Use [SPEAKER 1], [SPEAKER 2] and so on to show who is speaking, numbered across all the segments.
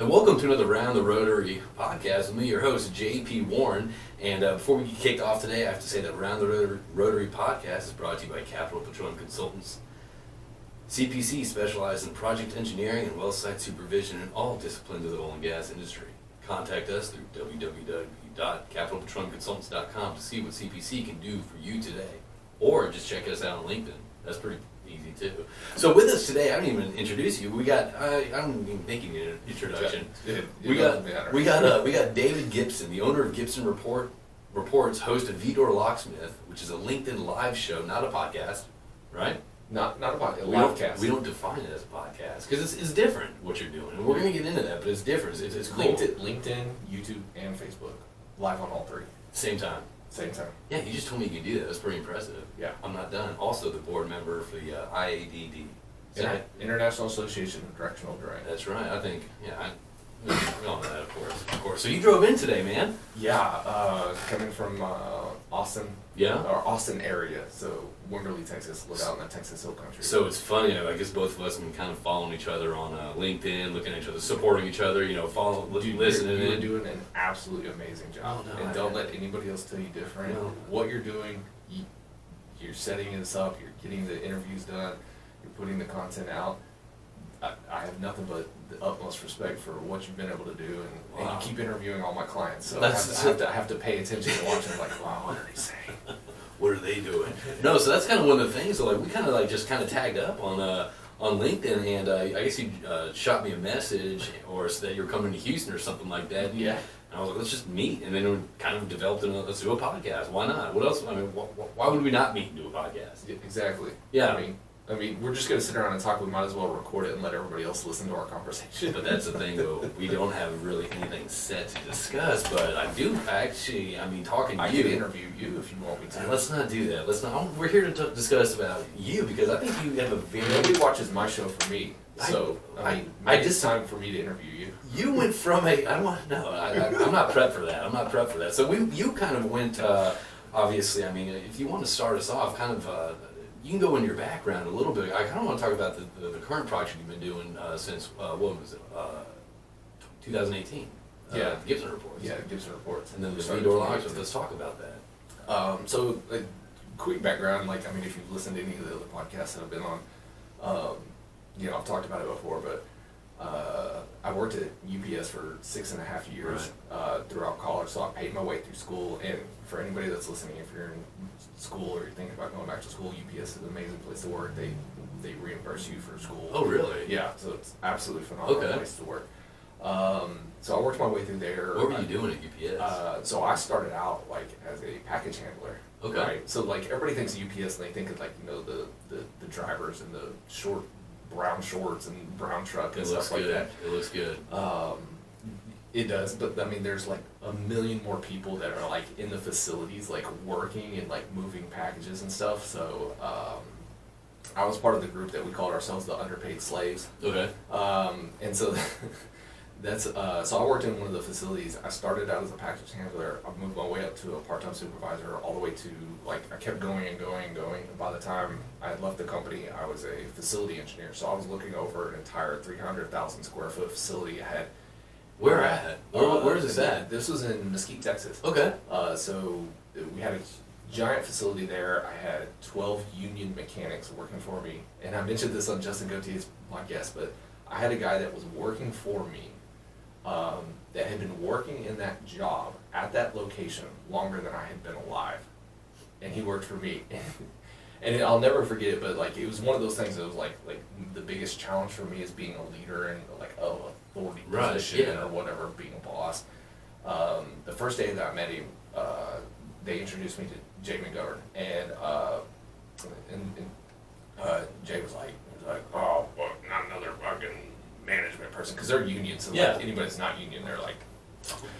[SPEAKER 1] And welcome to another Round the Rotary podcast with me, your host, J.P. Warren. And before we get kicked off today, I have to say that Round the Rotary podcast is brought to you by Capital Petroleum Consultants. CPC specializes in project engineering and well site supervision in all disciplines of the oil and gas industry. Contact us through www.capitalpetroleumconsultants.com to see what CPC can do for you today. Or just check us out on LinkedIn. That's pretty easy too. So with us today, I didn't even introduce you. We got I don't even think you need an introduction. We got David Gibson, the owner of Gibson Reports, host of Vidor Locksmith, which is a LinkedIn live show, not a podcast, right?
[SPEAKER 2] Not a podcast, a livecast.
[SPEAKER 1] We don't define it as a podcast because it's different what you're doing, and we're going to get into that. But it's different. It's cool.
[SPEAKER 2] LinkedIn, YouTube, and Facebook, live on all three.
[SPEAKER 1] Same time. Yeah, you just told me you could do that. That's pretty impressive.
[SPEAKER 2] Yeah.
[SPEAKER 1] I'm not done. Also, the board member for the IADD.
[SPEAKER 2] International Association of Directional Driving.
[SPEAKER 1] That's right. I think. Yeah. We all know that, of course. So you drove in today, man.
[SPEAKER 2] Yeah. Coming from Austin.
[SPEAKER 1] Yeah.
[SPEAKER 2] Or Austin area. So Wimberley, Texas. Look out in the Texas Hill Country.
[SPEAKER 1] So it's funny. I guess both of us have been kind of following each other on LinkedIn, looking at each other, supporting each other. Listening.
[SPEAKER 2] You're doing an absolutely amazing job.
[SPEAKER 1] Oh, no,
[SPEAKER 2] and don't let anybody else tell you different.
[SPEAKER 1] No.
[SPEAKER 2] What you're doing, you're setting this up. You're getting the interviews done. You're putting the content out. I have nothing but the utmost respect for what you've been able to do, and you keep interviewing all my clients. So I have to pay attention and watch them. Like, wow, what are they saying?
[SPEAKER 1] What are they doing? No, so that's kind of one of the things. So we kind of just tagged up on LinkedIn, and I guess you shot me a message or said that you were coming to Houston or something like that.
[SPEAKER 2] Yeah.
[SPEAKER 1] And I was like, let's just meet, and then we kind of developed let's do a podcast. Why not? What else? I mean, why would we not meet and do a podcast?
[SPEAKER 2] Yeah, exactly.
[SPEAKER 1] Yeah.
[SPEAKER 2] I mean, we're just going to sit around and talk. We might as well record it and let everybody else listen to our conversation.
[SPEAKER 1] But that's the thing, though. We don't have really anything set to discuss. But I do actually. Talking to you.
[SPEAKER 2] I can interview you if you want me to.
[SPEAKER 1] Let's not do that. We're here to discuss about you because I think you have a very.
[SPEAKER 2] Nobody watches my show for me, so it's time for me to interview you.
[SPEAKER 1] You went from I'm not prepped for that. So you kind of went. Obviously, if you want to start us off, you can go in your background a little bit. I kind of want to talk about the current project you've been doing since, 2018?
[SPEAKER 2] Yeah.
[SPEAKER 1] Gibson Reports.
[SPEAKER 2] Yeah, Gibson Reports.
[SPEAKER 1] And then the Vidor Locksmith. Let's talk about that.
[SPEAKER 2] Quick background, if you've listened to any of the other podcasts that I've been on, I've talked about it before, but I worked at UPS for 6.5 years throughout college, so I paid my way through school. And for anybody that's listening, if you're in school or you're thinking about going back to school, UPS is an amazing place to work. They reimburse you for school.
[SPEAKER 1] Oh, really?
[SPEAKER 2] Yeah, so it's absolutely phenomenal place to work. So I worked my way through there.
[SPEAKER 1] What were you doing at UPS?
[SPEAKER 2] So I started out as a package handler.
[SPEAKER 1] Okay.
[SPEAKER 2] Right? So everybody thinks of UPS and they think of the drivers and the short brown shorts and brown truck and stuff like that.
[SPEAKER 1] It looks good.
[SPEAKER 2] It does, but there's a million more people that are in the facilities working and moving packages and stuff. So I was part of the group that we called ourselves the underpaid slaves.
[SPEAKER 1] Okay.
[SPEAKER 2] And so that's so I worked in one of the facilities. I started out as a package handler. I moved my way up to a part-time supervisor, all the way to I kept going and going and going. And by the time I had left the company, I was a facility engineer. So I was looking over an entire 300,000 square foot facility ahead.
[SPEAKER 1] Where at? Where is this at?
[SPEAKER 2] This was in Mesquite, Texas.
[SPEAKER 1] Okay.
[SPEAKER 2] So we had a giant facility there. I had 12 union mechanics working for me. And I mentioned this on Justin Gautier's podcast, but I had a guy that was working for me that had been working in that job at that location longer than I had been alive. And he worked for me. And I'll never forget it, but it was one of those things that was the biggest challenge for me is being a leader and authority position or whatever, being a boss. The first day that I met him, they introduced me to Jay McGovern, and Jay was like, oh, well, not another fucking management person, because they're union, so anybody that's not union, they're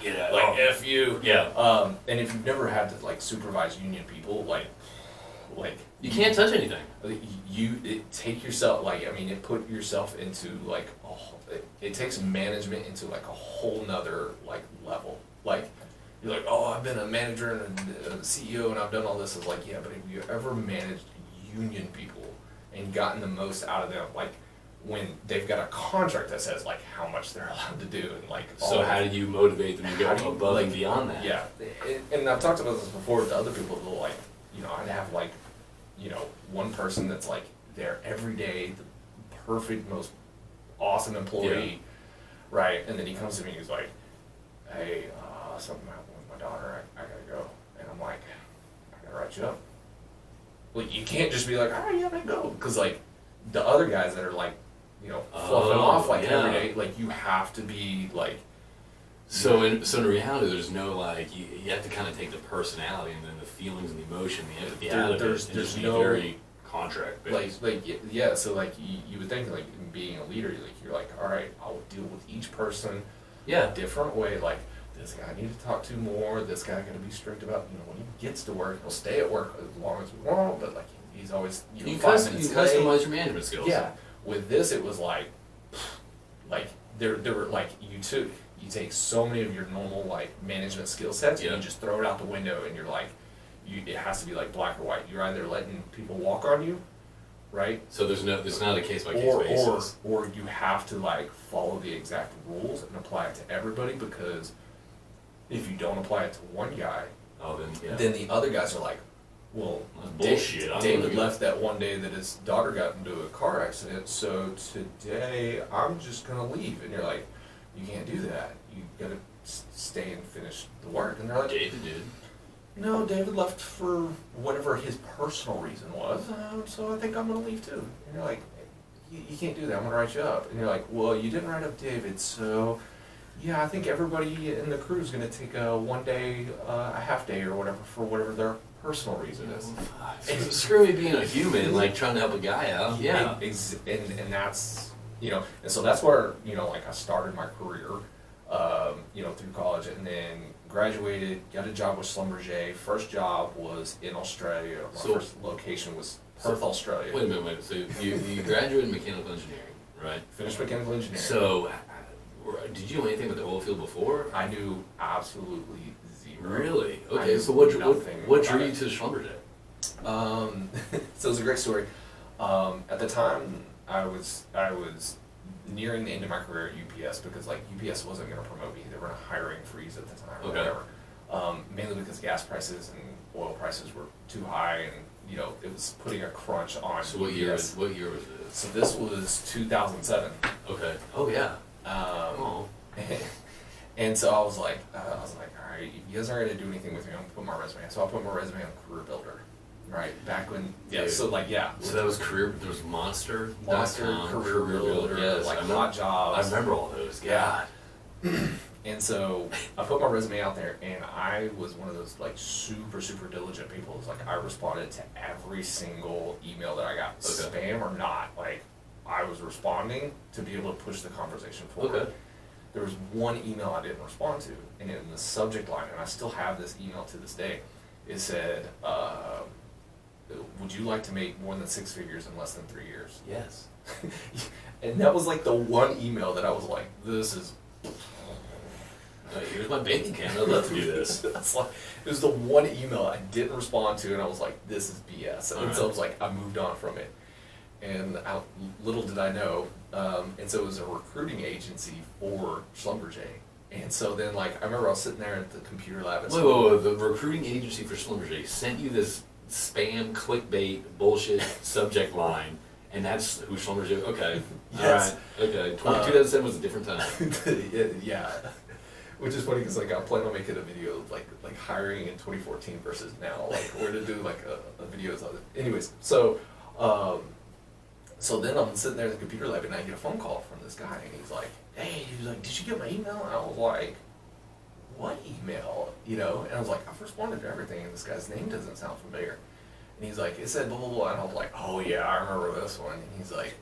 [SPEAKER 2] F you.
[SPEAKER 1] Yeah.
[SPEAKER 2] And if you've never had to supervise union people,
[SPEAKER 1] you can't touch anything.
[SPEAKER 2] Take yourself, it put yourself into it takes management into a whole nother level. You're oh, I've been a manager and a CEO and I've done all this. It's yeah, but have you ever managed union people and gotten the most out of them? when they've got a contract that says like how much they're allowed to do and like all
[SPEAKER 1] So
[SPEAKER 2] that.
[SPEAKER 1] how do you motivate them to
[SPEAKER 2] How do
[SPEAKER 1] go
[SPEAKER 2] you,
[SPEAKER 1] above
[SPEAKER 2] like,
[SPEAKER 1] and beyond that?
[SPEAKER 2] Yeah, and I've talked about this before with other people. Who like, you know, I'd have like, you know, one person that's like there every day, the perfect, most awesome employee, right? And then he comes to me and he's like, "Hey, something happened with my daughter. I gotta go." And I'm like, "I gotta write you up." Like, you can't just be like, "Oh yeah, man, go," because like the other guys that are like, you know, fluffing off like every day, like you have to be like.
[SPEAKER 1] So in reality, there's no like you have to kind of take the personality and then the feelings and the emotion, the empathy out of it, and
[SPEAKER 2] There's
[SPEAKER 1] just be
[SPEAKER 2] no
[SPEAKER 1] very contract based.
[SPEAKER 2] like yeah. So like you would think like in being a leader, like you're like, all right, I'll deal with each person a different way. Like this guy I need to talk to more. This guy got to be strict about, you know, when he gets to work, he'll stay at work as long as we want. But like he's always, you know,
[SPEAKER 1] You
[SPEAKER 2] 5 minutes late.
[SPEAKER 1] customize your management skills.
[SPEAKER 2] Yeah. With this, it was like there were like you take so many of your normal like management skill sets and you just throw it out the window, and you're like, it has to be like black or white. You're either letting people walk on you, right?
[SPEAKER 1] So there's not a case by case basis.
[SPEAKER 2] Or you have to like follow the exact rules and apply it to everybody, because if you don't apply it to one guy, then the other guys are like, well,
[SPEAKER 1] that's bullshit.
[SPEAKER 2] David left that one day that his daughter got into a car accident, so today I'm just gonna leave. And you're like, you can't do that. You gotta stay and finish the work. And they're like,
[SPEAKER 1] David did.
[SPEAKER 2] no, David left for whatever his personal reason was, so I think I'm gonna leave too. And you're like, you can't do that. I'm gonna write you up. And you're like, well, you didn't write up David, so yeah, I think everybody in the crew is gonna take a 1 day, a half day or whatever for whatever their personal reason is.
[SPEAKER 1] And screw me being a human, like trying to help a guy out. Yeah.
[SPEAKER 2] And that's, you know, and so that's where, you know, like I started my career, you know, through college, and then graduated, got a job with Schlumberger. First job was in Australia. My first location was Perth, Australia.
[SPEAKER 1] Wait a minute. So you graduated in mechanical engineering, right?
[SPEAKER 2] Finished mechanical engineering.
[SPEAKER 1] So did you know anything about the oil field before?
[SPEAKER 2] I knew absolutely zero.
[SPEAKER 1] Really? Okay. So what drew you to Schlumberger?
[SPEAKER 2] So it was a great story. At the time, I was nearing the end of my career at UPS, because like UPS wasn't going to promote me. They were in a hiring freeze at the time, or whatever. Mainly because gas prices and oil prices were too high, and you know it was putting a crunch on.
[SPEAKER 1] So what year was this?
[SPEAKER 2] So this was 2007.
[SPEAKER 1] Okay. Oh yeah.
[SPEAKER 2] And so I was like, all right, if you guys aren't gonna do anything with me, I'm gonna put my resume. So I put my resume on Career Builder, right? Back when, So that was
[SPEAKER 1] there was Monster,
[SPEAKER 2] Career Builder,
[SPEAKER 1] yes,
[SPEAKER 2] like Hot Jobs.
[SPEAKER 1] I remember all those.
[SPEAKER 2] Yeah. And so I put my resume out there, and I was one of those like super diligent people. It was like I responded to every single email that I got, spam or not. Like I was responding to be able to push the conversation forward.
[SPEAKER 1] Okay.
[SPEAKER 2] There was one email I didn't respond to, and in the subject line, and I still have this email to this day, it said, would you like to make more than 6 figures in less than 3 years?
[SPEAKER 1] Yes.
[SPEAKER 2] And that was like the one email that I was like, this is...
[SPEAKER 1] Here's my bank account, I'd love to do this.
[SPEAKER 2] It was the one email I didn't respond to, and I was like, this is BS. And so I was like, I moved on from it. And little did I know, and so it was a recruiting agency for Schlumberger. And so then, like, I remember I was sitting there at the computer lab.
[SPEAKER 1] Wait, the recruiting agency for Schlumberger sent you this spam, clickbait, bullshit subject line, and that's who Schlumberger. Okay,
[SPEAKER 2] yes.
[SPEAKER 1] All right. Okay, 2007 was a different time.
[SPEAKER 2] Yeah. Which is funny because like I plan on making a video of like hiring in 2014 versus now. Like we're gonna do like a videos of it. Anyways, so then I'm sitting there at the computer lab, and I get a phone call from this guy, and he's like, "Hey," he's like, "did you get my email?" And I was like, "What email?" You know, and I was like, "I've responded to everything, and this guy's name doesn't sound familiar." And he's like, "It said blah blah blah," and I was like, "Oh yeah, I remember this one." And he's like,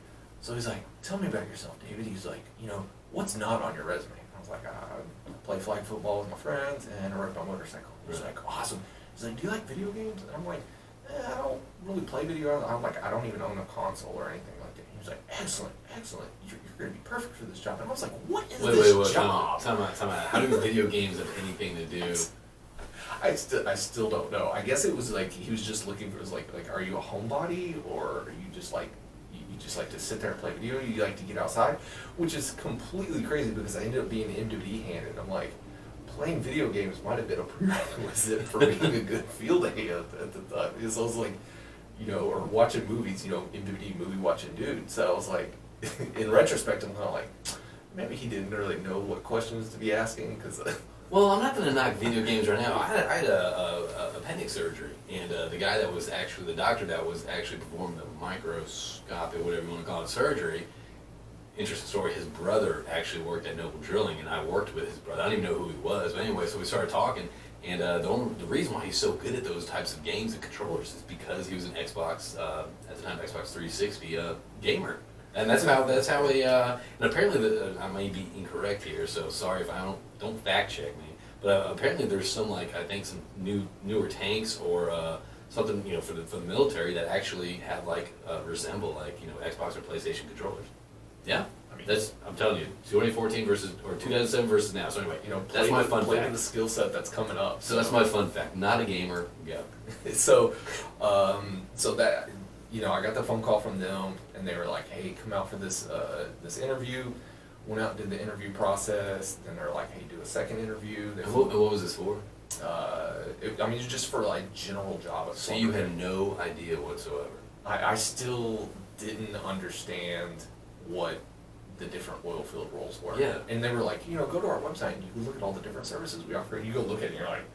[SPEAKER 2] "Tell me about yourself, David." He's like, "You know, what's not on your resume?" And I was like, "I play flag football with my friends, and I ride my motorcycle." He's like, "Awesome." He's like, "Do you like video games?" And I'm like, I don't really play video games. I'm like, I don't even own a console or anything like that. He was like, excellent. You're going to be perfect for this job. And I was like, what is this job?
[SPEAKER 1] Time out. How do video games have anything to do?
[SPEAKER 2] I still don't know. I guess it was like, he was just looking for, it was like, are you a homebody, or are you just like you just like to sit there and play video, you like to get outside, which is completely crazy because I ended up being MWD handed. I'm like, playing video games might have been a prerequisite for being a good field aide at the time. Because I was like, or watching movies, MWD movie watching dude. So I was like, in retrospect, I'm kind of like, maybe he didn't really know what questions to be asking because.
[SPEAKER 1] Well, I'm not going to knock video games right now. I had a appendix surgery, and the guy that was actually, the doctor that was actually performing the microscopic, whatever you want to call it, surgery, interesting story, his brother actually worked at Noble Drilling, and I worked with his brother. I don't even know who he was, but anyway, so we started talking, and the reason why he's so good at those types of games and controllers is because he was an Xbox, at the time, Xbox 360 gamer. And that's how he, and apparently, I may be incorrect here, so sorry if I don't fact check me, but apparently there's some, like, I think some newer tanks or something, for the military that actually have, like, resemble, like, Xbox or PlayStation controllers. Yeah, I'm telling you, 2014 versus, or 2007 versus now, so anyway, that's my fun fact.
[SPEAKER 2] The skill set that's coming up.
[SPEAKER 1] So that's my fun fact, not a gamer, yeah.
[SPEAKER 2] So that, I got the phone call from them, and they were like, "Hey, come out for this interview." Went out and did the interview process. Then they're like, "Hey, do a second interview."
[SPEAKER 1] What was this for?
[SPEAKER 2] It's just for like general job.
[SPEAKER 1] So you had no idea whatsoever.
[SPEAKER 2] I still didn't understand what the different oil field roles were.
[SPEAKER 1] Yeah.
[SPEAKER 2] And they were like, go to our website and you can look at all the different services we offer. And you go look at it and you're like,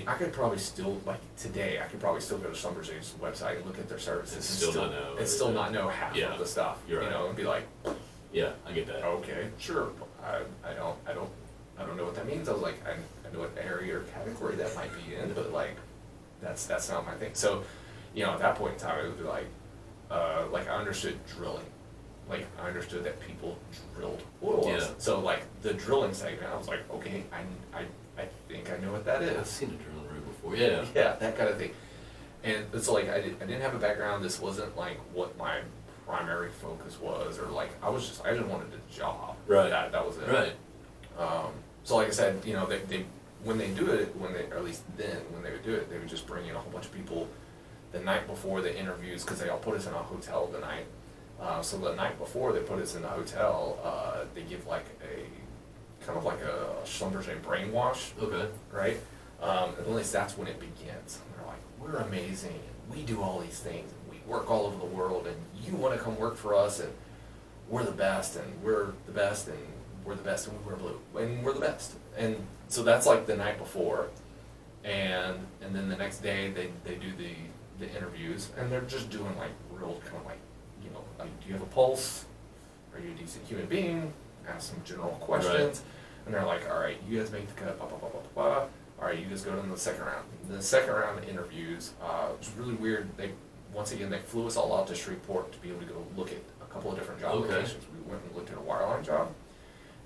[SPEAKER 2] I could probably still, like today, I could probably still go to Schlumberger's website and look at their services and still not know half of the stuff.
[SPEAKER 1] You're right.
[SPEAKER 2] And be like,
[SPEAKER 1] yeah, I get that.
[SPEAKER 2] Okay, sure. I don't know what that means. I was like, I know what area or category that might be in, but like, that's not my thing. So, at that point in time, it would be like I understood drilling. Like, I understood that people drilled oil wells. Yeah. So, like, the drilling segment, I was like, okay, I think I know what that is.
[SPEAKER 1] I've seen a drilling rig before, yeah.
[SPEAKER 2] Yeah, that kind of thing. And it's like, I didn't have a background. This wasn't, like, what my primary focus was, or, like, I just wanted a job.
[SPEAKER 1] Right.
[SPEAKER 2] That was it.
[SPEAKER 1] Right.
[SPEAKER 2] So, like I said, when they do it, or at least then, when they would do it, they would just bring in a whole bunch of people the night before the interviews, because they all put us in a hotel the night. So the night before they put us in the hotel, they give like a kind of like a Schlumberger brainwash.
[SPEAKER 1] Okay.
[SPEAKER 2] Right? At least that's when it begins. And they're like, we're amazing, and we do all these things, and we work all over the world, and you want to come work for us, and we're the best, and we're the best, and we're the best, and we wear blue, and we're the best. And so that's like the night before, and then the next day they do the interviews, and they're just doing like real kind of like, do you have a pulse? Are you a decent human being? Ask some general questions. Right. And they're like, all right, you guys make the cut, blah, blah, blah, blah, blah. All right, you guys go to the second round. The second round of interviews was really weird. They flew us all out to Shreveport to be able to go look at a couple of different job locations. We went and looked at a wireline job.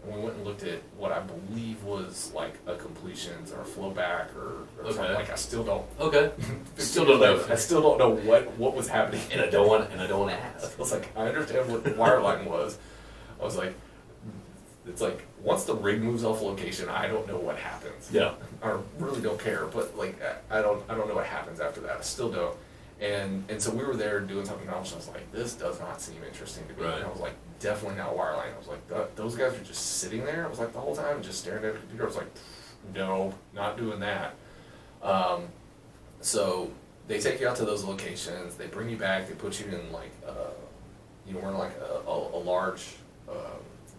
[SPEAKER 2] And we went and looked at what I believe was like a completions or a flowback or something. Like, I still don't.
[SPEAKER 1] Okay. Still don't know.
[SPEAKER 2] I still don't know what was happening.
[SPEAKER 1] And I don't want to ask.
[SPEAKER 2] I was like, I understand what the wireline was. I was like, it's like once the rig moves off location, I don't know what happens.
[SPEAKER 1] Yeah.
[SPEAKER 2] I really don't care, but like I don't know what happens after that. I still don't. And so we were there doing something else, and I was like, this does not seem interesting to me.
[SPEAKER 1] Right.
[SPEAKER 2] And I was like, definitely not wireline. I was like, those guys are just sitting there. I was like, the whole time, just staring at the computer. I was like, no, not doing that. So they take you out to those locations. They bring you back. They put you in like, we're in like a large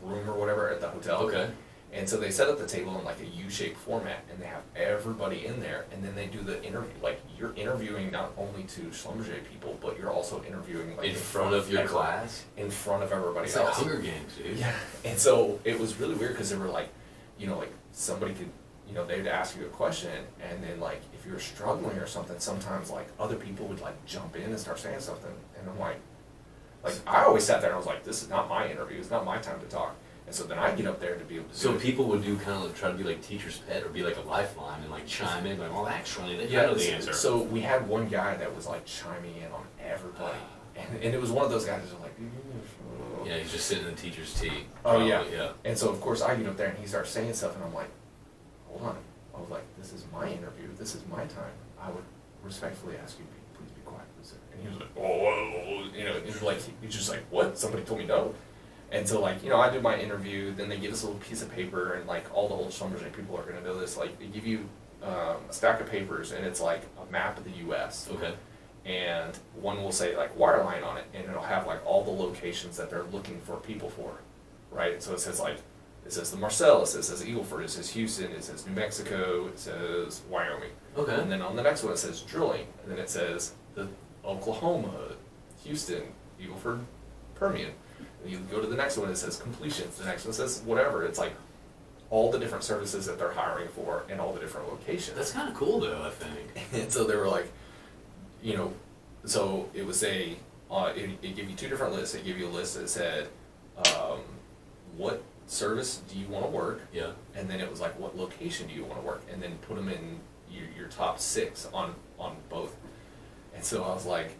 [SPEAKER 2] room or whatever at the hotel.
[SPEAKER 1] Okay.
[SPEAKER 2] And so they set up the table in like a U-shaped format, and they have everybody in there, and then they do the interview. Like, you're interviewing not only to Schlumberger people, but you're also interviewing like
[SPEAKER 1] in front of your class,
[SPEAKER 2] in front of everybody
[SPEAKER 1] it's
[SPEAKER 2] else.
[SPEAKER 1] Like Hunger Games, dude.
[SPEAKER 2] Yeah. And so it was really weird because they were like, like somebody could, they'd ask you a question, and then like if you were struggling or something, sometimes like other people would like jump in and start saying something, and I'm like I always sat there and I was like, this is not my interview. It's not my time to talk. And so then I get up there to be able to
[SPEAKER 1] So people would do kind of like, try to be like teacher's pet or be like a lifeline and like chime in, like, well, actually, they know the answer.
[SPEAKER 2] So we had one guy that was like chiming in on everybody, and it was one of those guys that was like,
[SPEAKER 1] yeah, he's just sitting in the teacher's seat.
[SPEAKER 2] Oh yeah. And so of course I get up there and he starts saying stuff, and I'm like, hold on. I was like, this is my interview. This is my time. I would respectfully ask you to please be quiet. And he was like, oh, you know, he's like, he's just like, what? Somebody told me no. And so, like, you know, I do my interview, then they give us a little piece of paper, and like all the old Schlumberger people are gonna know this, like they give you a stack of papers, and it's like a map of the US.
[SPEAKER 1] Okay.
[SPEAKER 2] And one will say like wireline on it, and it'll have like all the locations that they're looking for people for, right? So it says like, it says the Marcellus, it says Eagle Ford, it says Houston, it says New Mexico, it says Wyoming.
[SPEAKER 1] Okay.
[SPEAKER 2] And then on the next one it says drilling, and then it says the Oklahoma, Houston, Eagle Ford, Permian. And you go to the next one, it says completions, the next one says whatever. It's like all the different services that they're hiring for and all the different locations.
[SPEAKER 1] That's kind of cool though, I think.
[SPEAKER 2] And so they were like, you know, so it would say, it gave you two different lists. It gave you a list that said, what service do you want to work?
[SPEAKER 1] Yeah.
[SPEAKER 2] And then it was like, what location do you want to work? And then put them in your top 6 on both. And so I was like,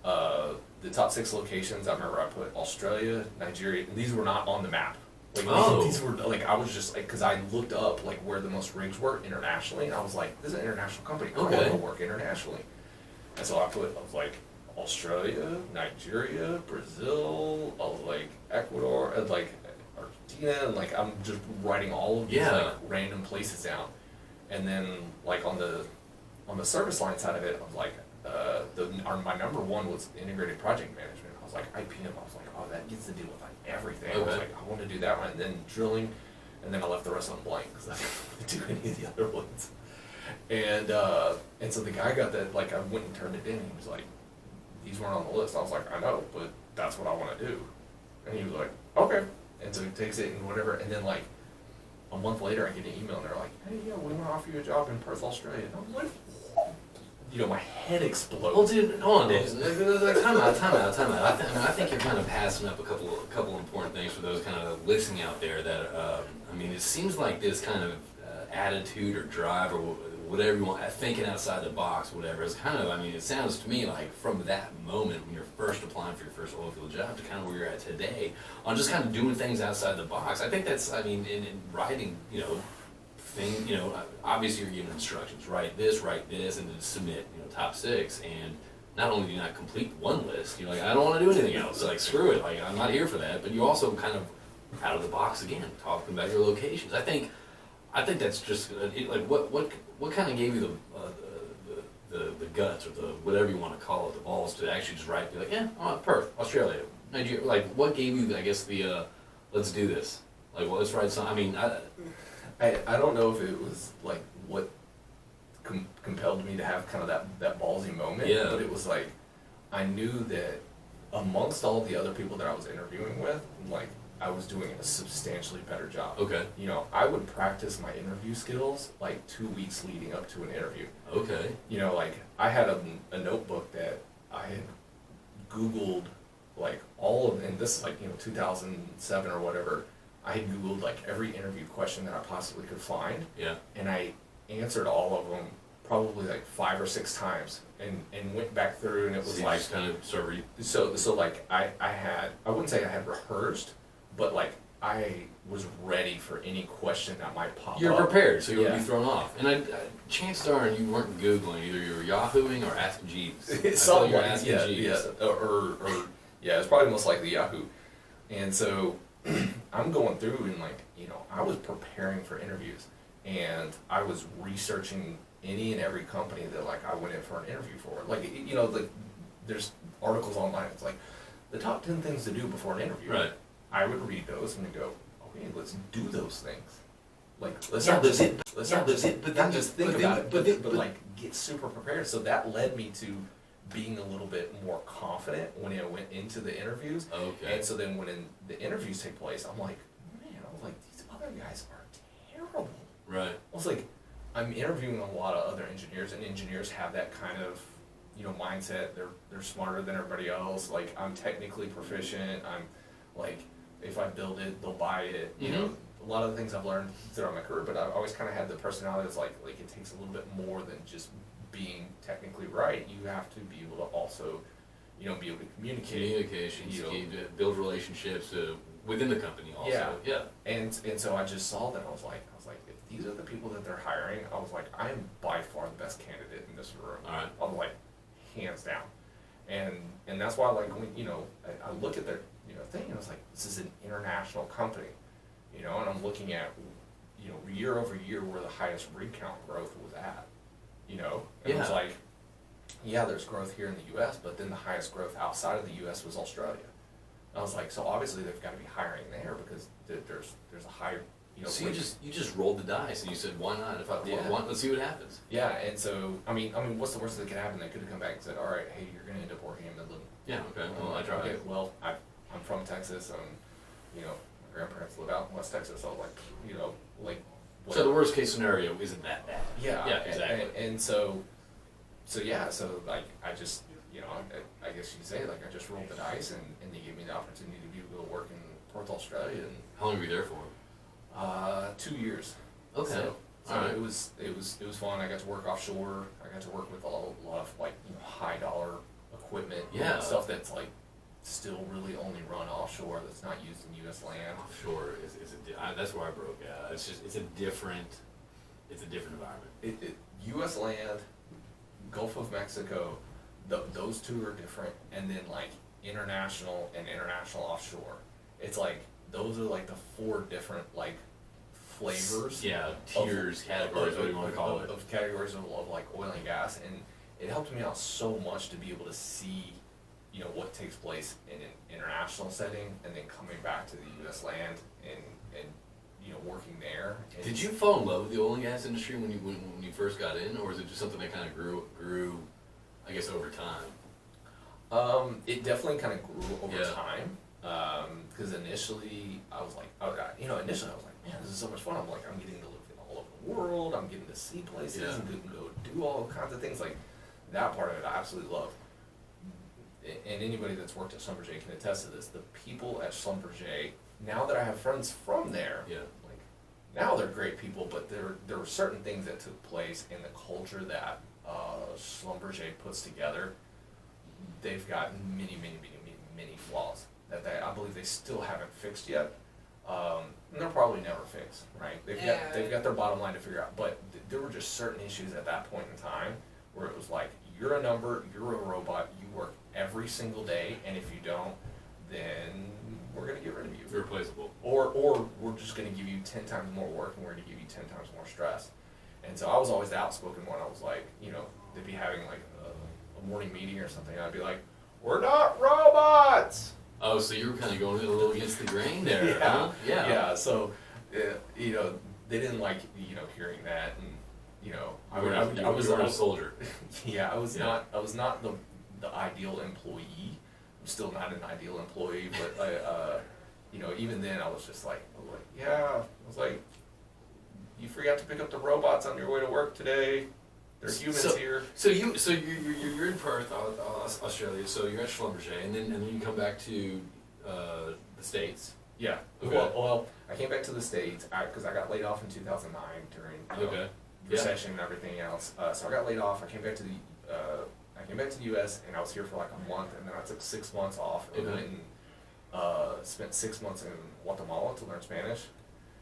[SPEAKER 2] the top 6 locations, I remember I put Australia, Nigeria, and these were not on the map. Like, these were, like, I was just, like, because I looked up, like, where the most rigs were internationally, and I was like, this is an international company, I want to work internationally. And so I was like, Australia, Nigeria, Brazil, I was like, Ecuador, and like, Argentina, and like, I'm just writing all of these, like, random places down. And then, like, on the service line side of it, I was like, my number 1 was integrated project management. I was like, IPM, I was like, oh, that gets to deal with like everything. I was like, I want to do that one, and then drilling, and then I left the rest of them blank because I didn't want to do any of the other ones. And so the guy got that, like, I went and turned it in, and he was like, these weren't on the list. I was like, I know, but that's what I want to do. And he was like, okay. And so he takes it and whatever, and then like a month later I get an email and they're like, hey, yeah, we want to offer you a job in Perth, Australia. And I was like, you know, my head explodes.
[SPEAKER 1] Well, dude, hold on, Dave. Time out. I think you're kind of passing up a couple important things for those kind of listening out there. That I mean, it seems like this kind of attitude or drive or whatever you want, thinking outside the box, whatever. It's kind of, I mean, it sounds to me like from that moment when you're first applying for your first oil field job to kind of where you're at today, on just kind of doing things outside the box. I think that's, I mean, in writing, you know, thing, you know, obviously you're given instructions, write this, and then submit, you know, top 6, and not only do you not complete one list, you're like, I don't want to do anything else, like, screw it, like, I'm not here for that, but you also kind of out of the box again, talking about your locations. I think that's just, like, what kind of gave you the guts, or the, whatever you want to call it, the balls to actually just write, be like, yeah, I want Perth, Australia, Nigeria, like, what gave you, I guess, the, let's do this, like, well, let's write some, I mean,
[SPEAKER 2] I don't know if it was like what compelled me to have kind of that ballsy moment, but it was like, I knew that amongst all the other people that I was interviewing with, like, I was doing a substantially better job.
[SPEAKER 1] Okay.
[SPEAKER 2] You know, I would practice my interview skills like 2 weeks leading up to an interview.
[SPEAKER 1] Okay.
[SPEAKER 2] You know, like, I had a notebook that I had Googled, like, all of, and this is like, you know, 2007 or whatever, I had Googled like every interview question that I possibly could find. Yeah. And I answered all of them probably like 5 or 6 times, and went back through, and it was like,
[SPEAKER 1] kind of sort of
[SPEAKER 2] so like I wouldn't say I had rehearsed, but like I was ready for any question that might pop up.
[SPEAKER 1] You're prepared, so you wouldn't be thrown off. And chances are you weren't Googling, either you were Yahooing or Asking Jeeves.
[SPEAKER 2] Something
[SPEAKER 1] you're
[SPEAKER 2] like,
[SPEAKER 1] asking Jeeves.
[SPEAKER 2] Or yeah, it's probably most likely Yahoo. And so I'm going through, and like, you know, I was preparing for interviews, and I was researching any and every company that like I went in for an interview for. Like, you know, like, there's articles online, it's like the top 10 things to do before an interview. Right. I would read those and go, okay, let's do those things. Like, let's not just think about it, but like get super prepared. So that led me to being a little bit more confident when I went into the interviews. Okay. And so then when the interviews take place, I'm like, man, I was like, these other guys are terrible. Right. I was like, I'm interviewing a lot of other engineers, and engineers have that kind of, you know, mindset. They're smarter than everybody else. Like, I'm technically proficient. I'm like, if I build it, they'll buy it. You know, a lot of the things I've learned throughout my career, but I've always kind of had the personality that's like it takes a little bit more than just being technically right. You have to be able to also, you know, be able to communicate.
[SPEAKER 1] Communications, build relationships within the company also. Yeah.
[SPEAKER 2] And so I just saw that. I was like, if these are the people that they're hiring, I was like, I am by far the best candidate in this room. All right. I'm like, hands down. And that's why, like, when, I look at their, thing, and I was like, this is an international company, and I'm looking at, year over year where the highest rig count growth was at, and it was
[SPEAKER 1] Yeah.
[SPEAKER 2] like, yeah, there's growth here in the US, but then the highest growth outside of the US was Australia. I was like, so obviously they've got to be hiring there because there's a high,
[SPEAKER 1] So you just rolled the dice and you said, why not?
[SPEAKER 2] Yeah.
[SPEAKER 1] Let's see what happens.
[SPEAKER 2] yeah, and so I mean, what's the worst that could happen? They could have come back and said, all right, hey, you're going to end up working in Midland.
[SPEAKER 1] Yeah. Okay. Well, I tried.
[SPEAKER 2] Okay, well, I'm from Texas, my grandparents live out in West Texas, so like.
[SPEAKER 1] So the worst case scenario isn't that bad.
[SPEAKER 2] Yeah.
[SPEAKER 1] Yeah. Exactly.
[SPEAKER 2] And so like I just, I guess you'd say, like, I just rolled the dice, and they gave me the opportunity to be able to work in Perth, Australia, and
[SPEAKER 1] How long were you there for?
[SPEAKER 2] 2 years.
[SPEAKER 1] Okay.
[SPEAKER 2] So
[SPEAKER 1] Alright.
[SPEAKER 2] it was fun. I got to work offshore. I got to work with a lot of like high dollar equipment.
[SPEAKER 1] Yeah.
[SPEAKER 2] Stuff that's like still really only run offshore. That's not used in U.S. land.
[SPEAKER 1] Offshore that's where I broke out. It's a different environment.
[SPEAKER 2] U.S. land, Gulf of Mexico, those two are different, and then like international and international offshore. It's like those are like the 4 different like flavors.
[SPEAKER 1] Yeah, tiers, categories, whatever you want to call it.
[SPEAKER 2] Of categories of like oil and gas, and it helped me out so much to be able to see, what takes place in an international setting, and then coming back to the U.S. land and working there. And
[SPEAKER 1] Did you fall in love with the oil and gas industry when you first got in, or is it just something that kind of grew, I guess, over time?
[SPEAKER 2] It definitely kind of grew over
[SPEAKER 1] Yeah.
[SPEAKER 2] time. Because initially I was like, initially I was like, man, this is so much fun. I'm getting to live all over the world. I'm getting to see places
[SPEAKER 1] Yeah.
[SPEAKER 2] and go do all kinds of things. Like, that part of it I absolutely love. And anybody that's worked at Schlumberger can attest to this. The people at Schlumberger, now that I have friends from there,
[SPEAKER 1] Yeah.
[SPEAKER 2] like, now they're great people, but there were certain things that took place in the culture that Schlumberger puts together. They've got many, many, many, many, many flaws that I believe they still haven't fixed yet. And they'll probably never fix, right? They've got their bottom line to figure out, but there were just certain issues at that point in time where it was like, you're a number, you're a robot, you work every single day, and if you don't, then we're gonna get rid of you.
[SPEAKER 1] Irreplaceable.
[SPEAKER 2] Or we're just gonna give you 10 times more work, and we're gonna give you 10 times more stress. And so I was always the outspoken one. I was like, they'd be having like a morning meeting or something, and I'd be like, we're not robots!
[SPEAKER 1] Oh, so you were kind of going a little against the grain there,
[SPEAKER 2] Yeah.
[SPEAKER 1] huh?
[SPEAKER 2] Yeah, so, they didn't like, hearing that, and, I was
[SPEAKER 1] a soldier.
[SPEAKER 2] yeah, I was
[SPEAKER 1] Yeah.
[SPEAKER 2] not the ideal employee. I'm still not an ideal employee, but even then I was just like, you forgot to pick up the robots on your way to work today. There's humans here.
[SPEAKER 1] So you're in Perth, Australia. So you're at Schlumberger, and then you come back to the States.
[SPEAKER 2] Yeah.
[SPEAKER 1] Okay.
[SPEAKER 2] Well, I came back to the States because I got laid off in 2009 during
[SPEAKER 1] Okay.
[SPEAKER 2] recession and everything else. So I got laid off. I came back to the U.S. and I was here for like a month, and then I took 6 months off and
[SPEAKER 1] Okay.
[SPEAKER 2] went and spent 6 months in Guatemala to learn Spanish.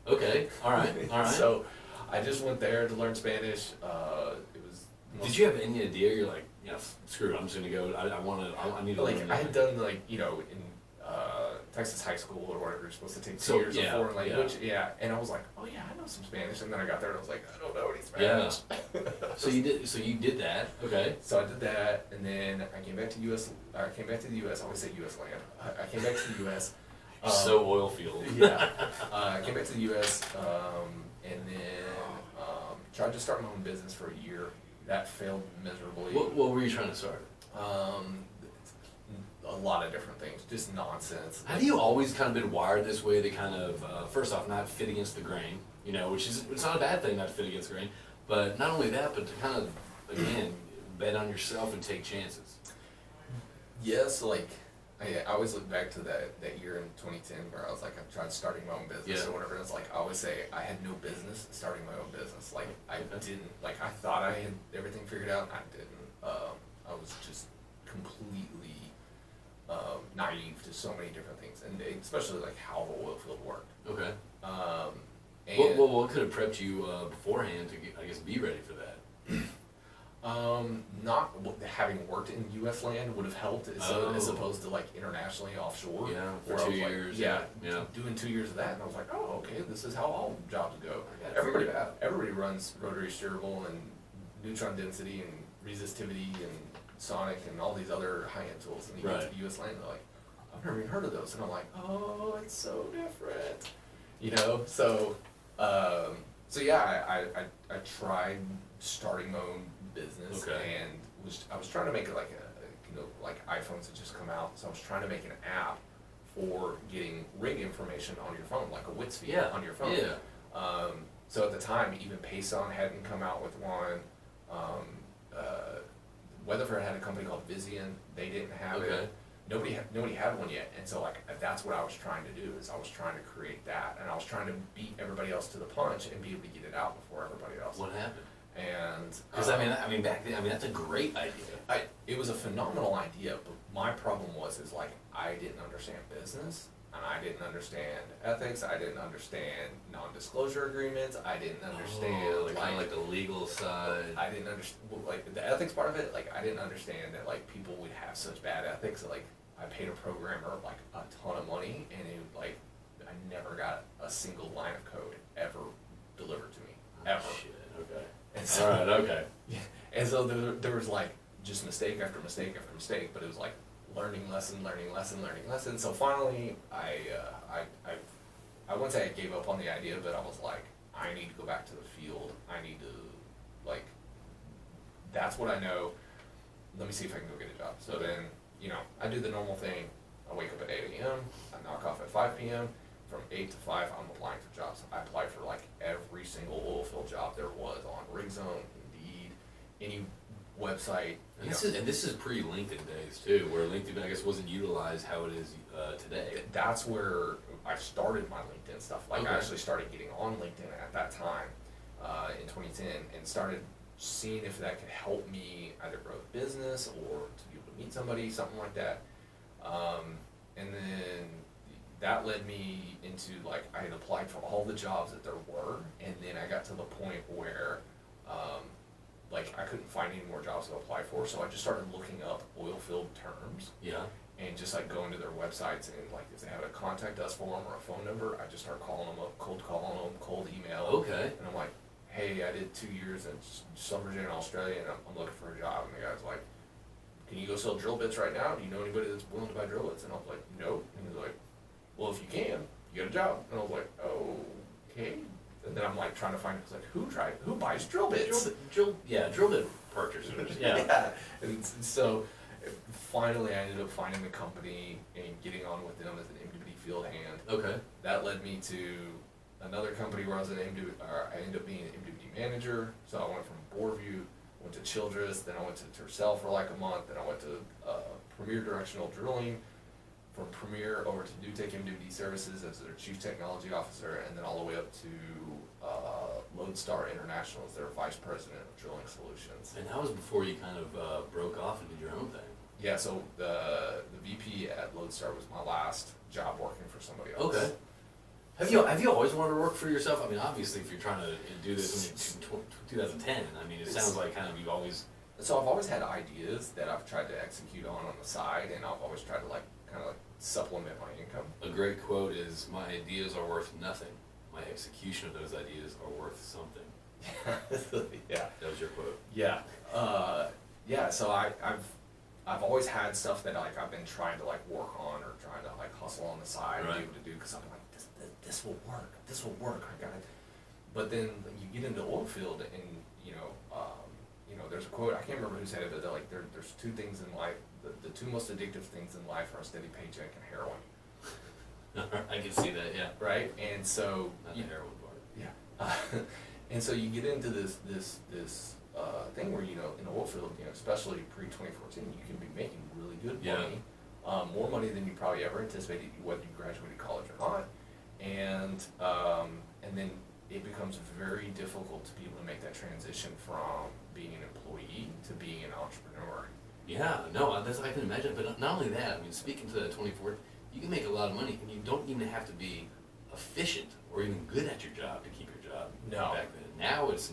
[SPEAKER 1] Okay. All right. All right.
[SPEAKER 2] So I just went there to learn Spanish.
[SPEAKER 1] Did you have any idea? You're like, screw it. I'm just gonna go. I need to
[SPEAKER 2] like
[SPEAKER 1] learn
[SPEAKER 2] I
[SPEAKER 1] that.
[SPEAKER 2] had done in Texas high school or whatever, you're supposed to take 2
[SPEAKER 1] So,
[SPEAKER 2] years
[SPEAKER 1] yeah,
[SPEAKER 2] of foreign language. And I was like, oh yeah, I know some Spanish. And then I got there and I was like, I don't know any Spanish.
[SPEAKER 1] So you did that. Okay.
[SPEAKER 2] So I did that, and then I came back to U.S. I always say U.S. land. I came back to the U.S.
[SPEAKER 1] So oil field.
[SPEAKER 2] Yeah. I came back to the U.S. And then tried to start my own business for a year. That failed miserably.
[SPEAKER 1] What were you trying to start?
[SPEAKER 2] A lot of different things, just nonsense.
[SPEAKER 1] Have you always kind of been wired this way to kind of, first off, not fit against the grain, which is, it's not a bad thing not to fit against the grain, but not only that, but to kind of, again, bet on yourself and take chances?
[SPEAKER 2] Yes, like, I always look back to that year in 2010 where I was like, I tried starting my own business or whatever, and it's like, I always say, I had no business starting my own business. Like, I thought I had everything figured out, and I didn't. I was just completely naive to so many different things, and especially like how the oil field worked.
[SPEAKER 1] Okay.
[SPEAKER 2] And
[SPEAKER 1] What could have prepped you beforehand to, I guess, be ready for that?
[SPEAKER 2] Not having worked in U.S. land would have helped, as opposed to like internationally offshore.
[SPEAKER 1] Yeah, for
[SPEAKER 2] where I
[SPEAKER 1] 2
[SPEAKER 2] was like,
[SPEAKER 1] years.
[SPEAKER 2] yeah,
[SPEAKER 1] Yeah.
[SPEAKER 2] doing 2 years of that, and I was like, oh, okay, this is how all jobs go.
[SPEAKER 1] I gotta figure it out.
[SPEAKER 2] Everybody runs rotary steerable and neutron density and resistivity and sonic and all these other high-end tools, and you get
[SPEAKER 1] Right.
[SPEAKER 2] to the U.S. land, they're like, I've never even heard of those, and I'm like, oh, it's so different, you know. So yeah, I tried starting my own business,
[SPEAKER 1] Okay.
[SPEAKER 2] and I was trying to make it like like iPhones had just come out, so I was trying to make an app for getting rig information on your phone, like a WITS feed
[SPEAKER 1] Yeah.
[SPEAKER 2] on your phone.
[SPEAKER 1] Yeah.
[SPEAKER 2] So at the time, even Payson hadn't come out with one. Weatherford had a company called Vizian. They didn't have
[SPEAKER 1] Okay.
[SPEAKER 2] it. Nobody had one yet, and so like that's what I was trying to do, is I was trying to create that, and I was trying to beat everybody else to the punch and be able to get it out before everybody else.
[SPEAKER 1] What happened?
[SPEAKER 2] And
[SPEAKER 1] Because I mean, back then, I mean, that's a great idea.
[SPEAKER 2] it was a phenomenal idea, but my problem is like I didn't understand business, and I didn't understand ethics. I didn't understand non-disclosure agreements. I didn't understand
[SPEAKER 1] like, kind of like the legal side.
[SPEAKER 2] I didn't understand like the ethics part of it. Like I didn't understand that like people would have such bad ethics. That, like I paid a programmer like a ton of money, and it like I never got a single line of code ever delivered to me ever.
[SPEAKER 1] Oh, shit. Okay.
[SPEAKER 2] And so,
[SPEAKER 1] All right. Okay.
[SPEAKER 2] yeah, and so there was like just mistake after mistake after mistake, but it was like learning lesson. So finally, I wouldn't say I gave up on the idea, but I was like, I need to go back to the field. I need to, like, that's what I know. Let me see if I can go get a job. So then, I do the normal thing. I wake up at 8 a.m. I knock off at 5 p.m. From 8 to 5, I'm applying for jobs. I applied for like every single oil field job there was on RigZone, Indeed, any website.
[SPEAKER 1] And this is pre-LinkedIn days too, where LinkedIn, I guess, wasn't utilized how it is today.
[SPEAKER 2] That's where I started my LinkedIn stuff. Like
[SPEAKER 1] Okay.
[SPEAKER 2] I actually started getting on LinkedIn at that time in 2010, and started seeing if that could help me either grow the business or to be able to meet somebody, something like that. And then that led me into like I had applied for all the jobs that there were, and then I got to the point where like I couldn't find any more jobs to apply for, so I just started looking up oil field terms.
[SPEAKER 1] Yeah.
[SPEAKER 2] And just like going to their websites, and like if they have a contact us form or a phone number, I just start calling them up, cold calling them, cold email.
[SPEAKER 1] Okay.
[SPEAKER 2] And I'm like, hey, I did 2 years in Southern Virginia, Australia, and I'm looking for a job. And the guy's like, can you go sell drill bits right now? Do you know anybody that's willing to buy drill bits? And I was like, no. And he's like, well, if you can, you get a job. And I was like, okay. And then I'm like trying to find, it's like, who buys drill bits?
[SPEAKER 1] Drill bit purchasers. Yeah.
[SPEAKER 2] Yeah. And so finally I ended up finding the company and getting on with them as an MWD field hand.
[SPEAKER 1] Okay.
[SPEAKER 2] That led me to another company where I was I ended up being an MWD manager. So I went from Boardview, went to Childress, then I went to Tercel for like a month, then I went to Premier Directional Drilling, from Premier over to Newtek MWD Services as their Chief Technology Officer, and then all the way up to Lodestar International as their Vice President of Drilling Solutions.
[SPEAKER 1] And that was before you kind of broke off and did your own thing.
[SPEAKER 2] Yeah, so the VP at Lodestar was my last job working for somebody else.
[SPEAKER 1] Okay. Have you always wanted to work for yourself? I mean, obviously, if you're trying to do this in 2010, I mean, it sounds like kind of you've always.
[SPEAKER 2] So I've always had ideas that I've tried to execute on the side, and I've always tried to like kind of like supplement my income.
[SPEAKER 1] A great quote is, "My ideas are worth nothing. My execution of those ideas are worth something."
[SPEAKER 2] Yeah.
[SPEAKER 1] That was your quote.
[SPEAKER 2] Yeah. Yeah. So I've always had stuff that like I've been trying to like work on or trying to like hustle on the side
[SPEAKER 1] Right.
[SPEAKER 2] and be able to do, because I'm like this will work. This will work. I got it. But then you get into oil field, and there's a quote, I can't remember who said it, but they're like there's two things in life. The two most addictive things in life are a steady paycheck and heroin.
[SPEAKER 1] I can see that. Yeah.
[SPEAKER 2] Right. And so
[SPEAKER 1] Not the heroin part.
[SPEAKER 2] yeah. And so you get into this thing where, in the oil field, especially pre-2014, you can be making really good money, more money than you probably ever anticipated, whether you graduated college or not, and then it becomes very difficult to be able to make that transition from being an employee to being an entrepreneur.
[SPEAKER 1] Yeah, no, I can imagine. But not only that, I mean, speaking to that 24th, you can make a lot of money, and you don't even have to be efficient or even good at your job to keep your job.
[SPEAKER 2] No.
[SPEAKER 1] Back then, now it's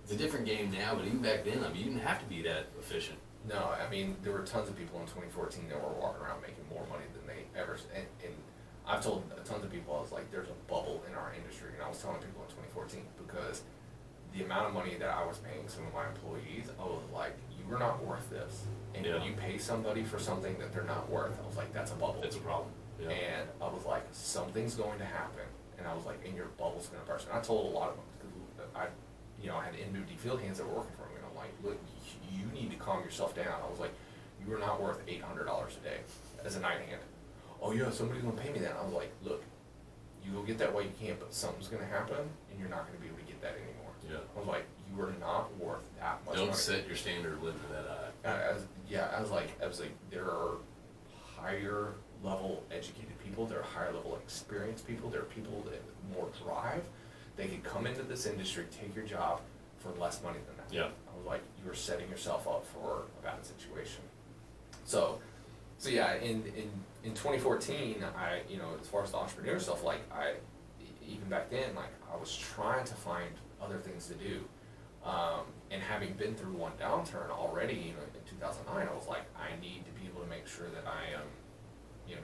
[SPEAKER 1] It's a different game now, but even back then, I mean, you didn't have to be that efficient.
[SPEAKER 2] No, I mean, there were tons of people in 2014 that were walking around making more money than they ever, and I've told tons of people, I was like, there's a bubble in our industry, and I was telling people in 2014, because the amount of money that I was paying some of my employees, I was like, you are not worth this. And when you pay somebody for something that they're not worth, I was like, that's a bubble.
[SPEAKER 1] It's a problem. Yeah.
[SPEAKER 2] And I was like, something's going to happen, and I was like, and your bubble's gonna burst. And I told a lot of them, because I had NBD field hands that were working for me, and I'm like, look, you need to calm yourself down. I was like, you are not worth $800 a day as a night hand. Oh yeah, somebody's gonna pay me that. I was like, look, you go get that while you can, but something's gonna happen, and you're not gonna be able to get that anymore.
[SPEAKER 1] Yeah.
[SPEAKER 2] I was like, you are not worth that much
[SPEAKER 1] Don't
[SPEAKER 2] money.
[SPEAKER 1] set your standard limit that high.
[SPEAKER 2] I was like, there are higher level educated people, there are higher level experienced people, there are people that with more drive. They could come into this industry, take your job for less money than that.
[SPEAKER 1] Yeah.
[SPEAKER 2] I was like, you are setting yourself up for a bad situation. So yeah, in 2014, as far as the entrepreneur stuff, like even back then, like I was trying to find other things to do. And having been through one downturn already, in 2009, I was like, I need to be able to make sure that I am,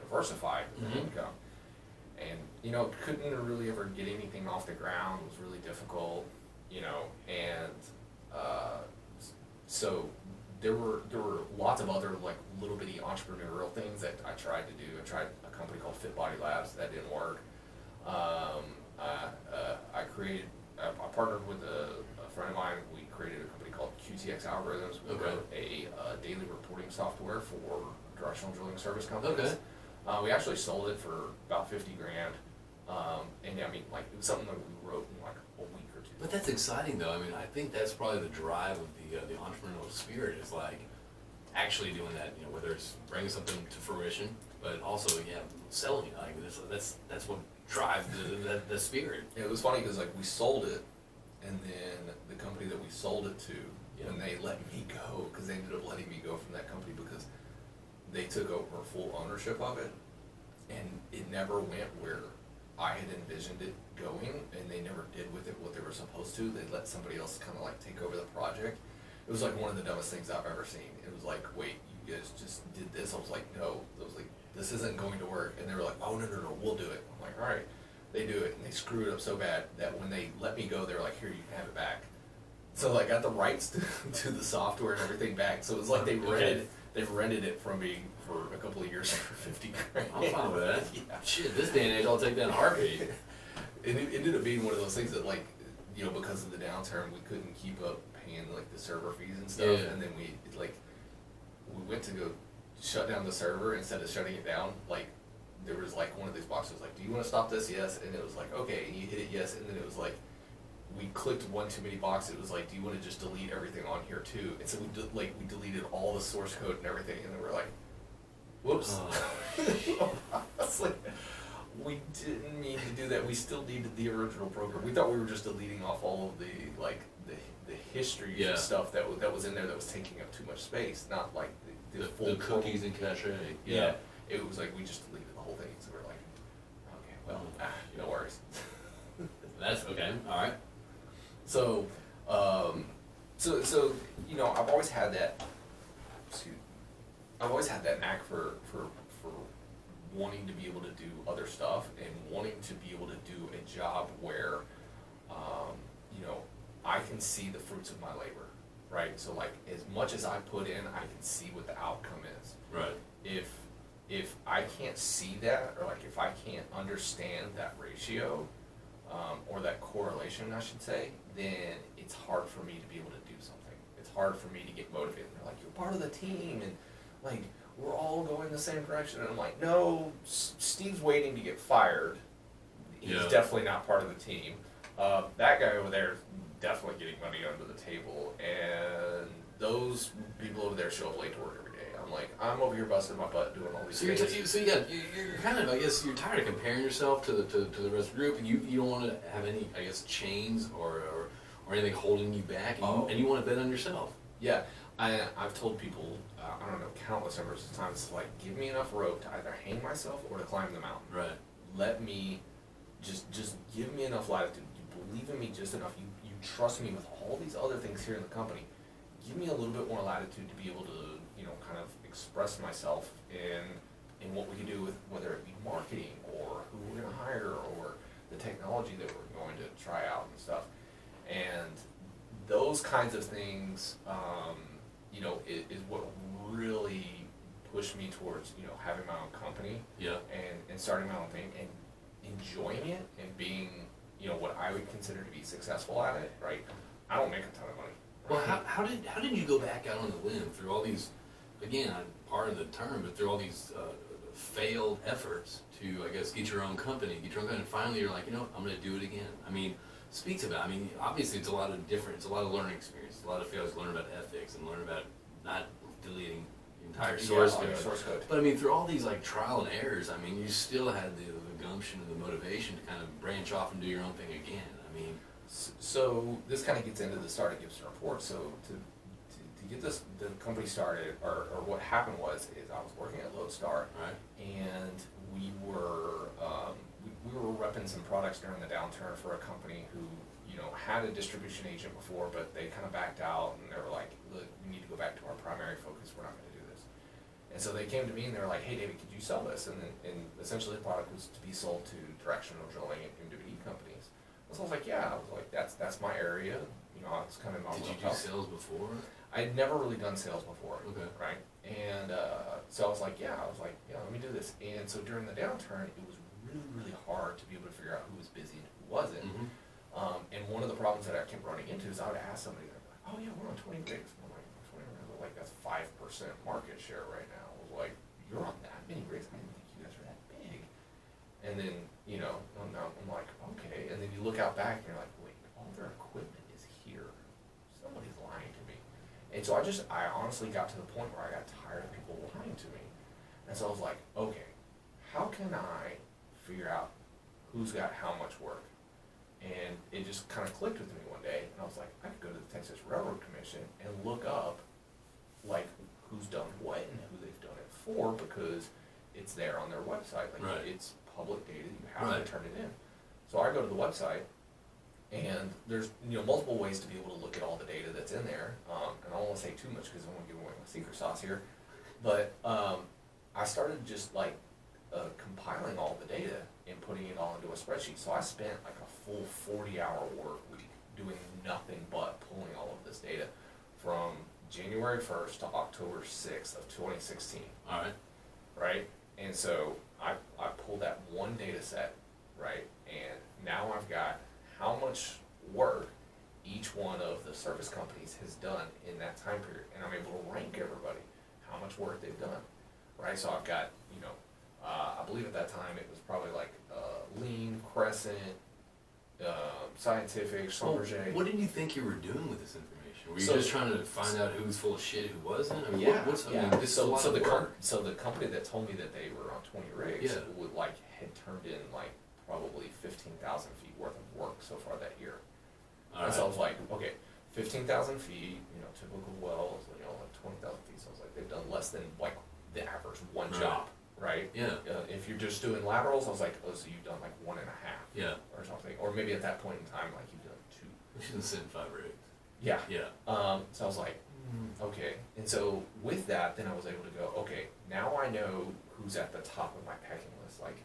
[SPEAKER 2] diversified with
[SPEAKER 1] Mm-hmm.
[SPEAKER 2] income. And, couldn't really ever get anything off the ground. It was really difficult, so there were lots of other like little bitty entrepreneurial things that I tried to do. I tried a company called Fit Body Labs, that didn't work. I partnered with a friend of mine. We created a company called QTX Algorithms. We wrote a daily reporting software for directional drilling service companies.
[SPEAKER 1] Okay.
[SPEAKER 2] We actually sold it for about 50 grand. And I mean, like, it was something that we wrote in like a week or two.
[SPEAKER 1] But that's exciting, though. I mean, I think that's probably the drive of the entrepreneurial spirit, is like actually doing that. Whether it's bringing something to fruition, but also selling it. Like that's what drives the spirit.
[SPEAKER 2] It was funny because like we sold it, and then the company that we sold it to, when they let me go, because they ended up letting me go from that company because they took over full ownership of it, and it never went where I had envisioned it going, and they never did with it what they were supposed to. They let somebody else kind of like take over the project. It was like one of the dumbest things I've ever seen. It was like, wait, you guys just did this? I was like, no. I was like, this isn't going to work. And they were like, oh, no, we'll do it. I'm like, all right. They do it, and they screw it up so bad that when they let me go, they were like, here, you can have it back. So I got the rights to the software and everything back. So it was like they rented it from me for a couple of years for 50 grand.
[SPEAKER 1] I'm fine with that.
[SPEAKER 2] Yeah.
[SPEAKER 1] Shit, this day and age, I'll take that in a heartbeat.
[SPEAKER 2] It ended up being one of those things that, like, because of the downturn, we couldn't keep up paying like the server fees and stuff, and then we went to go shut down the server. Instead of shutting it down, like, there was like one of these boxes like, do you want to stop this? Yes. And it was like, okay, and you hit it yes, and then it was like, we clicked one too many boxes. It was like, do you want to just delete everything on here too? And so we deleted all the source code and everything, and then we're like, whoops. It's like, we didn't mean to do that. We still needed the original program. We thought we were just deleting off all of the history and stuff that was in there that was taking up too much space, not like the full
[SPEAKER 1] the cookies and cache.
[SPEAKER 2] Yeah. It was like we just deleted the whole thing. So we're like, okay, well, no worries.
[SPEAKER 1] That's okay. All right.
[SPEAKER 2] So, I've always had that. I've always had that knack for wanting to be able to do other stuff and wanting to be able to do a job where, I can see the fruits of my labor, right? So like, as much as I put in, I can see what the outcome is.
[SPEAKER 1] Right.
[SPEAKER 2] If I can't see that, or like if I can't understand that ratio, or that correlation, I should say, then it's hard for me to be able to do something. It's hard for me to get motivated. They're like, you're part of the team, and like, we're all going the same direction. And I'm like, no, Steve's waiting to get fired. He's definitely not part of the team. That guy over there is definitely getting money under the table, and those people over there show up late to work every day. I'm like, I'm over here busting my butt doing all these things.
[SPEAKER 1] You're kind of, I guess, you're tired of comparing yourself to the rest of the group, and you don't want to have any, I guess, chains or anything holding you back, and you want to bet on yourself.
[SPEAKER 2] Yeah, I've told people, I don't know, countless numbers of times, like, give me enough rope to either hang myself or to climb the mountain.
[SPEAKER 1] Right.
[SPEAKER 2] Let me, just give me enough latitude. You believe in me just enough. You trust me with all these other things here in the company. Give me a little bit more latitude to be able to, you know, kind of express myself in what we can do with, whether it be marketing or who we're gonna hire or the technology that we're going to try out and stuff. And those kinds of things, you know, is what really pushed me towards, you know, having my own company.
[SPEAKER 1] Yeah.
[SPEAKER 2] And starting my own thing and enjoying it and being, you know, what I would consider to be successful at it, right? I don't make a ton of money.
[SPEAKER 1] Well,
[SPEAKER 2] right?
[SPEAKER 1] how did you go back out on the limb through all these, again, I'm part of the term, but through all these failed efforts to, I guess, get your own company, and finally you're like, you know what, I'm going to do it again. I mean, speak to that. I mean, obviously it's a lot of learning experience, a lot of failures, learn about ethics and learn about not deleting the entire source code.
[SPEAKER 2] Source code.
[SPEAKER 1] But I mean, through all these like trial and errors, I mean, you still had the gumption and the motivation to kind of branch off and do your own thing again. I mean,
[SPEAKER 2] so this kind of gets into the start of Gibson Report. So to get the company started, or what happened is I was working at Lodestar,
[SPEAKER 1] right,
[SPEAKER 2] and we were repping some products during the downturn for a company who, you know, had a distribution agent before, but they kind of backed out and they were like, look, we need to go back to our primary focus. We're not going to do this. And so they came to me and they were like, hey David, could you sell this? And essentially the product was to be sold to directional drilling and MWD companies. So I was like, yeah, I was like, that's my area. You know, it's kind of my
[SPEAKER 1] did you do
[SPEAKER 2] wheelhouse.
[SPEAKER 1] sales before?
[SPEAKER 2] I'd never really done sales before,
[SPEAKER 1] Okay.
[SPEAKER 2] right? And so I was like, yeah, let me do this. And so during the downturn, it was really, really hard to be able to figure out who was busy and who wasn't.
[SPEAKER 1] Mm-hmm.
[SPEAKER 2] And one of the problems that I kept running into is I would ask somebody, they're like, oh yeah, we're on 20 rigs. And I'm like, 20 rigs? I'm like, that's 5% market share right now. I was like, you're on that many rigs? I didn't think you guys were that big. And then, you know, I'm like, okay. And then you look out back and you're like, wait, all their equipment is here. Somebody's lying to me. And so I honestly got to the point where I got tired of people lying to me. And so I was like, okay, how can I figure out who's got how much work? And it just kind of clicked with me one day. And I was like, I could go to the Texas Railroad Commission and look up, like, who's done what and who they've done it for, because it's there on their website. Like,
[SPEAKER 1] right.
[SPEAKER 2] It's public data. You have
[SPEAKER 1] right.
[SPEAKER 2] to turn it in. So I go to the website, and there's, you know, multiple ways to be able to look at all the data that's in there. And I don't want to say too much because I don't want to give away my secret sauce here. But I started just like compiling all the data and putting it all into a spreadsheet. So I spent like a full 40-hour work week doing nothing but pulling all of this data from January 1st to October 6th of 2016.
[SPEAKER 1] All right.
[SPEAKER 2] Right? And so I pulled that one data set, right? And now I've got how much work each one of the service companies has done in that time period. And I'm able to rank everybody, how much work they've done, right? So I've got, you know, I believe at that time it was probably like Lean, Crescent, Scientific, Schlumberger.
[SPEAKER 1] What did you think you were doing with this information? Were you
[SPEAKER 2] So-
[SPEAKER 1] just trying to find out who was full of shit, who wasn't? I mean,
[SPEAKER 2] Yeah,
[SPEAKER 1] what's, I
[SPEAKER 2] yeah.
[SPEAKER 1] mean, this is a lot of work.
[SPEAKER 2] So the company that told me that they were on 20 rigs
[SPEAKER 1] Yeah.
[SPEAKER 2] would like had turned in like probably 15,000 feet worth of work so far that year.
[SPEAKER 1] All
[SPEAKER 2] And so I
[SPEAKER 1] right.
[SPEAKER 2] was like, okay, 15,000 feet, you know, typical wells, you know, like 20,000 feet. So I was like, they've done less than like the average one
[SPEAKER 1] Right.
[SPEAKER 2] job, right?
[SPEAKER 1] Yeah.
[SPEAKER 2] If you're just doing laterals, I was like, oh, so you've done like 1.5.
[SPEAKER 1] Yeah.
[SPEAKER 2] Or something. Or maybe at that point in time, like you've done 2.
[SPEAKER 1] We shouldn't sit in 5 rigs.
[SPEAKER 2] Yeah.
[SPEAKER 1] Yeah.
[SPEAKER 2] So I was like, okay. And so with that, then I was able to go, okay, now I know who's at the top of my pecking list. Like,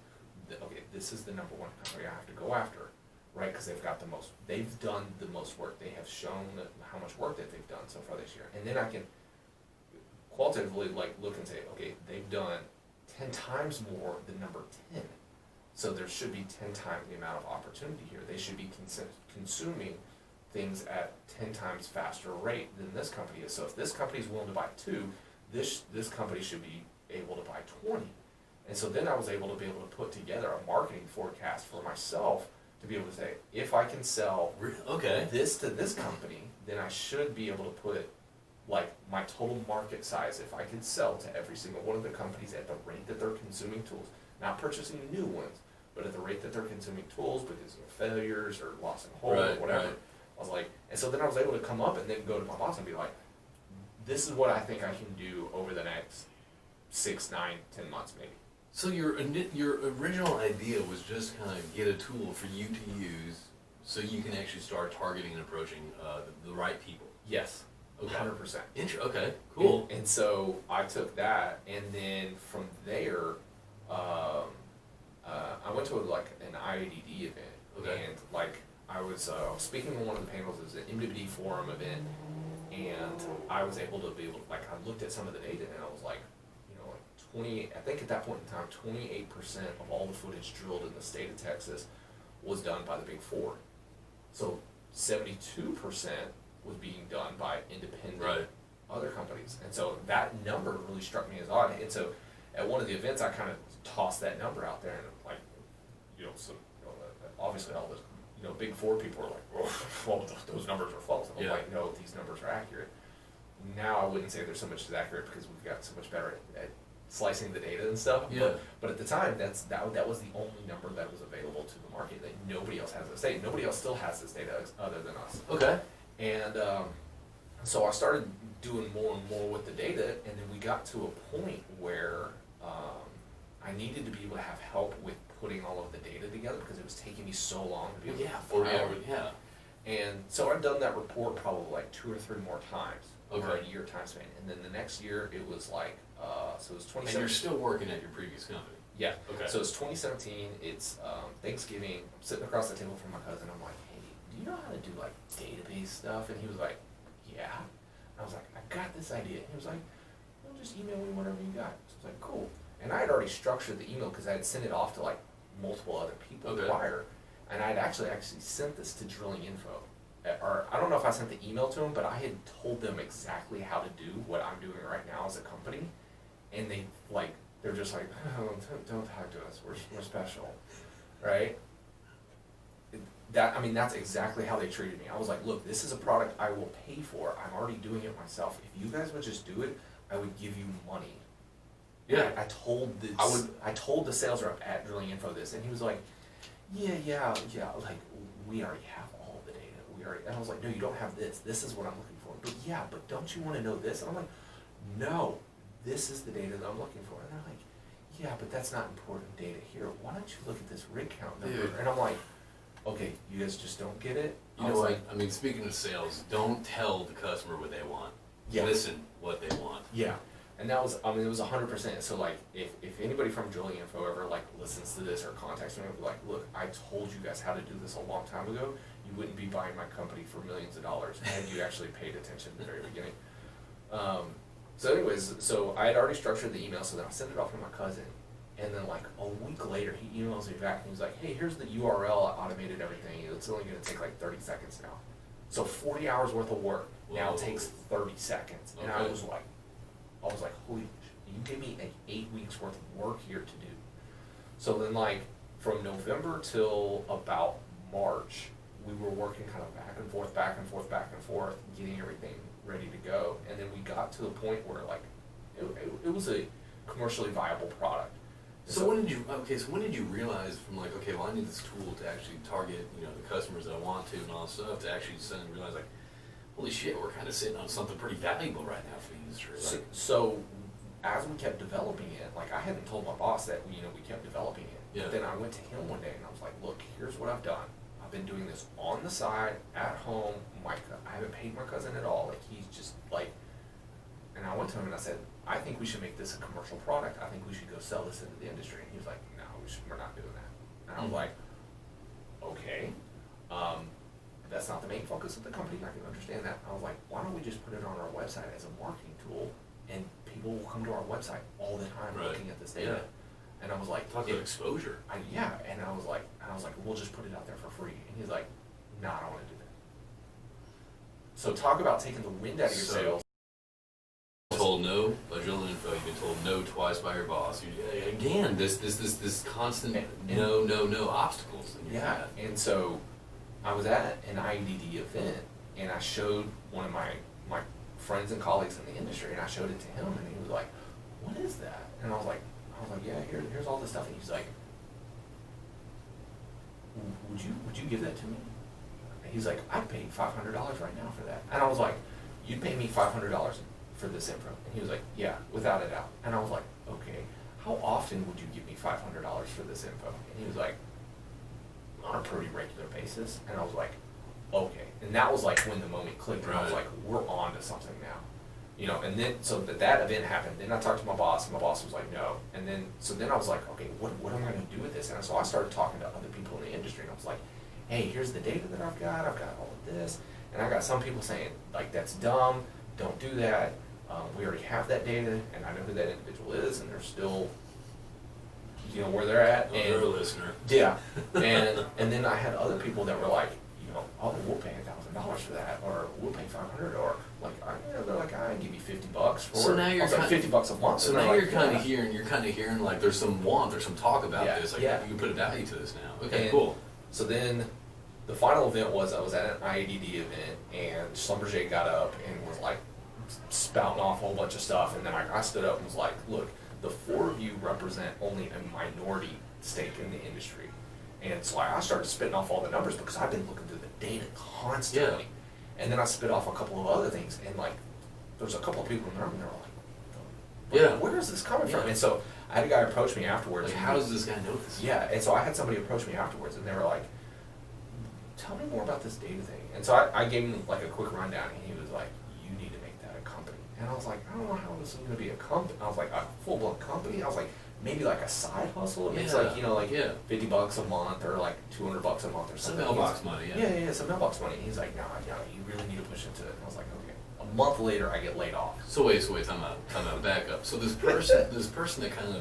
[SPEAKER 2] okay, this is the number one company I have to go after, right? Because they've got the most, they've done the most work. They have shown how much work that they've done so far this year. And then I can qualitatively like look and say, okay, they've done 10 times more than number 10. So there should be 10 times the amount of opportunity here. They should be consuming things at 10 times faster rate than this company is. So if this company is willing to buy 2, this company should be able to buy 20. And so then I was able to put together a marketing forecast for myself to be able to say, if I can sell
[SPEAKER 1] Okay.
[SPEAKER 2] this to this company, then I should be able to put like my total market size, if I can sell to every single one of the companies at the rate that they're consuming tools, not purchasing new ones, but at the rate that they're consuming tools because of failures or loss in hole
[SPEAKER 1] Right,
[SPEAKER 2] or whatever.
[SPEAKER 1] right.
[SPEAKER 2] I was like, and so then I was able to come up and then go to my boss and be like, this is what I think I can do over the next 6, 9, 10 months maybe.
[SPEAKER 1] So your original idea was just kind of get a tool for you to use So you can actually start targeting and approaching the right people.
[SPEAKER 2] Yes,
[SPEAKER 1] Okay.
[SPEAKER 2] 100%.
[SPEAKER 1] Okay, cool.
[SPEAKER 2] And so I took that, and then from there, I went to like an IADD event,
[SPEAKER 1] Okay.
[SPEAKER 2] and like I was speaking on one of the panels. It was an MWD forum event, and I was able to like I looked at some of the data, and I was like, like 20. I think at that point in time, 28% of all the footage drilled in the state of Texas was done by the Big Four. So 72% was being done by independent
[SPEAKER 1] Right.
[SPEAKER 2] other companies. And so that number really struck me as odd. And so at one of the events, I kind of tossed that number out there, and like, obviously all the, Big Four people are like, well, those numbers are false. And I'm like, no, these numbers are accurate. Now I wouldn't say there's so much as accurate because we've got so much better at slicing the data and stuff.
[SPEAKER 1] Yeah.
[SPEAKER 2] But at the time, that was the only number that was available to the market. That nobody else has this data. Nobody else still has this data other than us.
[SPEAKER 1] Okay.
[SPEAKER 2] And so I started doing more and more with the data, and then we got to a point where I needed to be able to have help with putting all of the data together because it was taking me so long to be able to
[SPEAKER 1] 40
[SPEAKER 2] file.
[SPEAKER 1] hours, yeah.
[SPEAKER 2] And so I've done that report probably like 2 or 3 more times over
[SPEAKER 1] Okay.
[SPEAKER 2] a year time span. And then the next year it was like, so it was
[SPEAKER 1] And
[SPEAKER 2] 2017.
[SPEAKER 1] you're still working at your previous company.
[SPEAKER 2] Yeah.
[SPEAKER 1] Okay.
[SPEAKER 2] So it's 2017. It's Thanksgiving. I'm sitting across the table from my cousin. I'm like, hey, do you know how to do like database stuff? And he was like, yeah. And I was like, I got this idea. And he was like, well, just email me whatever you got. So I was like, cool. And I had already structured the email because I had sent it off to like multiple other people prior. And I had actually sent this to Drilling Info. Or I don't know if I sent the email to them, but I had told them exactly how to do what I'm doing right now as a company. And they're just like, oh, don't talk to us. We're special, right? That's exactly how they treated me. I was like, look, this is a product I will pay for. I'm already doing it myself. If you guys would just do it, I would give you money.
[SPEAKER 1] Yeah.
[SPEAKER 2] I told the sales rep at Drilling Info this, and he was like, yeah, like we already have all the data. And I was like, no, you don't have this. This is what I'm looking for. But don't you want to know this? And I'm like, no, this is the data that I'm looking for. And they're like, yeah, but that's not important data here. Why don't you look at this rig count number?
[SPEAKER 1] Dude.
[SPEAKER 2] And I'm like, okay, you guys just don't get it.
[SPEAKER 1] You know what? I mean, speaking of sales, don't tell the customer what they want.
[SPEAKER 2] Yeah.
[SPEAKER 1] Listen what they want.
[SPEAKER 2] Yeah. And that was, it was 100%. So like, if anybody from Drilling Info ever like listens to this or contacts me, I'll be like, look, I told you guys how to do this a long time ago. You wouldn't be buying my company for millions of dollars had you actually paid attention at the very beginning. So anyways, so I had already structured the email, so then I sent it off to my cousin. And then like a week later, he emails me back and he's like, hey, here's the URL, I automated everything. It's only gonna take like 30 seconds now. So 40 hours worth of work now takes 30 seconds. And I was like, holy shit, you gave me like 8 weeks worth of work here to do. So then like from November till about March, we were working kind of back and forth, getting everything ready to go. And then we got to the point where like, it was a commercially viable product.
[SPEAKER 1] So when did you realize from like, okay, well I need this tool to actually target, the customers that I want to and all that stuff, to actually suddenly realize like, holy shit, we're kind of sitting on something pretty valuable right now for the industry. Like,
[SPEAKER 2] so as we kept developing it, like I hadn't told my boss that we kept developing it.
[SPEAKER 1] Yeah.
[SPEAKER 2] But then I went to him one day and I was like, look, here's what I've done. I've been doing this on the side, at home. I haven't paid my cousin at all. Like he's just like, and I went to him and I said, I think we should make this a commercial product. I think we should go sell this into the industry. And he was like, no, we're not doing that. And I was like, okay, that's not the main focus of the company. I can understand that. I was like, why don't we just put it on our website as a marketing tool, and people will come to our website all the time looking at this data.
[SPEAKER 1] Yeah.
[SPEAKER 2] And I was like,
[SPEAKER 1] talk about exposure.
[SPEAKER 2] And I was like, we'll just put it out there for free. And he's like, nah, I don't want to do that. So talk about taking the wind out of your sails.
[SPEAKER 1] Told no by Drilling Info. You've been told no twice by your boss. Again, this constant no obstacles in your path.
[SPEAKER 2] And so I was at an IEDD event, and I showed one of my friends and colleagues in the industry, and I showed it to him, and he was like, "What is that?" And I was like, "Yeah, here's all this stuff." And he's like, "Would you give that to me?" And he's like, "I'd pay $500 right now for that." And I was like, "You'd pay me $500 for this info?" And he was like, "Yeah, without a doubt." And I was like, "Okay, how often would you give me $500 for this info?" And he was like, on a pretty regular basis. And I was like, okay. And that was like when the moment clicked, and I was
[SPEAKER 1] Right.
[SPEAKER 2] like, we're on to something now. You know, and then, so that event happened, then I talked to my boss, and my boss was like, no. And then, so then I was like, okay, what am I gonna do with this? And so I started talking to other people in the industry, and I was like, hey, here's the data that I've got all of this. And I got some people saying, like, that's dumb, don't do that. We already have that data, and I know who that individual is, and they're still, you know, where they're at.
[SPEAKER 1] Well, they're a listener.
[SPEAKER 2] Yeah, and then I had other people that were like, you know, oh, we'll pay $1,000 for that, or we'll pay $500, or like, they're like, I give you $50 for it.
[SPEAKER 1] So now you're
[SPEAKER 2] I was like, $50 a month.
[SPEAKER 1] So
[SPEAKER 2] And they're
[SPEAKER 1] now
[SPEAKER 2] like,
[SPEAKER 1] you're kind
[SPEAKER 2] yeah.
[SPEAKER 1] of hearing like there's some there's some talk about
[SPEAKER 2] Yeah,
[SPEAKER 1] this. Like
[SPEAKER 2] yeah.
[SPEAKER 1] you can put a value to this now. Okay,
[SPEAKER 2] And
[SPEAKER 1] cool.
[SPEAKER 2] So then, the final event was I was at an IADD event, and Schlumberger got up and was like spouting off a whole bunch of stuff, and then I stood up and was like, look, the four of you represent only a minority stake in the industry. And so I started spitting off all the numbers because I've been looking through the data constantly.
[SPEAKER 1] Yeah.
[SPEAKER 2] And then I spit off a couple of other things, and like, there's a couple of people in the room, and they're like,
[SPEAKER 1] Yeah.
[SPEAKER 2] where is this coming from?
[SPEAKER 1] Yeah.
[SPEAKER 2] And so I had a guy approach me afterwards.
[SPEAKER 1] Like,
[SPEAKER 2] and
[SPEAKER 1] how
[SPEAKER 2] he-
[SPEAKER 1] does this guy know this?
[SPEAKER 2] Yeah, and so I had somebody approach me afterwards, and they were like, tell me more about this data thing. And so I gave him like a quick rundown, and he was like, you need to make that a company. And I was like, I don't know how this is going to be a company. I was like, a full-blown company? I was like, maybe like a side hustle? It makes
[SPEAKER 1] Yeah,
[SPEAKER 2] like, you know, like
[SPEAKER 1] yeah.
[SPEAKER 2] $50 a month or like $200 a month or
[SPEAKER 1] Some
[SPEAKER 2] something.
[SPEAKER 1] mailbox money, yeah.
[SPEAKER 2] Yeah, some mailbox money. He's like, no, you really need to push into it. And I was like, okay. A month later, I get laid off.
[SPEAKER 1] So wait, time out, back up. So this person that kind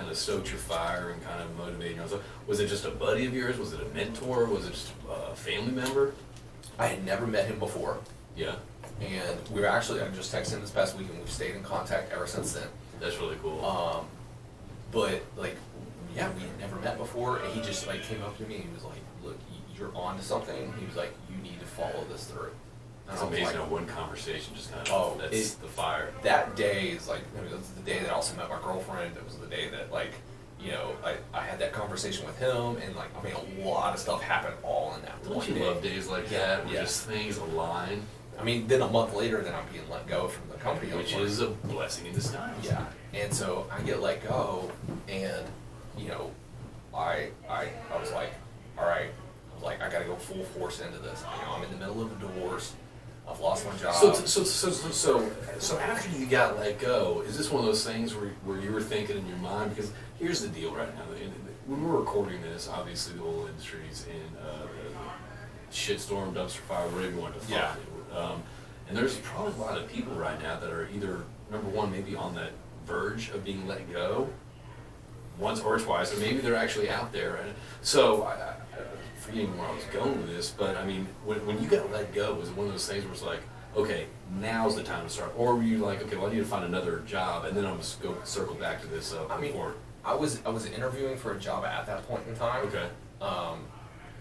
[SPEAKER 1] of stoked your fire and kind of motivated you. Was it just a buddy of yours? Was it a mentor? Was it just a family member?
[SPEAKER 2] I had never met him before.
[SPEAKER 1] Yeah,
[SPEAKER 2] And we were actually, I just texted him this past week, and we've stayed in contact ever since then.
[SPEAKER 1] that's really cool.
[SPEAKER 2] But like, yeah, we had never met before, and he just like came up to me and he was like, look, you're on to something. He was like, you need to follow this through. And
[SPEAKER 1] It's
[SPEAKER 2] I was
[SPEAKER 1] amazing
[SPEAKER 2] like,
[SPEAKER 1] how one conversation just kind of,
[SPEAKER 2] Oh,
[SPEAKER 1] that's the fire.
[SPEAKER 2] that day is like, I mean, it was the day that I also met my girlfriend. It was the day that like, you know, I had that conversation with him, and like, I mean, a lot of stuff happened all in that
[SPEAKER 1] Don't
[SPEAKER 2] one
[SPEAKER 1] you
[SPEAKER 2] day.
[SPEAKER 1] love days like
[SPEAKER 2] Yeah,
[SPEAKER 1] that where
[SPEAKER 2] yeah.
[SPEAKER 1] just things align,
[SPEAKER 2] I mean, then a month later, then I'm being let go from the company. I was
[SPEAKER 1] which
[SPEAKER 2] working.
[SPEAKER 1] is a blessing in disguise.
[SPEAKER 2] Yeah, and so I get let go, and you know, I was like, all right, I was like, I gotta go full force into this. You know, I'm in the middle of a divorce. I've lost my job.
[SPEAKER 1] So after you got let go, is this one of those things where you were thinking in your mind? Because here's the deal right now. When we're recording this, obviously the oil industry's in a shitstorm, dumpster fire, whatever you want to call
[SPEAKER 2] Yeah.
[SPEAKER 1] it. And there's probably a lot of people right now that are either, number one, maybe on that verge of being let go, once or twice, or maybe they're actually out there. And so, forgetting where I was going with this, but I mean, when you got let go, was it one of those things where it's like, okay, now's the time to start? Or were you like, okay, well, I need to find another job, and then I'm just go circle back to this
[SPEAKER 2] I mean,
[SPEAKER 1] before.
[SPEAKER 2] I was interviewing for a job at that point in time.
[SPEAKER 1] Okay.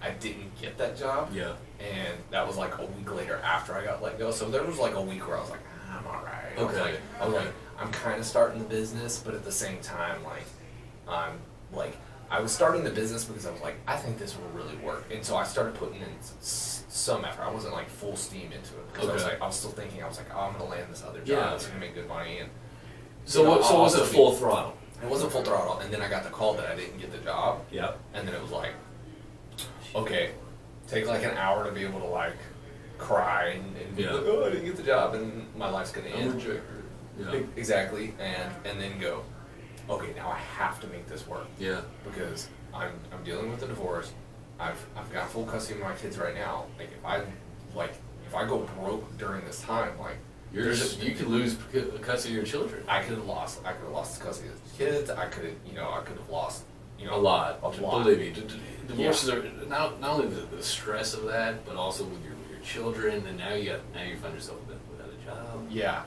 [SPEAKER 2] I didn't get that job.
[SPEAKER 1] Yeah.
[SPEAKER 2] And that was like a week later after I got let go. So there was like a week where I was like, I'm all right.
[SPEAKER 1] Okay.
[SPEAKER 2] I was like, I'm kind of starting the business, but at the same time, like, I'm like, I was starting the business because I was like, I think this will really work. And so I started putting in some effort. I wasn't like full steam into it because I was still thinking, I was like, oh, I'm gonna land this other job.
[SPEAKER 1] Yeah.
[SPEAKER 2] It's gonna make good money. And
[SPEAKER 1] So,
[SPEAKER 2] you know,
[SPEAKER 1] so was it
[SPEAKER 2] also
[SPEAKER 1] full throttle?
[SPEAKER 2] It wasn't full throttle. And then I got the call that I didn't get the job.
[SPEAKER 1] Yep.
[SPEAKER 2] And then it was like, okay, take like an hour to be able to like cry and be
[SPEAKER 1] Yeah.
[SPEAKER 2] like, oh, I didn't get the job, and my life's gonna
[SPEAKER 1] I'm
[SPEAKER 2] end.
[SPEAKER 1] rejected. Yeah.
[SPEAKER 2] Exactly, and then go, okay, now I have to make this work
[SPEAKER 1] Yeah.
[SPEAKER 2] because I'm dealing with a divorce. I've got full custody of my kids right now. Like if I go broke during this time, like
[SPEAKER 1] You could lose custody of your children.
[SPEAKER 2] I could have lost custody of the kids. I could have lost
[SPEAKER 1] A lot.
[SPEAKER 2] A lot.
[SPEAKER 1] Believe me, divorces are not only the stress of that, but also with your children, and now you find yourself without a job.
[SPEAKER 2] Yeah,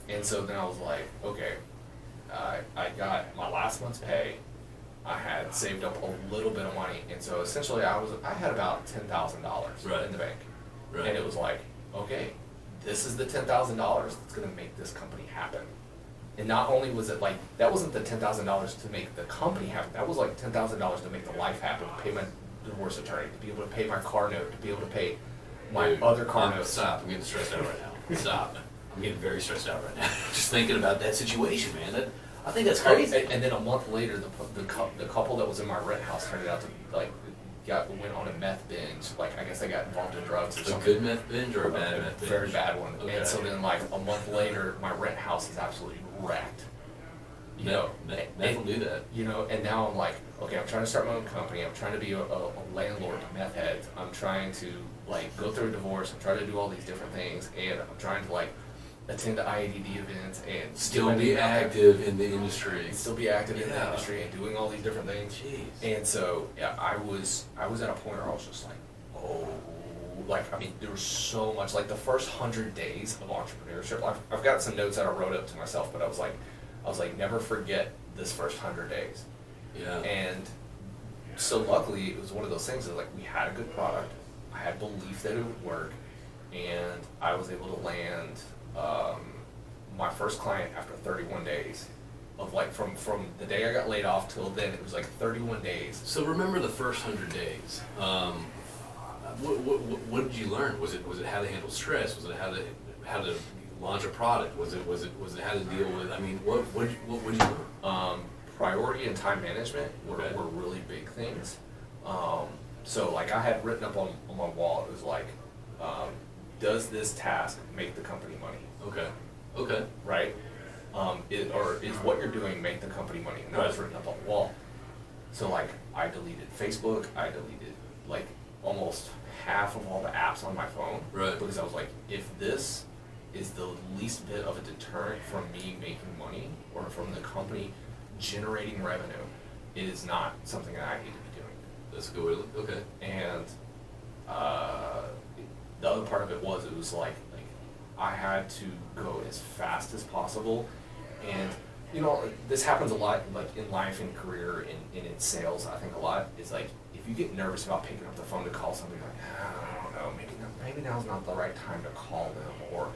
[SPEAKER 2] and so then I was like, okay, I got my last month's pay. I had saved up a little bit of money, and so essentially I had about $10,000
[SPEAKER 1] Right.
[SPEAKER 2] in the bank,
[SPEAKER 1] Right.
[SPEAKER 2] and it was like, okay, this is the $10,000 that's gonna make this company happen. And not only was it like, that wasn't the $10,000 to make the company happen, that was like $10,000 to make the life happen, to pay my divorce attorney, to be able to pay my car note, to be able to pay my
[SPEAKER 1] Dude,
[SPEAKER 2] other car note.
[SPEAKER 1] Stop! I'm getting stressed out right now. Stop! I'm getting very stressed out right now. Just thinking about that situation, man. I think that's crazy.
[SPEAKER 2] And then a month later, the couple that was in my rent house turned out to like went on a meth binge. Like, I guess I got involved in drugs or
[SPEAKER 1] A
[SPEAKER 2] something.
[SPEAKER 1] good meth binge or a bad meth binge?
[SPEAKER 2] Very bad one.
[SPEAKER 1] Okay.
[SPEAKER 2] And so then, like, a month later, my rent house is absolutely wrecked.
[SPEAKER 1] Meth will do that.
[SPEAKER 2] You know, and now I'm like, okay, I'm trying to start my own company. I'm trying to be a landlord to meth heads. I'm trying to, like, go through a divorce. I'm trying to do all these different things. And I'm trying to, like, attend the IADD events and
[SPEAKER 1] Still be active in the industry.
[SPEAKER 2] still be active in the industry and doing all these different things.
[SPEAKER 1] Jeez.
[SPEAKER 2] And so, yeah, I was at a point where I was just like, oh, like, I mean, there was so much, like, the first 100 days of entrepreneurship. I've got some notes that I wrote up to myself, but I was like, never forget this first 100 days.
[SPEAKER 1] Yeah.
[SPEAKER 2] And so luckily, it was one of those things that, like, we had a good product. I had belief that it would work, and I was able to land my first client after 31 days of, like, from the day I got laid off till then. It was like 31 days.
[SPEAKER 1] So remember the first 100 days. What did you learn? Was it how to handle stress? Was it how to launch a product? Was it how to deal with? I mean, what would you learn?
[SPEAKER 2] Priority and time management were really big things. So, like, I had written up on my wall, it was like, does this task make the company money?
[SPEAKER 1] Okay.
[SPEAKER 2] Right? Or is what you're doing make the company money? And that was written up on the wall. So, like, I deleted Facebook, I deleted, like, almost half of all the apps on my phone.
[SPEAKER 1] Right.
[SPEAKER 2] Because I was like, if this is the least bit of a deterrent from me making money or from the company generating revenue, it is not something that I need to be doing.
[SPEAKER 1] That's a good way to look. Okay.
[SPEAKER 2] And the other part of it was like I had to go as fast as possible. And, you know, this happens a lot, like, in life and career and in sales. I think a lot is, like, if you get nervous about picking up the phone to call somebody, like, I don't know, maybe now's not the right time to call them, or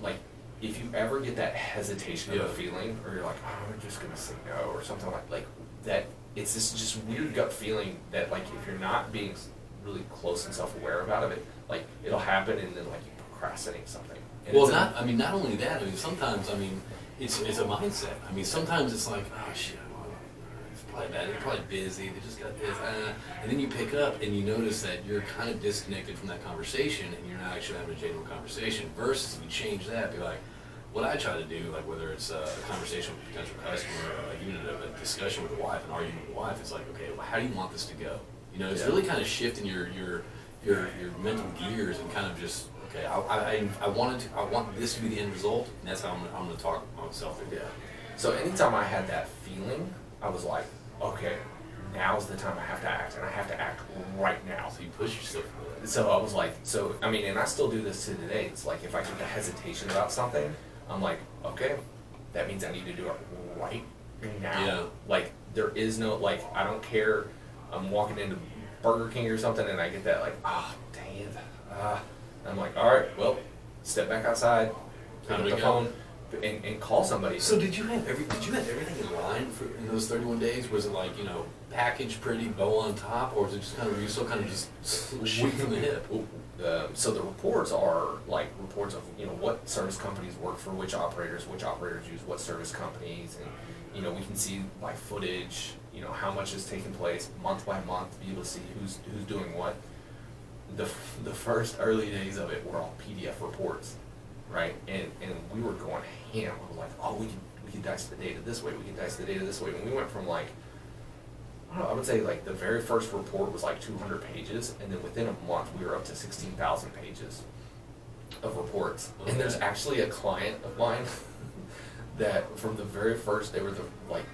[SPEAKER 2] like, if you ever get that hesitation of a feeling, or you're like, oh, I'm just gonna say no, or something like that, it's this just weird gut feeling that, like, if you're not being really close and self-aware about it, like, it'll happen, and then, like, you procrastinate something. And
[SPEAKER 1] Well, not only that. I mean, sometimes, I mean, it's a mindset. I mean, sometimes it's like, oh shit, it's probably bad. They're probably busy. They just got this, and then you pick up and you notice that you're kind of disconnected from that conversation, and you're not actually having a genuine conversation. Versus, if you change that, be like, what I try to do, like, whether it's a conversation with a potential customer, or like even a discussion with a wife, an argument with a wife, it's like, okay, well, how do you want this to go? You know, it's really kind of shifting your mental gears and kind of just, okay, I want this to be the end result, and that's how I'm going to talk myself through.
[SPEAKER 2] Yeah. So anytime I had that feeling, I was like, okay, now's the time I have to act, and I have to act right now.
[SPEAKER 1] So you push yourself for that.
[SPEAKER 2] So I was like, I mean, and I still do this to today. It's like, if I get the hesitation about something, I'm like, okay, that means I need to do it right now.
[SPEAKER 1] Yeah.
[SPEAKER 2] Like, there is no, like, I don't care. I'm walking into Burger King or something, and I get that, like, oh, dang it. I'm like, all right, well, step back outside, pick up the phone, and call somebody.
[SPEAKER 1] So did you have everything in line in those 31 days? Was it like, you know, packaged pretty, bow on top, or was it just kind of, were you still kind of just shoot from the hip?
[SPEAKER 2] So the reports are like reports of, you know, what service companies work for which operators use what service companies, and, you know, we can see by footage, you know, how much is taking place month by month, to be able to see who's doing what. The first early days of it were all PDF reports, right? And we were going ham. We were like, oh, we can dice the data this way, we can dice the data this way. And we went from, like, I don't know, I would say, like, the very first report was like 200 pages, and then within a month we were up to 16,000 pages of reports. Okay. And there's actually a client of mine that from the very first, they were the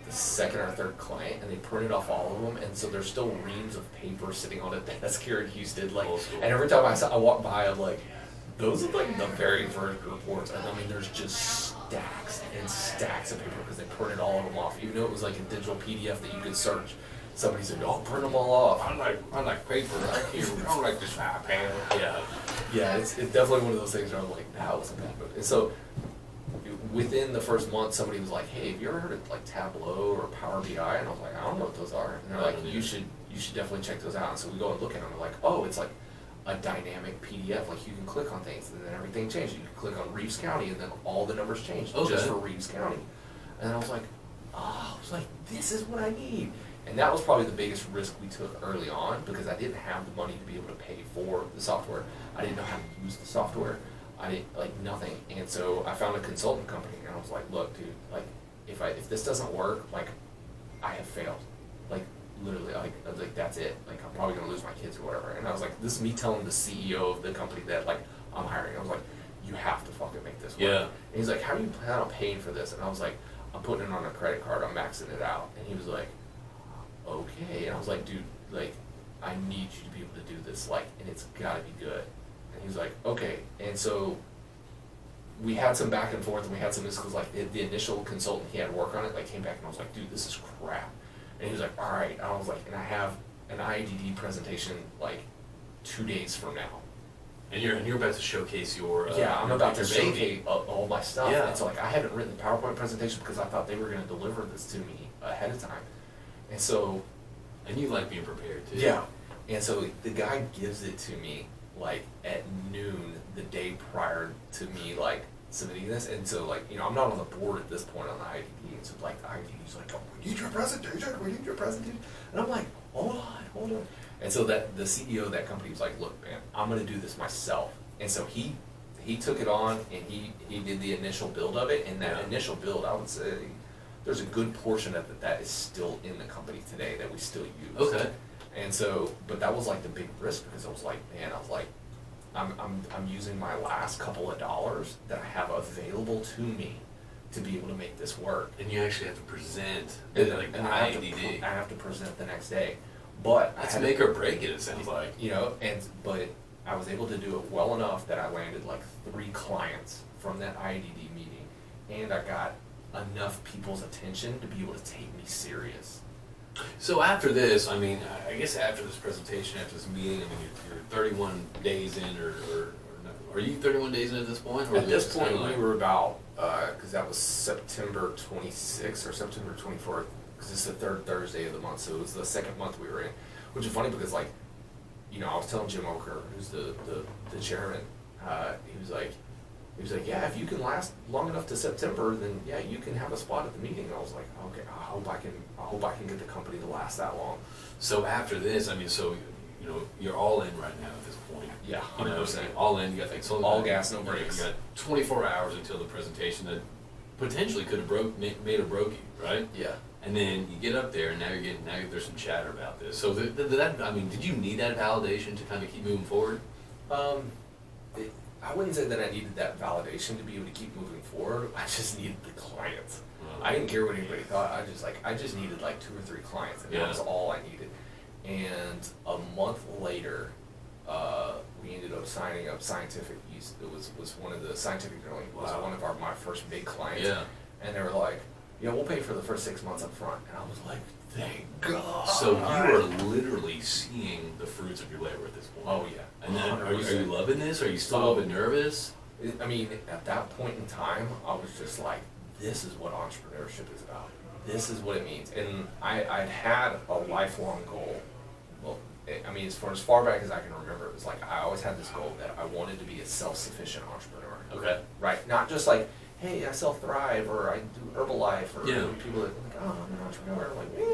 [SPEAKER 2] second or third client, and they printed off all of them, and so there's still reams of paper sitting on a desk here in Houston, like, and every time I walk by, I'm like, those are like the very first reports, and I mean, there's just stacks and stacks of paper because they printed all of them off, even though it was like a digital PDF that you could search. Somebody said, "Oh, print them all off."
[SPEAKER 1] I like paper. I don't like this iPad.
[SPEAKER 2] Yeah, it's definitely one of those things where I'm like, that was a bad move. And so, within the first month, somebody was like, "Hey, have you ever heard of like Tableau or Power BI?" And I was like, "I don't know what those are." And they're like, "You should definitely check those out." And so we go and look at them. We're like, "Oh, it's like a dynamic PDF. Like, you can click on things, and then everything changes. You can click on Reeves County, and then all the numbers change just for Reeves County." And I was like, "Oh, this is what I need." And that was probably the biggest risk we took early on, because I didn't have the money to be able to pay for the software. I didn't know how to use the software. I didn't, like, nothing. And so I found a consultant company, and I was like, look, dude, like, if this doesn't work, like, I have failed. Like, literally, like that's it. Like, I'm probably gonna lose my kids or whatever. And I was like, this is me telling the CEO of the company that, like, I'm hiring. I was like, you have to fucking make this work.
[SPEAKER 1] Yeah.
[SPEAKER 2] And he's like, how do you plan on paying for this? And I was like, I'm putting it on a credit card, I'm maxing it out. And he was like, okay. And I was like, dude, like, I need you to be able to do this, like, and it's gotta be good. And he was like, okay. And so we had some back and forth, and we had some because like the initial consultant he had work on it, like, came back, and I was like, dude, this is crap. And he was like, all right. And I was like, and I have an IDD presentation like 2 days from now.
[SPEAKER 1] And you're about to showcase your
[SPEAKER 2] Yeah, I'm about to
[SPEAKER 1] your baby.
[SPEAKER 2] showcase all my stuff.
[SPEAKER 1] Yeah.
[SPEAKER 2] And so like I haven't written the PowerPoint presentation because I thought they were gonna deliver this to me ahead of time. And so
[SPEAKER 1] And you like being prepared too.
[SPEAKER 2] yeah. And so the guy gives it to me like at noon the day prior to me like submitting this. And so like, you know, I'm not on the board at this point on the IDD. And so like the IDD's like, oh, we need your presentation, we need your presentation. And I'm like, hold on. And so that the CEO of that company was like, look, man, I'm gonna do this myself. And so he took it on, and he did the initial build of it. And that
[SPEAKER 1] Yeah.
[SPEAKER 2] initial build, I would say there's a good portion of it that is still in the company today that we still use.
[SPEAKER 1] Okay.
[SPEAKER 2] And so, but that was like the big risk, because I was like, man, I'm using my last couple of dollars that I have available to me to be able to make this work.
[SPEAKER 1] And you actually have to present
[SPEAKER 2] And,
[SPEAKER 1] like
[SPEAKER 2] and
[SPEAKER 1] I
[SPEAKER 2] I
[SPEAKER 1] IDD.
[SPEAKER 2] have to present the next day. But I
[SPEAKER 1] That's
[SPEAKER 2] had
[SPEAKER 1] make or break it sounds like.
[SPEAKER 2] you know, but I was able to do it well enough that I landed like 3 clients from that IDD meeting, and I got enough people's attention to be able to take me serious.
[SPEAKER 1] So after this, I mean, I guess after this presentation, after this meeting, I mean, you're 31 days in, or no, are you 31 days in at this point? Or
[SPEAKER 2] At
[SPEAKER 1] is
[SPEAKER 2] this
[SPEAKER 1] it
[SPEAKER 2] point,
[SPEAKER 1] kinda
[SPEAKER 2] we
[SPEAKER 1] like-
[SPEAKER 2] were about, because that was September 26th or September 24th, because it's the 3rd Thursday of the month, so it was the 2nd month we were in, which is funny because, like, you know, I was telling Jim Oker, who's the chairman, he was like, yeah, if you can last long enough to September, then yeah, you can have a spot at the meeting. And I was like, okay, I hope I can get the company to last that long.
[SPEAKER 1] So after this, I mean, so you know, you're all in right now at this point.
[SPEAKER 2] Yeah,
[SPEAKER 1] You know,
[SPEAKER 2] 100%.
[SPEAKER 1] all in. You got like
[SPEAKER 2] All gas, no brakes.
[SPEAKER 1] You got 24 hours until the presentation that potentially could have made or broke you, right?
[SPEAKER 2] Yeah.
[SPEAKER 1] And then you get up there, and now there's some chatter about this. So that, I mean, did you need that validation to kind of keep moving forward?
[SPEAKER 2] I wouldn't say that I needed that validation to be able to keep moving forward. I just needed the clients.
[SPEAKER 1] Wow.
[SPEAKER 2] I didn't care what anybody thought. I just needed like 2 or 3 clients, and
[SPEAKER 1] Yeah.
[SPEAKER 2] that was all I needed. And a month later, we ended up signing up Scientific. It was one of the Scientific Journal was
[SPEAKER 1] Wow.
[SPEAKER 2] one of my first big clients.
[SPEAKER 1] Yeah.
[SPEAKER 2] And they were like, yeah, we'll pay for the first 6 months up front. And I was like, thank God.
[SPEAKER 1] So you are literally seeing the fruits of your labor at this point.
[SPEAKER 2] Oh yeah.
[SPEAKER 1] And then, are you
[SPEAKER 2] 100%.
[SPEAKER 1] loving this? Are you still a little bit nervous?
[SPEAKER 2] I mean, at that point in time, I was just like, this is what entrepreneurship is about. This is what it means. And I'd had a lifelong goal. Well, I mean, as far back as I can remember, it was like I always had this goal that I wanted to be a self-sufficient entrepreneur.
[SPEAKER 1] Okay.
[SPEAKER 2] Right? Not just like, hey, I self-thrive, or I do Herbalife, or
[SPEAKER 1] Yeah.
[SPEAKER 2] people that are like, oh, I'm an entrepreneur. I'm like, yeah.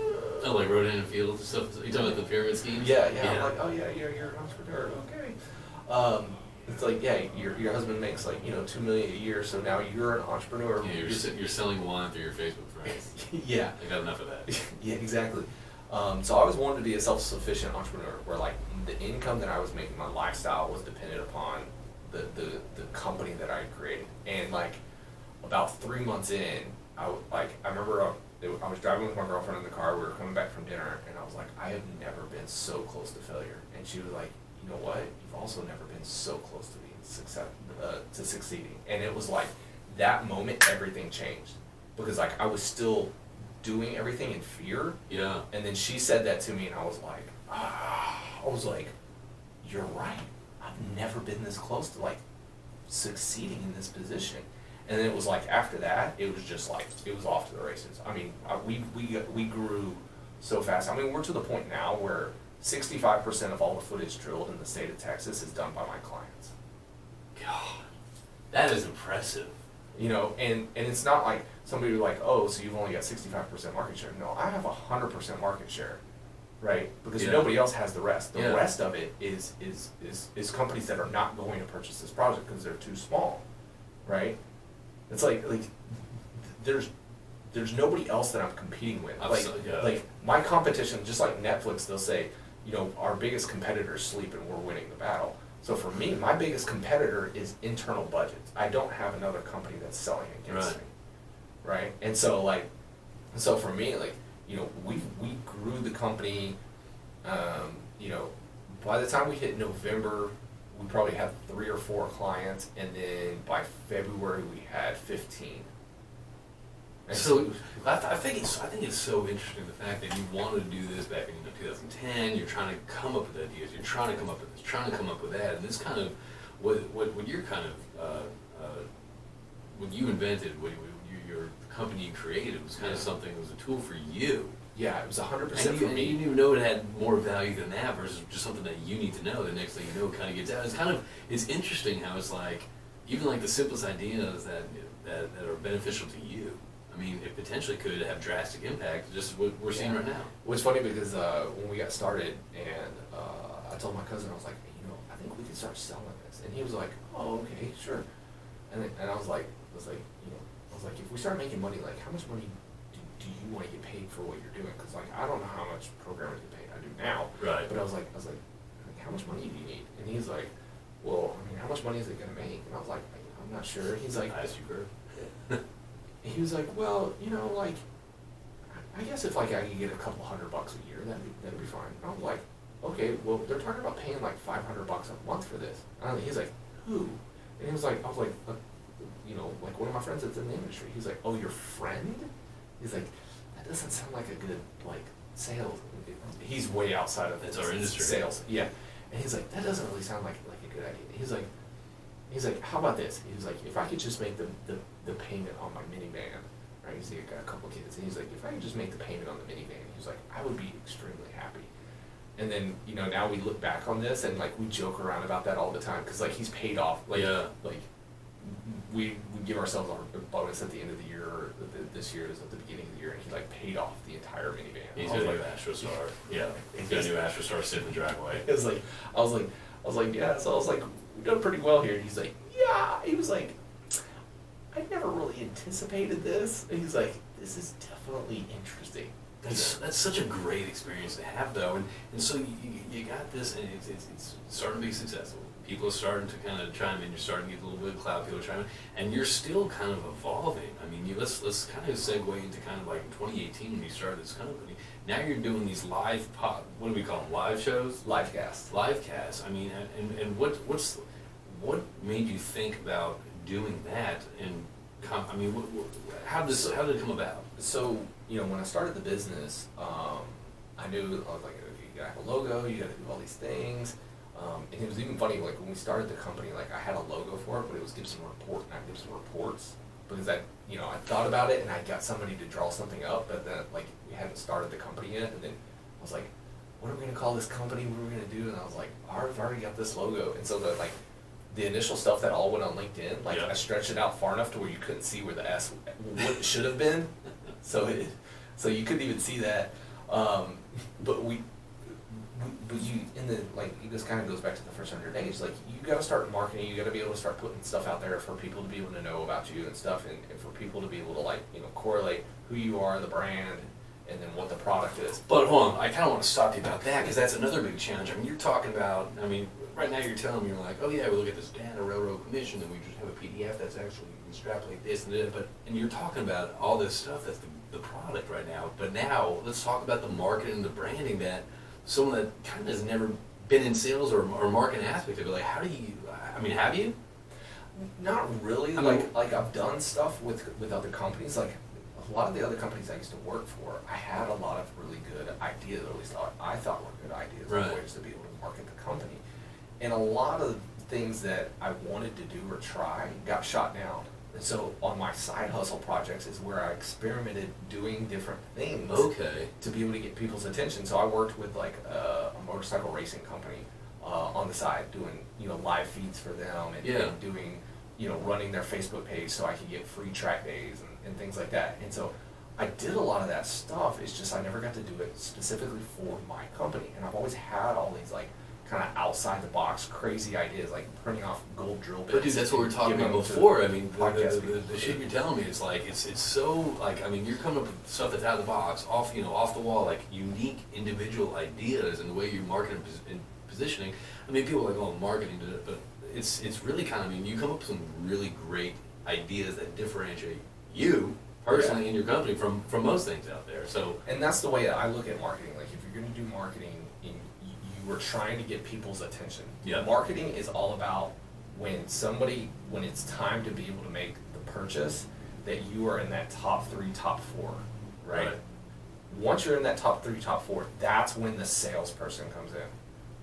[SPEAKER 1] Oh, like Rodan and Fields and stuff. You talking about the pyramid schemes?
[SPEAKER 2] Yeah. I'm like, oh yeah, you're an entrepreneur. Okay. It's like, yeah, your husband makes like, $2 million a year, so now you're an entrepreneur.
[SPEAKER 1] Yeah, you're selling wine through your Facebook friends.
[SPEAKER 2] Yeah.
[SPEAKER 1] I got enough of that.
[SPEAKER 2] Yeah, exactly. So I always wanted to be a self-sufficient entrepreneur, where like the income that I was making, my lifestyle was dependent upon the company that I had created. And like about 3 months in, I remember I was driving with my girlfriend in the car. We were coming back from dinner, and I was like, I have never been so close to failure. And she was like, you know what? You've also never been so close to being succeeding. And it was like that moment, everything changed, because like I was still doing everything in fear.
[SPEAKER 1] Yeah.
[SPEAKER 2] And then she said that to me, and I was like, you're right. I've never been this close to like succeeding in this position. And then it was like after that, it was just like it was off to the races. I mean, we grew so fast. I mean, we're to the point now where 65% of all the footage drilled in the state of Texas is done by my clients.
[SPEAKER 1] God, that is impressive.
[SPEAKER 2] You know, and it's not like somebody was like, oh, so you've only got 65% market share. No, I have 100% market share, right? Because
[SPEAKER 1] Yeah.
[SPEAKER 2] nobody else has the rest. The
[SPEAKER 1] Yeah.
[SPEAKER 2] rest of it is companies that are not going to purchase this project because they're too small, right? It's like there's nobody else that I'm competing with.
[SPEAKER 1] Absolutely, yeah.
[SPEAKER 2] Like my competition, just like Netflix, they'll say, you know, our biggest competitors sleep and we're winning the battle. So for me, my biggest competitor is internal budgets. I don't have another company that's selling against
[SPEAKER 1] Right.
[SPEAKER 2] me, right? And so for me, like, you know, we grew the company. You know, by the time we hit November, we probably had 3 or 4 clients, and then by February we had 15. And
[SPEAKER 1] So I think it's so interesting the fact that you wanted to do this back in 2010. You're trying to come up with ideas. You're trying to come up with this, trying to come up with that, and this kind of what you're kind of what you invented, your company you created was kind of something. It was a tool for you.
[SPEAKER 2] yeah, it was 100%
[SPEAKER 1] And
[SPEAKER 2] for
[SPEAKER 1] you
[SPEAKER 2] me.
[SPEAKER 1] didn't even know it had more value than that versus just something that you need to know. The next thing you know, it kind of gets out. It's interesting how it's like, even like the simplest ideas that are beneficial to you. I mean, it potentially could have drastic impact, just what we're seeing right now.
[SPEAKER 2] Well, it's funny because when we got started, and I told my cousin, I was like, you know, I think we could start selling this, and he was like, oh, okay, sure. And I was like, you know, if we start making money, like, how much money do you want to get paid for what you're doing? Because like, I don't know how much programmers get paid. I do now.
[SPEAKER 1] Right.
[SPEAKER 2] But I was like, how much money do you need? And he's like, well, I mean, how much money is it gonna make? And I was like, I'm not sure. He's like,
[SPEAKER 1] As you heard.
[SPEAKER 2] he was like, well, you know, like, I guess if like I could get a couple $100 a year, that'd be fine. And I was like, okay, well, they're talking about paying like $500 a month for this. And he's like, who? And he was like, I was like, you know, like one of my friends that's in the industry. He's like, oh, your friend? He's like, that doesn't sound like a good like sales. He's way outside of
[SPEAKER 1] That's our industry.
[SPEAKER 2] Sales, yeah. And he's like, that doesn't really sound like a good idea. He's like, how about this? He was like, if I could just make the payment on my minivan, right? He's got a couple kids, and he's like, if I could just make the payment on the minivan, he was like, I would be extremely happy. And then, you know, now we look back on this and like we joke around about that all the time because like he's paid off. Like,
[SPEAKER 1] Yeah.
[SPEAKER 2] like we give ourselves our bonus at the end of the year. Or this year is at the beginning of the year, and he like paid off the entire minivan.
[SPEAKER 1] He's
[SPEAKER 2] I
[SPEAKER 1] got
[SPEAKER 2] was
[SPEAKER 1] a new
[SPEAKER 2] like,
[SPEAKER 1] AstroStar. Yeah, he's got a new AstroStar sitting in the driveway.
[SPEAKER 2] it was like, I was like, yeah. So I was like, we've done pretty well here. And he's like, yeah. He was like, I never really anticipated this. And he's like, this is definitely interesting.
[SPEAKER 1] That's such a great experience to have, though, and so you got this, and it's starting to be successful. People are starting to kind of chime in. You're starting to get a little bit of cloud. People are chiming in, and you're still kind of evolving. I mean, let's kind of segue into kind of like in 2018 when you started this company. Now you're doing these live what do we call them? Live shows?
[SPEAKER 2] Live cast.
[SPEAKER 1] Live casts. I mean, and what made you think about doing that? And I mean, how did it come about?
[SPEAKER 2] So, you know, when I started the business, I knew, I was like, okay, you gotta have a logo, you gotta do all these things. And it was even funny, like when we started the company, like I had a logo for it, but it was Gibson Report, not Gibson Reports. Because I thought about it and I got somebody to draw something up, but then like we hadn't started the company yet. And then I was like, what are we gonna call this company? What are we gonna do? And I was like, I've already got this logo. And so the initial stuff that all went on LinkedIn, like
[SPEAKER 1] Yeah.
[SPEAKER 2] I stretched it out far enough to where you couldn't see where the S what should have been. So you couldn't even see that. But you in the this kind of goes back to the first 100 days. Like you got to start marketing. You got to be able to start putting stuff out there for people to be able to know about you and stuff, and for people to be able to correlate who you are, the brand, and then what the product is.
[SPEAKER 1] But hold on, I kind of want to stop you about that because that's another big challenge. I mean, you're talking about, I mean, right now you're telling me, you're like, oh yeah, we look at this data, railroad commission, and we just have a PDF that's actually, you can extrapolate this and that, and you're talking about all this stuff that's the product right now. But now, let's talk about the marketing and the branding that someone that kind of has never been in sales or marketing aspect of it, like how do you, I mean, have you?
[SPEAKER 2] Not really.
[SPEAKER 1] I mean,
[SPEAKER 2] Like I've done stuff with other companies. Like a lot of the other companies I used to work for, I had a lot of really good ideas, or at least I thought were good ideas,
[SPEAKER 1] Right.
[SPEAKER 2] of ways to be able to market the company. And a lot of things that I wanted to do or try got shot down. And so on my side hustle projects is where I experimented doing different things
[SPEAKER 1] Okay.
[SPEAKER 2] to be able to get people's attention. So I worked with like a motorcycle racing company on the side, doing live feeds for them and,
[SPEAKER 1] Yeah.
[SPEAKER 2] and doing running their Facebook page so I could get free track days and things like that. And so I did a lot of that stuff. It's just I never got to do it specifically for my company. And I've always had all these like kind of outside the box crazy ideas, like printing off gold drill bits.
[SPEAKER 1] But dude, that's what we were talking about before. I mean, the shit you're telling me is like it's so like, I mean, you're coming up with stuff that's out of the box, off the wall, like unique individual ideas and the way you market and positioning. I mean, people are like, oh, marketing did it, but it's really kind of, I mean, you come up with some really great ideas that differentiate you personally in your company from most things out there. So,
[SPEAKER 2] and that's the way I look at marketing. Like, if you're going to do marketing, you are trying to get people's attention.
[SPEAKER 1] Yeah.
[SPEAKER 2] Marketing is all about when it's time to be able to make the purchase, that you are in that top 3, top 4, right? Once you're in that top 3, top 4, that's when the salesperson comes in,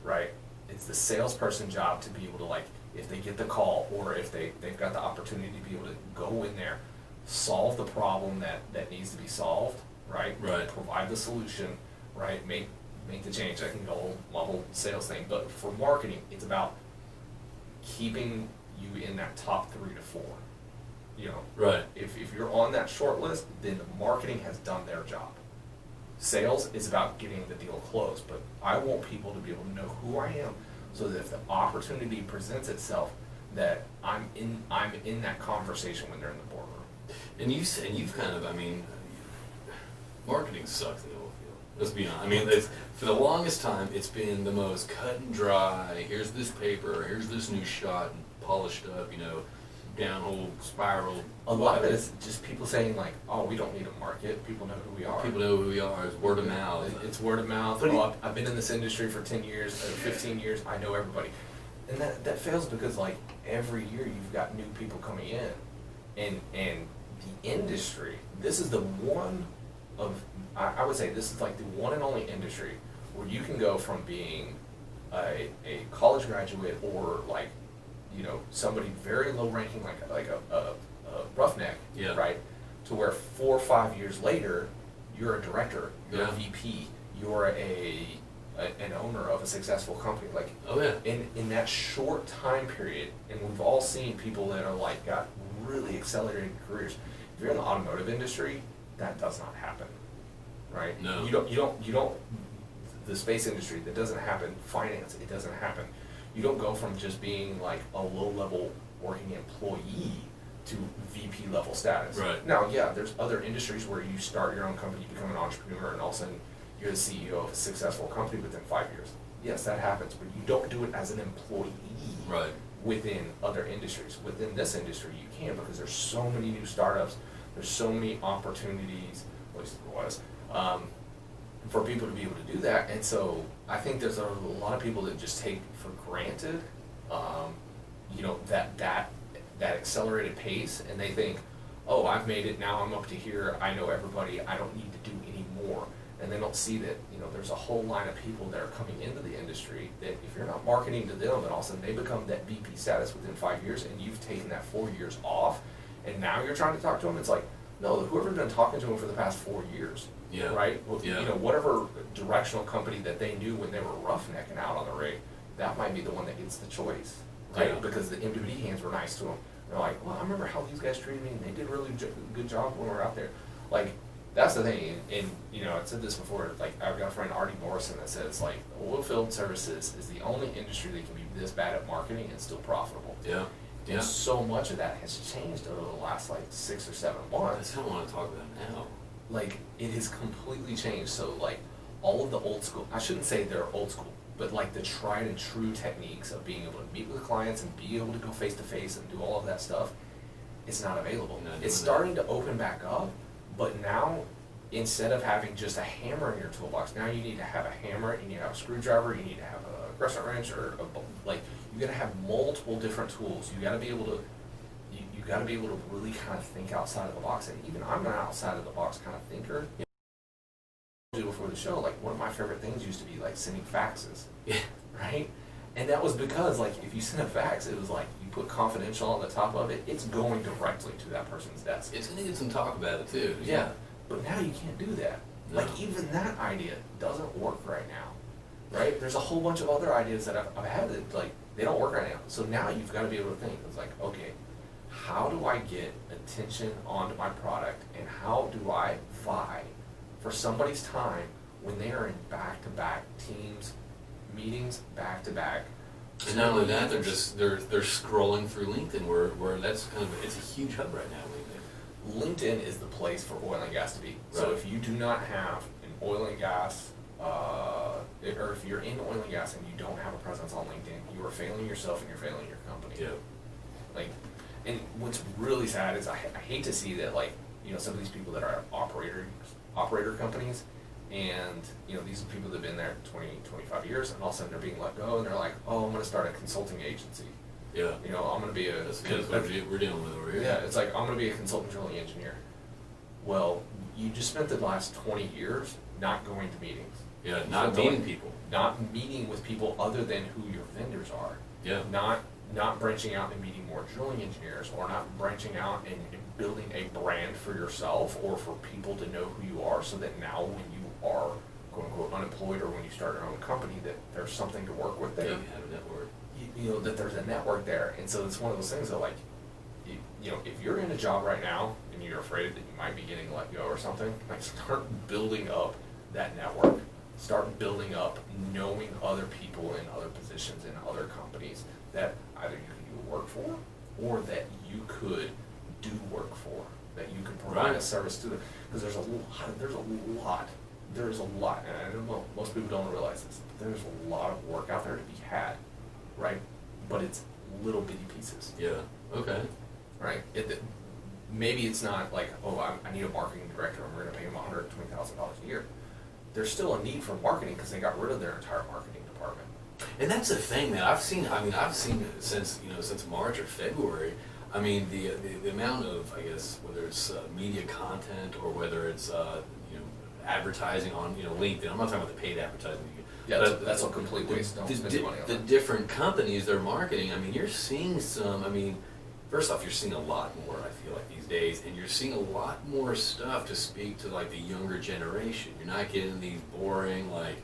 [SPEAKER 2] right? It's the salesperson's job to be able to, like, if they get the call or if they've got the opportunity to be able to go in there, solve the problem that needs to be solved, right?
[SPEAKER 1] Right.
[SPEAKER 2] Provide the solution, right? Make the change. That can go my whole sales thing. But for marketing, it's about keeping you in that top 3 to 4.
[SPEAKER 1] right.
[SPEAKER 2] If you're on that short list, then the marketing has done their job. Sales is about getting the deal closed, but I want people to be able to know who I am, so that if the opportunity presents itself, that I'm in that conversation when they're in the boardroom.
[SPEAKER 1] And you've kind of, I mean, marketing sucks in the oil field. Let's be honest. I mean, for the longest time, it's been the most cut and dry. Here's this paper. Here's this new shot, and polished up. Downhole spiral.
[SPEAKER 2] A lot of it is just people saying like, "Oh, we don't need a market. People know who we are.
[SPEAKER 1] People know who we are. It's word of mouth.
[SPEAKER 2] It's word of mouth.
[SPEAKER 1] But
[SPEAKER 2] I've been in this industry for 10 years, 15 years. I know everybody." And that fails because like every year you've got new people coming in, and the industry. This is the one of I would say this is like the one and only industry where you can go from being a college graduate or like somebody very low ranking like a roughneck,
[SPEAKER 1] Yeah.
[SPEAKER 2] right, to where 4 or 5 years later you're a director, you're
[SPEAKER 1] Yeah.
[SPEAKER 2] a VP, you're an owner of a successful company. Like,
[SPEAKER 1] Oh yeah.
[SPEAKER 2] in that short time period, and we've all seen people that are like got really accelerated careers. If you're in the automotive industry, that does not happen, right?
[SPEAKER 1] No.
[SPEAKER 2] You don't. The space industry, that doesn't happen. Finance, it doesn't happen. You don't go from just being like a low-level working employee to VP level status.
[SPEAKER 1] Right.
[SPEAKER 2] Now, yeah, there's other industries where you start your own company, you become an entrepreneur, and all of a sudden you're the CEO of a successful company within 5 years. Yes, that happens, but you don't do it as an employee.
[SPEAKER 1] Right.
[SPEAKER 2] Within other industries. Within this industry, you can, because there's so many new startups, there's so many opportunities, at least there was, for people to be able to do that. And so I think there's a lot of people that just take for granted, that accelerated pace, and they think, oh, I've made it, now I'm up to here, I know everybody, I don't need to do any more. And they don't see that, there's a whole line of people that are coming into the industry that if you're not marketing to them, then all of a sudden they become that VP status within 5 years, and you've taken that 4 years off, and now you're trying to talk to them. It's like, no, whoever's been talking to them for the past 4 years,
[SPEAKER 1] Yeah.
[SPEAKER 2] right? Well,
[SPEAKER 1] Yeah.
[SPEAKER 2] Whatever directional company that they knew when they were roughnecking out on the rig, that might be the one that gets the choice, right?
[SPEAKER 1] Yeah.
[SPEAKER 2] Because the MWD hands were nice to them. They're like, well, I remember how these guys treated me, and they did a really good job when we were out there. Like, that's the thing, and I said this before, like, I've got a friend, Artie Morrison, that says, like, oil field services is the only industry that can be this bad at marketing and still profitable.
[SPEAKER 1] Yeah. Yeah.
[SPEAKER 2] And so much of that has changed over the last, like, 6 or 7
[SPEAKER 1] I
[SPEAKER 2] months.
[SPEAKER 1] just don't want to talk about it now.
[SPEAKER 2] Like, it has completely changed. So, like, all of the old school, I shouldn't say they're old school, but, like, the tried and true techniques of being able to meet with clients and be able to go face to face and do all of that stuff, it's not available.
[SPEAKER 1] Not doing
[SPEAKER 2] It's starting to open back up, but now, instead of having just a hammer in your toolbox, now you need to have a hammer, you need to have a screwdriver, you need to have a crescent wrench, or you gotta have multiple different tools. You gotta be able to, you gotta be able to really kind of think outside of the box. And even I'm an outside of the box kind of thinker. Before the show, like, one of my favorite things used to be like sending faxes.
[SPEAKER 1] Yeah.
[SPEAKER 2] Right? And that was because, like, if you send a fax, it was like you put confidential on the top of it, it's going directly to that person's desk.
[SPEAKER 1] It's gonna get some talk about it too.
[SPEAKER 2] Yeah. But now you can't do that.
[SPEAKER 1] No.
[SPEAKER 2] Like, even that idea doesn't work right now. Right? There's a whole bunch of other ideas that I've had that, like, they don't work right now. So now you've got to be able to think. It's like, okay, how do I get attention onto my product, and how do I vie for somebody's time when they are in back-to-back Teams meetings, back-to-back.
[SPEAKER 1] And not only that, they're scrolling through LinkedIn, where that's kind of, it's a huge hub right now.
[SPEAKER 2] LinkedIn is the place for oil and gas to be. So
[SPEAKER 1] Right.
[SPEAKER 2] if you do not have an oil and gas, or if you're in oil and gas and you don't have a presence on LinkedIn, you are failing yourself and you're failing your company.
[SPEAKER 1] Yeah.
[SPEAKER 2] Like, and what's really sad is I hate to see that, like, you know, some of these people that are operator companies, and, you know, these are people that have been there 20, 25 years, and all of a sudden they're being let go, and they're like, oh, I'm going to start a consulting agency.
[SPEAKER 1] Yeah.
[SPEAKER 2] You know, I'm going to be a...
[SPEAKER 1] That's what we're dealing with over here.
[SPEAKER 2] Yeah, it's like, I'm going to be a consultant drilling engineer. Well, you just spent the last 20 years not going to meetings.
[SPEAKER 1] Yeah, not meeting people.
[SPEAKER 2] Not meeting with people other than who your vendors are.
[SPEAKER 1] Yeah.
[SPEAKER 2] Not branching out and meeting more drilling engineers, or not branching out and building a brand for yourself or for people to know who you are, so that now when you are, quote unquote, unemployed, or when you start your own company, that there's something to work with there.
[SPEAKER 1] Yeah, you have a network.
[SPEAKER 2] You know, that there's a network there. And so it's one of those things that, like, you know, if you're in a job right now and you're afraid that you might be getting let go or something, like, start building up that network. Start building up knowing other people in other positions in other companies that either you can do work for, or that you could do work for, that you could provide a service to them. Because there's a lot, and I don't know, most people don't realize this, but there's a lot of work out there to be had, right? But it's little bitty pieces.
[SPEAKER 1] Yeah. Okay.
[SPEAKER 2] Right? Maybe it's not like, oh, I need a marketing director and we're going to pay him $120,000 a year. There's still a need for marketing because they got rid of their entire marketing department.
[SPEAKER 1] And that's the thing, man. I've seen it since March or February. I mean, the amount of, I guess, whether it's media content or whether it's advertising on LinkedIn. I'm not talking about the paid advertising.
[SPEAKER 2] Yeah, that's a complete waste. Don't spend your money on
[SPEAKER 1] the
[SPEAKER 2] that.
[SPEAKER 1] different companies they're marketing. I mean, you're seeing some. I mean, first off, you're seeing a lot more. I feel like these days, and you're seeing a lot more stuff to speak to like the younger generation. You're not getting these boring like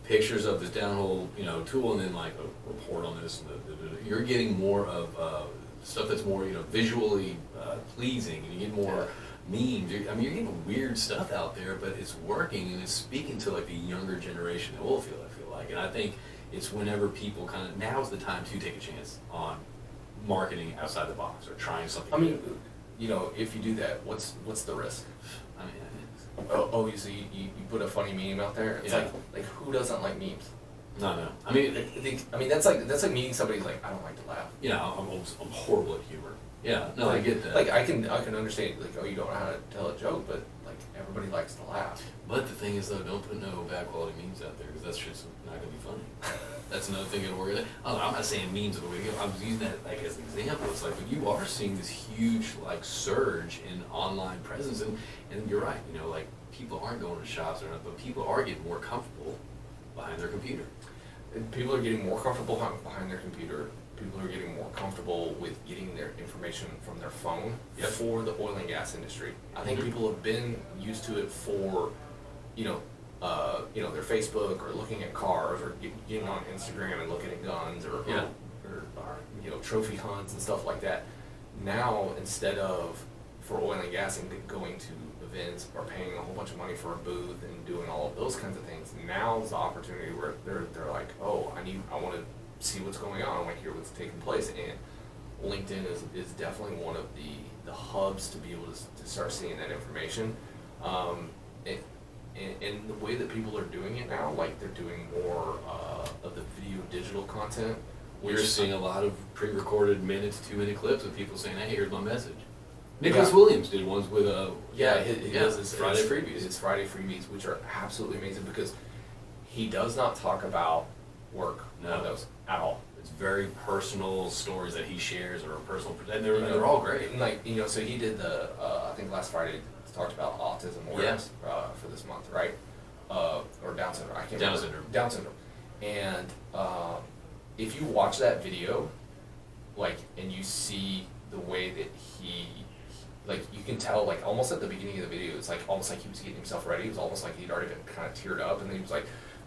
[SPEAKER 1] pictures of this downhole tool and then like a report on this. You're getting more of stuff that's more visually pleasing, and you get more memes. You're getting weird stuff out there, but it's working and it's speaking to like the younger generation of oil field. I feel like, and I think it's whenever people kind of now's the time to take a chance on marketing outside the box or trying something.
[SPEAKER 2] I mean, if you do that, what's the risk?
[SPEAKER 1] I mean,
[SPEAKER 2] So you put a funny meme out there. It's
[SPEAKER 1] Yeah.
[SPEAKER 2] like who doesn't like memes?
[SPEAKER 1] no. I mean, I think
[SPEAKER 2] that's like meeting somebody who's like, I don't like to laugh.
[SPEAKER 1] I'm horrible at humor. Yeah, no, I get that.
[SPEAKER 2] Like I can understand, like, oh, you don't know how to tell a joke, but like everybody likes to laugh.
[SPEAKER 1] But the thing is, though, don't put no bad quality memes out there because that's just not going to be funny. That's another thing that'll work. I'm not saying memes are the way to go. I'm using that like as an example. It's like, but you are seeing this huge like surge in online presence, and you're right. Like people aren't going to shops or not, but people are getting more comfortable behind their computer.
[SPEAKER 2] And people are getting more comfortable behind their computer. People are getting more comfortable with getting their information from their phone for the oil and gas industry. I think people have been used to it for, their Facebook or looking at cars or getting on Instagram and looking at guns or trophy hunts and stuff like that. Now, instead of for oil and gas and going to events or paying a whole bunch of money for a booth and doing all of those kinds of things, now's the opportunity where they're like, oh, I want to see what's going on, I want to hear what's taking place, and LinkedIn is definitely one of the hubs to be able to start seeing that information. And the way that people are doing it now, like they're doing more of the video digital content.
[SPEAKER 1] We're seeing a lot of pre-recorded 2-minute clips of people saying, "Hey, here's my message." Nicholas Williams did ones with
[SPEAKER 2] he does his
[SPEAKER 1] Friday freebies.
[SPEAKER 2] His Friday freebies, which are absolutely amazing because he does not talk about work on those at all.
[SPEAKER 1] It's very personal stories that he shares or personal, and they're all great.
[SPEAKER 2] And like so he did the I think last Friday talked about autism awareness for this month, right? Or Down syndrome. I can't remember. Down syndrome. And if you watch that video, like, and you see the way that he, like, you can tell, like, almost at the beginning of the video, it's like almost like he was getting himself ready. It was almost like he'd already been kind of teared up, and then he was like,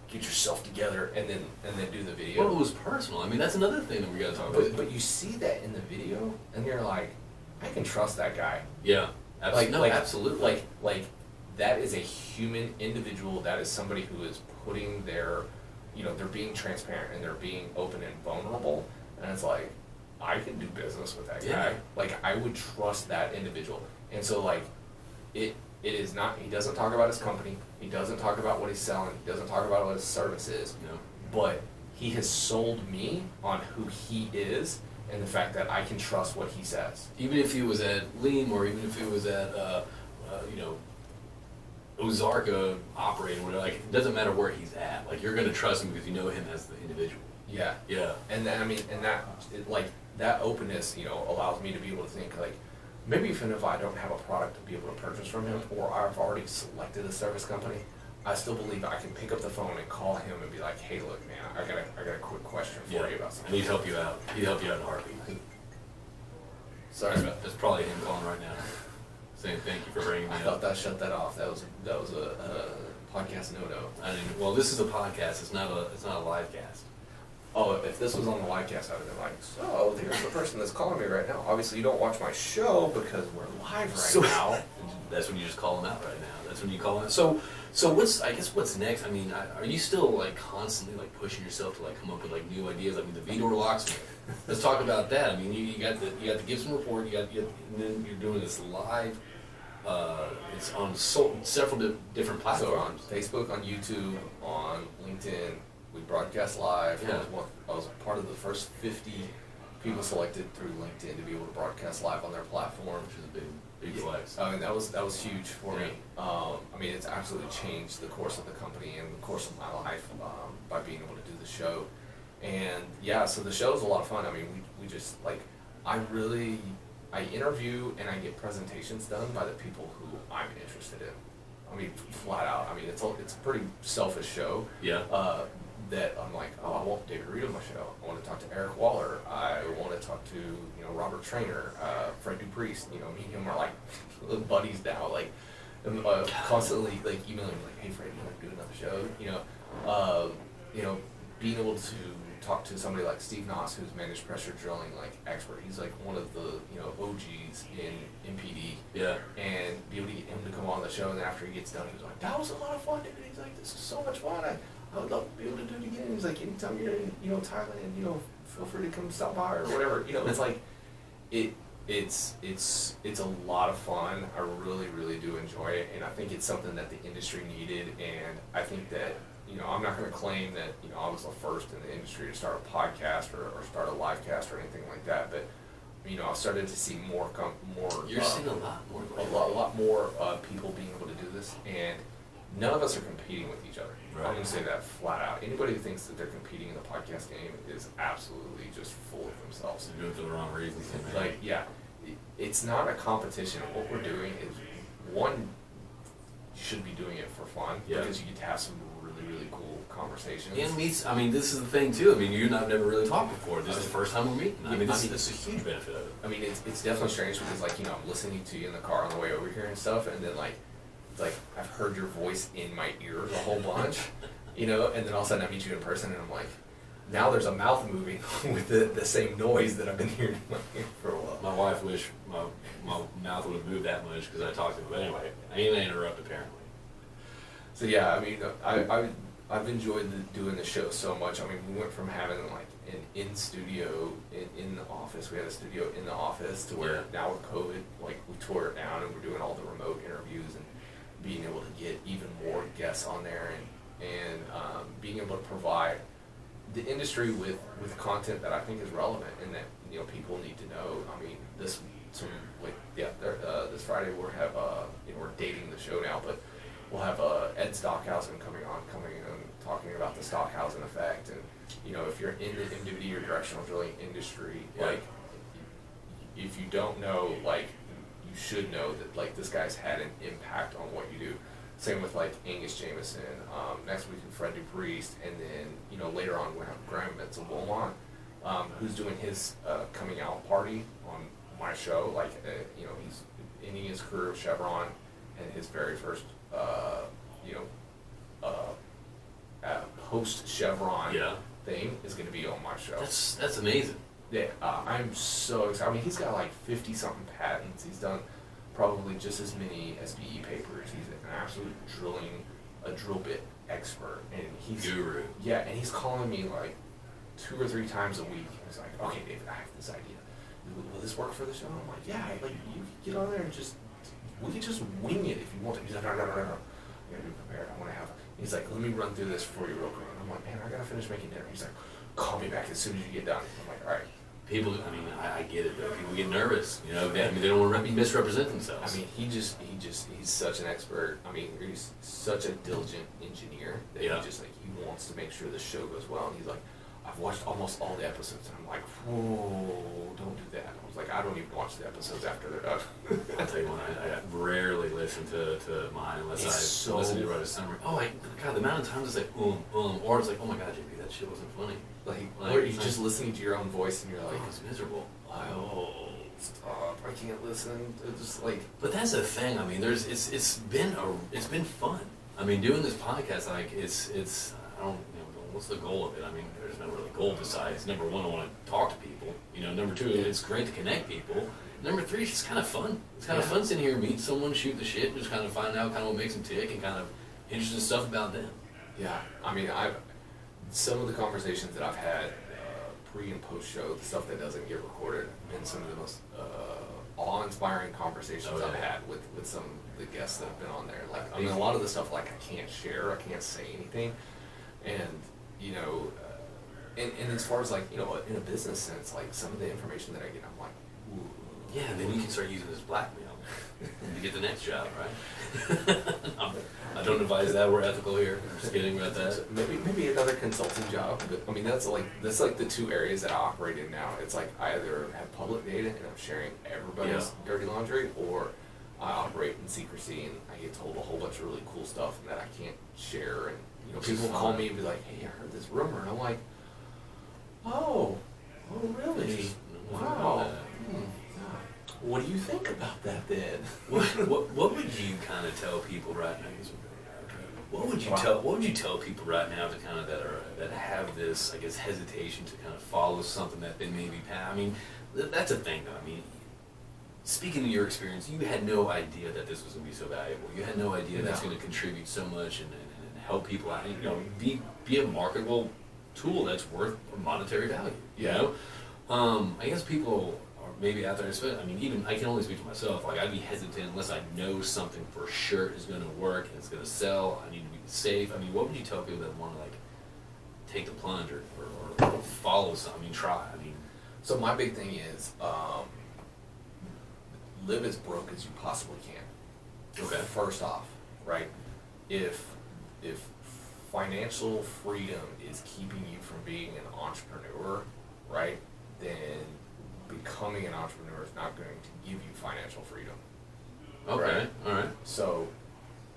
[SPEAKER 2] "Get yourself together," and then do the video.
[SPEAKER 1] Well, it was personal. I mean, that's another thing that we got to talk about.
[SPEAKER 2] But you see that in the video, and you're like, I can trust that guy.
[SPEAKER 1] Yeah, absolutely.
[SPEAKER 2] Like that is a human individual. That is somebody who is putting their, they're being transparent and they're being open and vulnerable. And it's like, I can do business with that guy.
[SPEAKER 1] Yeah.
[SPEAKER 2] Like, I would trust that individual. And so, like, it is not, he doesn't talk about his company. He doesn't talk about what he's selling. He doesn't talk about what his service is.
[SPEAKER 1] No.
[SPEAKER 2] But he has sold me on who he is and the fact that I can trust what he says.
[SPEAKER 1] Even if he was at Leam, or even if he was at, Ozarka operating, whatever, like, it doesn't matter where he's at. Like, you're going to trust him because you know him as the individual.
[SPEAKER 2] Yeah.
[SPEAKER 1] Yeah.
[SPEAKER 2] And then, that openness, allows me to be able to think, like, maybe even if I don't have a product to be able to purchase from him, or I've already selected a service company, I still believe I can pick up the phone and call him and be like, hey, look, man, I got a quick question for you about something.
[SPEAKER 1] And he'd help you out. He'd help you out in a heartbeat.
[SPEAKER 2] Sorry about
[SPEAKER 1] That's probably him calling right now, saying thank you for bringing me
[SPEAKER 2] I
[SPEAKER 1] up.
[SPEAKER 2] thought that shut that off. That was a podcast no-no.
[SPEAKER 1] I mean, well, this is a podcast. It's not a live cast.
[SPEAKER 2] Oh, if this was on the live cast, I would have been like, so here's the person that's calling me right now. Obviously, you don't watch my show because we're live right now.
[SPEAKER 1] That's when you just call them out right now. That's when you call them out. So what's next? I mean, are you still like constantly like pushing yourself to like come up with like new ideas? I mean, the V-door locksmith. Let's talk about that. I mean, you got the Gibson report. And then you're doing this live. It's on several different platforms.
[SPEAKER 2] So on Facebook, on YouTube, on LinkedIn. We broadcast live.
[SPEAKER 1] Yeah.
[SPEAKER 2] I was part of the first 50 people selected through LinkedIn to be able to broadcast live on their platform.
[SPEAKER 1] Which is a big flex.
[SPEAKER 2] I mean, that was huge for me. I mean, it's absolutely changed the course of the company and the course of my life by being able to do the show. And yeah, so the show's a lot of fun. I mean, we just like, I interview and I get presentations done by the people who I'm interested in. I mean, flat out. I mean, it's a pretty selfish show.
[SPEAKER 1] Yeah.
[SPEAKER 2] That I'm like, oh, I want David Reed on my show. I want to talk to Eric Waller. I want to talk to Robert Trainer, Fred Dupriest. Me and him are like buddies now. Like, I'm, constantly like emailing like, hey Fred, you want to do another show? Being able to talk to somebody like Steve Noss, who's managed pressure drilling like expert. He's like one of the OGs in MPD.
[SPEAKER 1] Yeah.
[SPEAKER 2] And be able to get him to come on the show, and then after he gets done, he's like, that was a lot of fun, dude. He's like, this is so much fun. I would love to be able to do it again. He's like, anytime you're in, Thailand, feel free to come stop by or whatever. It's like, it's a lot of fun. I really, really do enjoy it, and I think it's something that the industry needed. And I think that, I'm not going to claim that, I was the first in the industry to start a podcast or start a live cast or anything like that. But, I've started to see more.
[SPEAKER 1] You're seeing a lot more.
[SPEAKER 2] A lot more people being able to do this, and none of us are competing with each other.
[SPEAKER 1] Right.
[SPEAKER 2] I'm going to say that flat out. Anybody who thinks that they're competing in the podcast game is absolutely just full of themselves.
[SPEAKER 1] They're doing it for the wrong reasons.
[SPEAKER 2] Like, yeah, it's not a competition. What we're doing is, one, you should be doing it for fun, because you get to have some really, really cool conversations.
[SPEAKER 1] And this is the thing too. I mean, you and I've never really talked before. This is the first time we're meeting. This is a huge benefit of it.
[SPEAKER 2] I mean, it's definitely strange because, like, I'm listening to you in the car on the way over here and stuff, and then, it's like I've heard your voice in my ears a whole bunch, and then all of a sudden I meet you in person, and I'm like, now there's a mouth moving with the same noise that I've been hearing for a while.
[SPEAKER 1] My wife wished my mouth would have moved that much because I talked to him. But anyway, I ain't interrupt apparently.
[SPEAKER 2] So yeah, I mean, I've enjoyed doing the show so much. I mean, we went from having like an in-studio in the office. We had a studio in the office to where now with COVID, like, we tore it down and we're doing all the remote interviews and being able to get even more guests on there and being able to provide the industry with content that I think is relevant and that people need to know. I mean, this Friday we're dating the show now, but we'll have Ed Stockhausen coming and talking about the Stockhausen effect. And if you're in the MWD or directional drilling industry, like, if you don't know, like, you should know that, like, this guy's had an impact on what you do. Same with like Angus Jameson. Next week Fred Dupriest, and then later on we'll have Graham Metzel-Beaumont, who's doing his coming out party on my show. Like, he's ending his career with Chevron, and his very first post Chevron thing is going to be on my show.
[SPEAKER 1] That's amazing.
[SPEAKER 2] Yeah, I'm so excited. I mean, he's got like 50-something patents. He's done probably just as many SBE papers. He's an absolute a drill bit expert, and he's
[SPEAKER 1] Guru.
[SPEAKER 2] yeah, and he's calling me like 2 or 3 times a week. He's like, "Okay, David, I have this idea. Will this work for the show?" I'm like, "Yeah, like you can get on there and we can just wing it if you want to." He's like, "No. I gotta be prepared. I want to have." He's like, "Let me run through this for you real quick." And I'm like, "Man, I gotta finish making dinner." He's like, "Call me back as soon as you get done." I'm like, "All right."
[SPEAKER 1] People, I mean, I get it though. People get nervous, you know. They don't want to misrepresent
[SPEAKER 2] I
[SPEAKER 1] themselves.
[SPEAKER 2] mean, he's such an expert. I mean, he's such a diligent engineer that
[SPEAKER 1] Yeah.
[SPEAKER 2] he wants to make sure the show goes well. And he's like, "I've watched almost all the episodes," and I'm like, "Whoa, don't do that." I was like, "I don't even watch the episodes after they're done."
[SPEAKER 1] I'll tell you what, I rarely listen to mine unless unless I do write a summary. Oh, God, the amount of times it's like, or it's like, oh my God, JP, that shit wasn't funny.
[SPEAKER 2] Or you're just listening to your own voice and you're like,
[SPEAKER 1] Oh, it's miserable.
[SPEAKER 2] "Oh, stop! I can't listen." It's just like,
[SPEAKER 1] But that's the thing. I mean, it's been fun. I mean, doing this podcast, like it's I don't what's the goal of it? I mean, there's no really goal besides number one, I want to talk to people. You know, number two, it's great to connect people. Number three, it's kind of fun. It's kind of fun sitting here, meet someone, shoot the shit, just kind of find out kind of what makes them tick and kind of interesting stuff about them.
[SPEAKER 2] yeah. I mean, some of the conversations that I've had pre and post show, the stuff that doesn't get recorded, have been some of the most awe-inspiring conversations I've had with some of the guests that have been on there. Like, I mean, a lot of the stuff like I can't share, I can't say anything, and and as far as like in a business sense, like some of the information that I get, I'm like, ooh.
[SPEAKER 1] Yeah, and then you can start using this blackmail to get the next job, right? I don't advise that. We're ethical here. I'm just kidding about that.
[SPEAKER 2] Maybe another consulting job, but I mean that's like the 2 areas that I operate in now. It's like I either have public data and I'm sharing everybody's dirty laundry, or I operate in secrecy and I get told a whole bunch of really cool stuff that I can't share. And people call me and be like, "Hey, I heard this rumor," and I'm like, "Oh, really? Wow. What do you think about that then?"
[SPEAKER 1] What would you kind of tell people right now? What would you tell people right now to kind of that have this, I guess, hesitation to kind of follow something that they maybe I mean, that's a thing though. I mean, speaking of your experience, you had no idea that this was going to be so valuable. You had no idea that's going to contribute so much and help people out. Be a marketable tool that's worth monetary value.
[SPEAKER 2] Yeah.
[SPEAKER 1] I guess people are maybe out there. I mean, even I can only speak for myself. Like, I'd be hesitant unless I know something for sure is going to work and it's going to sell. I need to be safe. I mean, what would you tell people that want to like take the plunge or follow something? I mean, try. I mean,
[SPEAKER 2] So my big thing is live as broke as you possibly can.
[SPEAKER 1] Okay.
[SPEAKER 2] First off, right? If financial freedom is keeping you from being an entrepreneur, right, then becoming an entrepreneur is not going to give you financial freedom.
[SPEAKER 1] okay,
[SPEAKER 2] Right.
[SPEAKER 1] all right.
[SPEAKER 2] So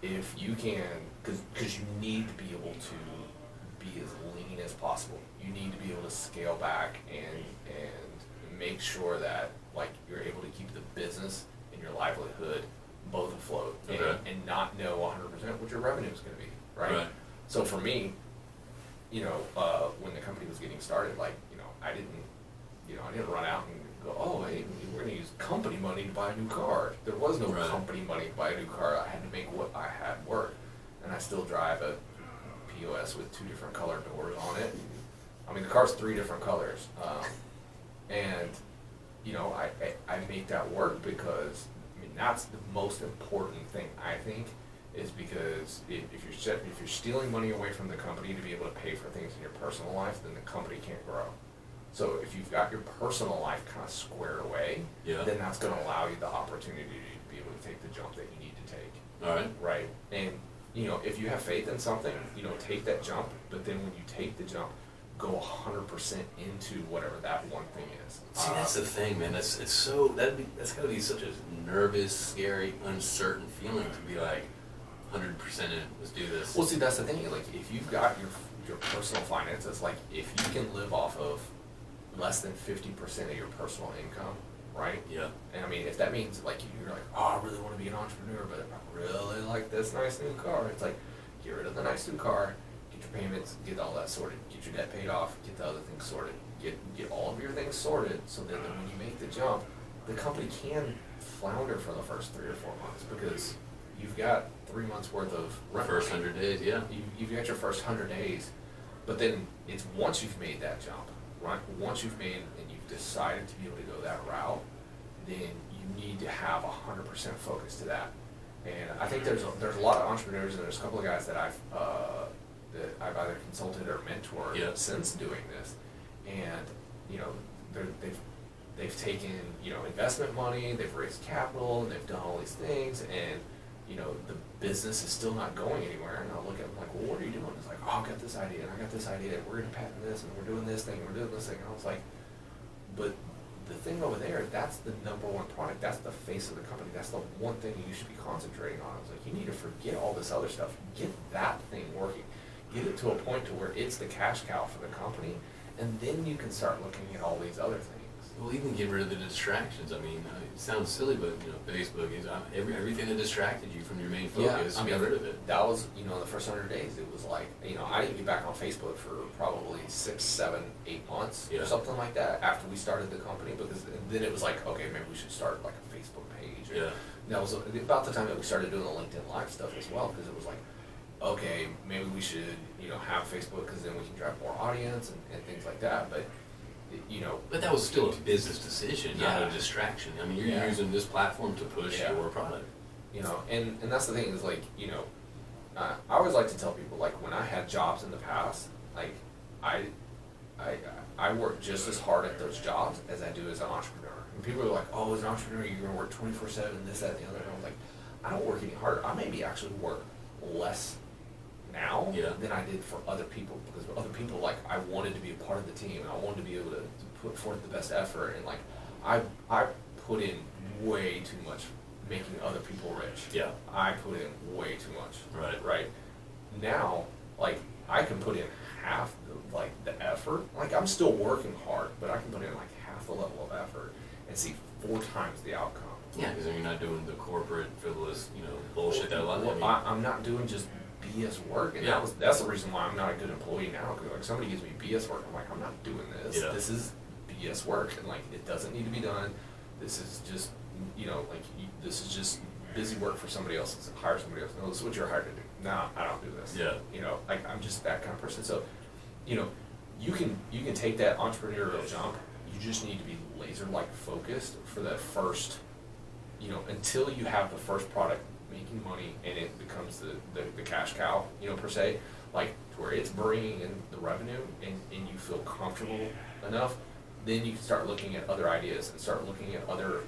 [SPEAKER 2] if you can, because you need to be able to be as lean as possible. You need to be able to scale back and make sure that like you're able to keep the business and your livelihood both afloat,
[SPEAKER 1] Okay.
[SPEAKER 2] and not know 100% what your revenue is going to be, right?
[SPEAKER 1] Right.
[SPEAKER 2] So for me, when the company was getting started, like I didn't run out and go, "Oh, hey, we're going to use company money to buy a new car." There was no
[SPEAKER 1] Right.
[SPEAKER 2] company money to buy a new car. I had to make what I had work, and I still drive a POS with 2 different color doors on it. I mean, the car's 3 different colors, and I make that work because I mean that's the most important thing I think, is because if you're stealing money away from the company to be able to pay for things in your personal life, then the company can't grow. So if you've got your personal life kind of squared away,
[SPEAKER 1] Yeah.
[SPEAKER 2] then that's going to allow you the opportunity to be able to take the jump that you need to take.
[SPEAKER 1] All right.
[SPEAKER 2] Right. And, if you have faith in something, take that jump, but then when you take the jump, go 100% into whatever that one thing is.
[SPEAKER 1] See, that's the thing, man. That's got to be such a nervous, scary, uncertain feeling to be like 100% in. Let's do this.
[SPEAKER 2] Well, see, that's the thing. Like, if you've got your personal finances, like if you can live off of less than 50% of your personal income, right?
[SPEAKER 1] Yeah.
[SPEAKER 2] And I mean, if that means like you're like, "Oh, I really want to be an entrepreneur, but I really like this nice new car," it's like, get rid of the nice new car, get your payments, get all that sorted, get your debt paid off, get the other things sorted, get all of your things sorted, so that when you make the jump, the company can flounder for the first 3 or 4 months, because you've got 3 months worth of
[SPEAKER 1] The
[SPEAKER 2] run
[SPEAKER 1] first
[SPEAKER 2] money.
[SPEAKER 1] 100 days, yeah.
[SPEAKER 2] You've got your first 100 days, but then it's once you've made that jump, right? Once you've made and you've decided to be able to go that route, then you need to have 100% focus to that. And I think there's a lot of entrepreneurs, and there's a couple of guys that I've either consulted or mentored
[SPEAKER 1] Yeah.
[SPEAKER 2] since doing this, and you know they've taken investment money, they've raised capital, and they've done all these things, and the business is still not going anywhere. And I'll look at them like, well, what are you doing? It's like, oh, I got this idea, and I got this idea, and we're gonna patent this, and we're doing this thing, and we're doing this thing. And I was like, but the thing over there, that's the #1 product. That's the face of the company. That's the one thing you should be concentrating on. I was like, you need to forget all this other stuff. Get that thing working. Get it to a point to where it's the cash cow for the company, and then you can start looking at all these other things.
[SPEAKER 1] Well, even get rid of the distractions. I mean, it sounds silly, but Facebook is everything that distracted you from your main focus.
[SPEAKER 2] I mean,
[SPEAKER 1] got rid of it.
[SPEAKER 2] That was, the first 100 days, it was like, I didn't get back on Facebook for probably 6, 7, 8 months
[SPEAKER 1] Yeah.
[SPEAKER 2] or something like that after we started the company, because then it was like, okay, maybe we should start like a Facebook page.
[SPEAKER 1] Yeah.
[SPEAKER 2] That was about the time that we started doing the LinkedIn Live stuff as well, because it was like, okay, maybe we should, have Facebook, because then we can drive more audience and things like that, but,
[SPEAKER 1] But that was still a business decision, not a
[SPEAKER 2] Yeah.
[SPEAKER 1] distraction. I mean, you're
[SPEAKER 2] Yeah.
[SPEAKER 1] using this platform to push
[SPEAKER 2] Yeah.
[SPEAKER 1] your product.
[SPEAKER 2] And that's the thing is like, I always like to tell people, like, when I had jobs in the past, like, I work just as hard at those jobs as I do as an entrepreneur. And people are like, oh, as an entrepreneur, you're gonna work 24/7, this, that, and the other. And I was like, I don't work any harder. I maybe actually work less now
[SPEAKER 1] Yeah.
[SPEAKER 2] than I did for other people, because other people, like, I wanted to be a part of the team, and I wanted to be able to put forth the best effort, and like, I put in way too much making other people rich.
[SPEAKER 1] Yeah.
[SPEAKER 2] I put in way too much.
[SPEAKER 1] Right.
[SPEAKER 2] Right. Now, like, I can put in half the effort. Like, I'm still working hard, but I can put in like half the level of effort and see 4 times the outcome.
[SPEAKER 1] Yeah, because you're not doing the corporate, frivolous, bullshit that a lot.
[SPEAKER 2] Well, I'm not doing just BS work, and
[SPEAKER 1] Yeah.
[SPEAKER 2] that's the reason why I'm not a good employee now. Because like, somebody gives me BS work, I'm like, I'm not doing this.
[SPEAKER 1] Yeah.
[SPEAKER 2] This is BS work, and like, it doesn't need to be done. This is just, this is just busy work for somebody else. Let's hire somebody else. No, this is what you're hired to do. No, I don't do this.
[SPEAKER 1] Yeah.
[SPEAKER 2] Like, I'm just that kind of person. So, you can take that entrepreneurial jump. You just need to be laser-like focused for that first, until you have the first product making money and it becomes the cash cow, per se, like, to where it's bringing in the revenue and you feel comfortable enough, then you can start looking at other ideas and start looking at other,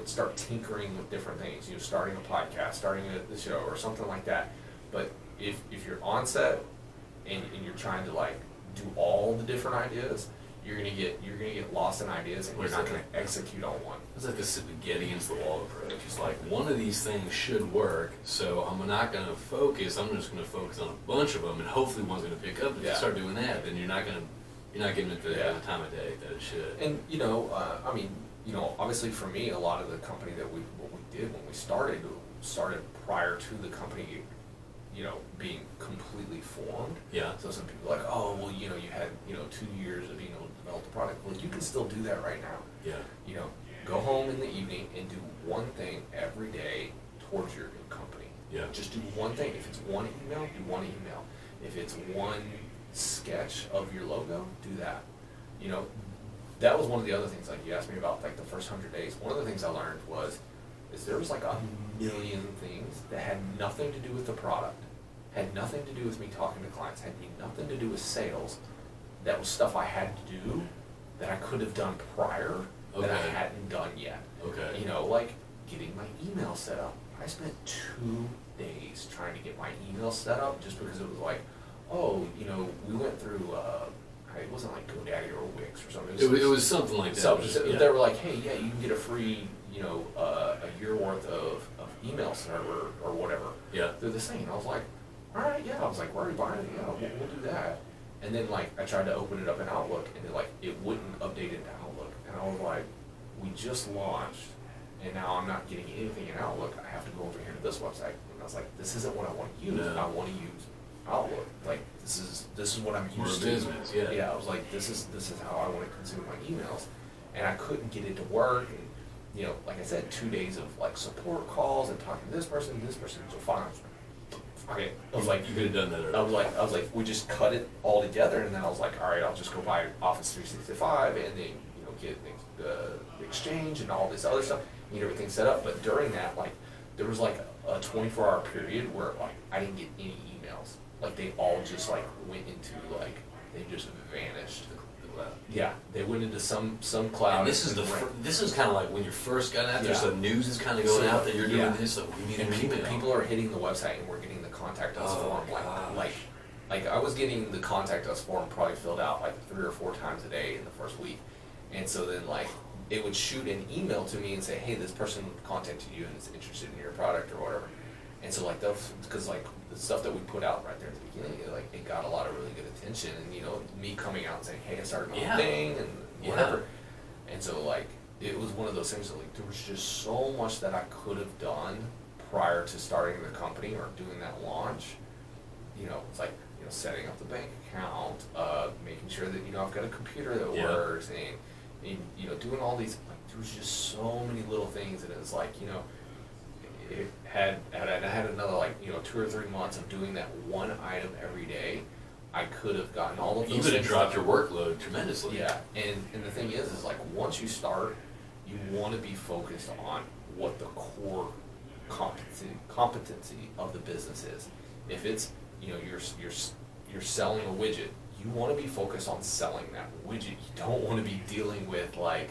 [SPEAKER 2] start tinkering with different things, starting a podcast, starting a show or something like that. But if you're on set and you're trying to like do all the different ideas, you're gonna get lost in ideas, and you're not gonna execute on one.
[SPEAKER 1] It's like a spaghetti against the wall approach. It's like, one of these things should work, so I'm not going to focus. I'm just going to focus on a bunch of them, and hopefully one's going to pick up. If you
[SPEAKER 2] Yeah.
[SPEAKER 1] start doing that, then you're not giving it the time of day that it should.
[SPEAKER 2] And obviously for me, a lot of the company what we did when we started prior to the company, being completely formed.
[SPEAKER 1] Yeah.
[SPEAKER 2] So some people are like, oh, well, you had 2 years of being able to develop the product. Well, you can still do that right now.
[SPEAKER 1] Yeah.
[SPEAKER 2] Go home in the evening and do one thing every day towards your new company.
[SPEAKER 1] Yeah.
[SPEAKER 2] Just do one thing. If it's one email, do one email. If it's one sketch of your logo, do that. That was one of the other things, like, you asked me about, like, the first 100 days. One of the things I learned is there was like a million things that had nothing to do with the product, had nothing to do with me talking to clients, had nothing to do with sales. That was stuff I had to do that I could have done prior that I
[SPEAKER 1] Okay.
[SPEAKER 2] hadn't done yet.
[SPEAKER 1] Okay.
[SPEAKER 2] Like getting my email set up. I spent 2 days trying to get my email set up just because it was like, oh, we went through, it wasn't like GoDaddy or Wix or something.
[SPEAKER 1] It was something like that.
[SPEAKER 2] So
[SPEAKER 1] Yeah.
[SPEAKER 2] they were like, hey, yeah, you can get a free, a year worth of email server or whatever.
[SPEAKER 1] Yeah.
[SPEAKER 2] Through this thing. And I was like, all right, yeah. I was like, we're already buying it. Yeah, we'll do that. And then like I tried to open it up in Outlook, and it wouldn't update into Outlook. And I was like, we just launched, and now I'm not getting anything in Outlook. I have to go over here to this website. And I was like, this isn't what I want to use.
[SPEAKER 1] No.
[SPEAKER 2] I want to use outlook. Like this is what I'm
[SPEAKER 1] We're a
[SPEAKER 2] used to.
[SPEAKER 1] business, yeah.
[SPEAKER 2] Yeah, I was like, this is how I want to consume my emails, and I couldn't get it to work. And you know, like I said, 2 days of like support calls and talking to this person, so fine. Okay, I was like,
[SPEAKER 1] you could have done that earlier.
[SPEAKER 2] I was like, we just cut it all together, and then I was like, all right, I'll just go buy Office 365, and then you know get the Exchange and all this other stuff, get everything set up. But during that, like, there was like a 24-hour period where like I didn't get any emails. Like they all just like went into like they just vanished. Yeah, they went into some cloud.
[SPEAKER 1] And this is this is kind of like when you're first got out there,
[SPEAKER 2] Yeah.
[SPEAKER 1] so news is kind of going out that you're doing
[SPEAKER 2] Yeah.
[SPEAKER 1] this, so we need
[SPEAKER 2] And
[SPEAKER 1] an email.
[SPEAKER 2] people are hitting the website, and we're getting the contact us
[SPEAKER 1] Oh,
[SPEAKER 2] form
[SPEAKER 1] gosh.
[SPEAKER 2] like I was getting the contact us form probably filled out like 3 or 4 times a day in the first week, and so then like it would shoot an email to me and say, hey, this person contacted you and is interested in your product or whatever, and so like those, because like the stuff that we put out right there at the beginning, it got a lot of really good attention, and you know, me coming out and saying, hey, I started my
[SPEAKER 1] Yeah.
[SPEAKER 2] thing and
[SPEAKER 1] Yeah.
[SPEAKER 2] whatever, and so like it was one of those things that like there was just so much that I could have done prior to starting the company or doing that launch. You know, it's like, you know, setting up the bank account, making sure that, you know, I've got a computer that
[SPEAKER 1] Yeah.
[SPEAKER 2] works, and you know, doing all these, like, there was just so many little things, and it was like, you know, it had I had another like, you know, 2 or 3 months of doing that one item every day, I could have gotten all of those
[SPEAKER 1] You could have
[SPEAKER 2] things
[SPEAKER 1] dropped
[SPEAKER 2] done.
[SPEAKER 1] your workload tremendously.
[SPEAKER 2] Yeah, and the thing is like once you start, you want to be focused on what the core competency of the business is. If it's, you know, you're selling a widget, you want to be focused on selling that widget. You don't want to be dealing with like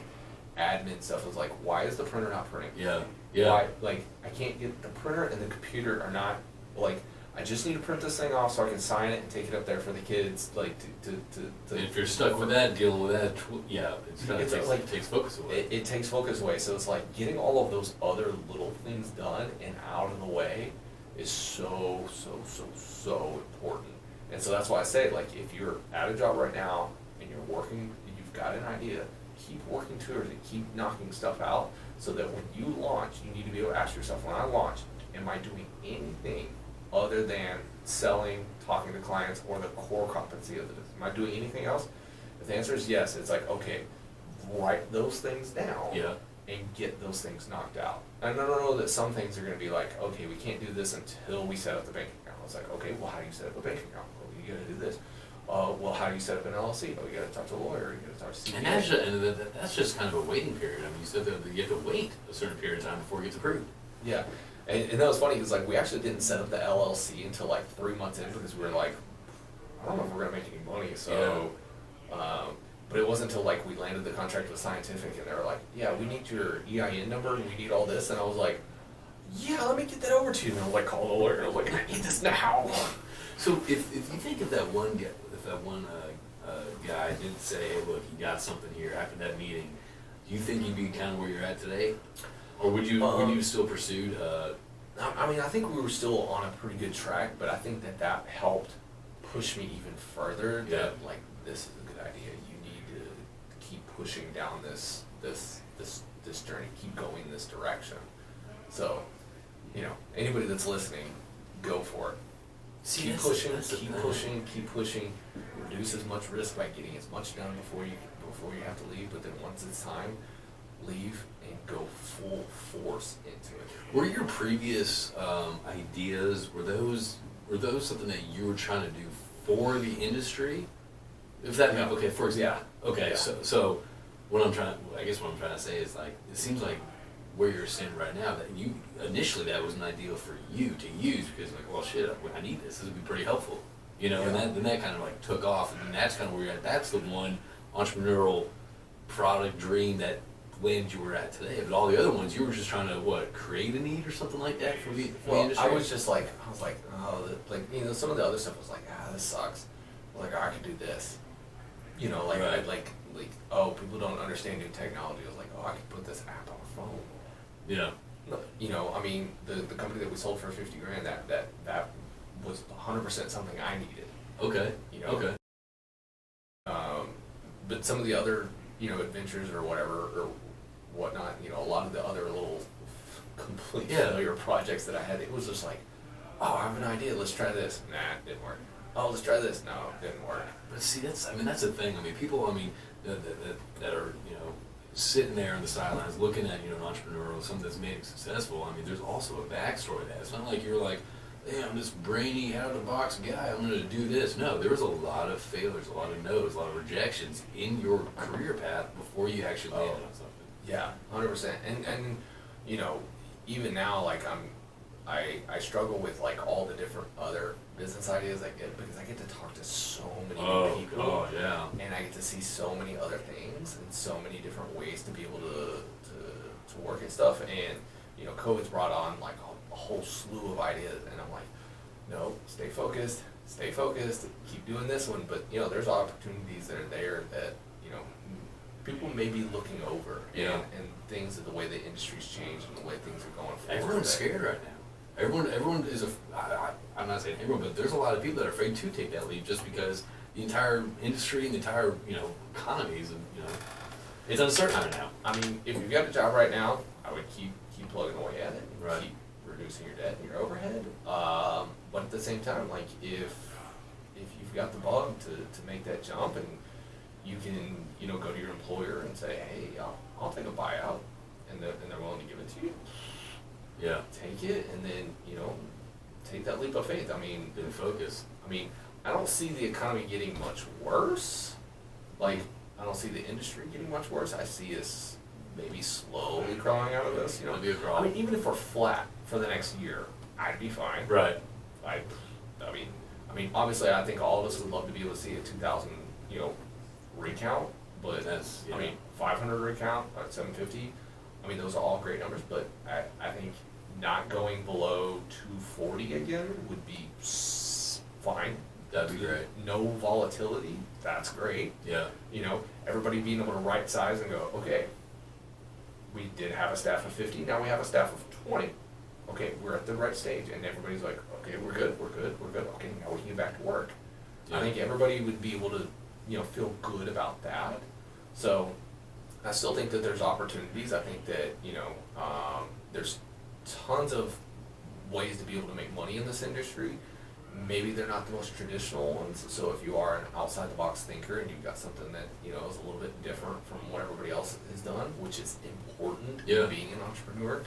[SPEAKER 2] admin stuff. It's like, why is the printer not printing?
[SPEAKER 1] Yeah. Yeah.
[SPEAKER 2] Why, like, I can't get the printer and the computer are not, like, I just need to print this thing off so I can sign it and take it up there for the kids, like, to
[SPEAKER 1] And if you're stuck with that, dealing with that, yeah, it takes focus away.
[SPEAKER 2] it takes focus away. So it's like getting all of those other little things done and out of the way is so important. And so that's why I say, like, if you're at a job right now and you're working, you've got an idea, keep working towards it, keep knocking stuff out, so that when you launch, you need to be able to ask yourself, when I launch, am I doing anything other than selling, talking to clients, or the core competency of the business? Am I doing anything else? If the answer is yes, it's like, okay, write those things down.
[SPEAKER 1] Yeah.
[SPEAKER 2] And get those things knocked out. And I don't know that some things are going to be like, okay, we can't do this until we set up the bank account. It's like, okay, well, how do you set up a bank account? Well, you got to do this. Well, how do you set up an LLC? Oh, you got to talk to a lawyer. You got to talk to CPA.
[SPEAKER 1] And that's just kind of a waiting period. I mean, you said that you have to wait a certain period of time before it gets approved.
[SPEAKER 2] Yeah, and that was funny because like we actually didn't set up the LLC until like 3 months in, because we were like, I don't know if we're gonna make any money. So, but it wasn't until like we landed the contract with Scientific, and they were like, yeah, we need your EIN number and we need all this, and I was like, yeah, let me get that over to you. And I was like, call the lawyer. I was like, I need this now.
[SPEAKER 1] So if you think of that one guy, if that one guy did say, hey, look, you got something here after that meeting, do you think you'd be kind of where you're at today? Or would you still pursued?
[SPEAKER 2] I mean, I think we were still on a pretty good track, but I think that helped push me even further.
[SPEAKER 1] Yeah.
[SPEAKER 2] That like, this is a good idea. You need to keep pushing down this journey, keep going this direction. So, you know, anybody that's listening, go for it.
[SPEAKER 1] See,
[SPEAKER 2] Keep
[SPEAKER 1] that's the
[SPEAKER 2] keep
[SPEAKER 1] thing.
[SPEAKER 2] pushing. Reduce as much risk by getting as much done before you have to leave. But then once it's time, leave and go full force into it.
[SPEAKER 1] Were your previous ideas, were those something that you were trying to do for the industry? If that
[SPEAKER 2] Yeah.
[SPEAKER 1] okay, for example.
[SPEAKER 2] Yeah.
[SPEAKER 1] Okay,
[SPEAKER 2] Yeah.
[SPEAKER 1] so what I'm trying to say is, like, it seems like where you're standing right now, that you initially that was an idea for you to use because, like, well, shit, I need this. This would be pretty helpful, you know.
[SPEAKER 2] Yeah.
[SPEAKER 1] And then that kind of like took off, and then that's kind of where you're at. That's the one entrepreneurial product dream that landed you where you're at today. But all the other ones, you were just trying to create a need or something like that for the industry.
[SPEAKER 2] I was like, oh, like, you know, some of the other stuff was like, this sucks. I was like, oh, I could do this. You know, like,
[SPEAKER 1] Right.
[SPEAKER 2] I'd like, oh, people don't understand new technology. I was like, oh, I could put this app on a phone.
[SPEAKER 1] Yeah.
[SPEAKER 2] You know, I mean, the company that we sold for $50,000, that was 100% something I needed.
[SPEAKER 1] Okay.
[SPEAKER 2] You know?
[SPEAKER 1] Okay.
[SPEAKER 2] But some of the other, you know, adventures or whatever or whatnot, you know, a lot of the other little complete
[SPEAKER 1] Yeah.
[SPEAKER 2] failure projects that I had, it was just like, oh, I have an idea, let's try this. Nah, it didn't work. Oh, let's try this. No, it didn't work.
[SPEAKER 1] But see, that's the thing. I mean, people, that are, sitting there on the sidelines looking at, an entrepreneur or something that's made it successful. I mean, there's also a backstory to that. It's not like you're like, hey, I'm this brainy, out of the box guy, I'm gonna do this. No, there was a lot of failures, a lot of no's, a lot of rejections in your career path before you actually landed on something.
[SPEAKER 2] Yeah, 100%. And even now, like I struggle with like all the different other business ideas I get because I get to talk to so many new people.
[SPEAKER 1] Oh, yeah.
[SPEAKER 2] And I get to see so many other things and so many different ways to be able to work and stuff. And COVID's brought on like a whole slew of ideas, and I'm like, no, stay focused, keep doing this one. But there's opportunities that are there that people may be looking over,
[SPEAKER 1] Yeah.
[SPEAKER 2] and things of the way the industry's changed and the way things are going forward.
[SPEAKER 1] Everyone's scared right now. Everyone is I'm not saying everyone, but there's a lot of people that are afraid to take that leap just because the entire industry and the entire economy is it's uncertain right now.
[SPEAKER 2] I mean, if you've got a job right now, I would keep plugging away at it, and
[SPEAKER 1] Right.
[SPEAKER 2] keep reducing your debt and your overhead. But at the same time, like if you've got the bug to make that jump, and you can go to your employer and say, hey, I'll take a buyout, and they're willing to give it to you.
[SPEAKER 1] Yeah.
[SPEAKER 2] Take it, and then take that leap of faith. I mean,
[SPEAKER 1] Then focus.
[SPEAKER 2] I don't see the economy getting much worse. Like, I don't see the industry getting much worse. I see us maybe slowly crawling out of this.
[SPEAKER 1] It'll be a crawl.
[SPEAKER 2] Even if we're flat for the next year, I'd be fine.
[SPEAKER 1] Right.
[SPEAKER 2] I mean, obviously, I think all of us would love to be able to see a 2,000, recount. But
[SPEAKER 1] That's, yeah.
[SPEAKER 2] 500 recount at 750. Those are all great numbers. But I think not going below 240 again would be fine.
[SPEAKER 1] That'd be great.
[SPEAKER 2] No volatility, that's great.
[SPEAKER 1] Yeah.
[SPEAKER 2] Everybody being able to right size and go, okay, we did have a staff of 50, now we have a staff of 20. Okay, we're at the right stage, and everybody's like, okay, we're good. Okay, now we can get back to work.
[SPEAKER 1] Yeah.
[SPEAKER 2] I think everybody would be able to, feel good about that. So I still think that there's opportunities. I think that, there's tons of ways to be able to make money in this industry. Maybe they're not the most traditional ones. So if you are an outside the box thinker and you've got something that, is a little bit different from what everybody else has done, which is important
[SPEAKER 1] Yeah.
[SPEAKER 2] in being an entrepreneur,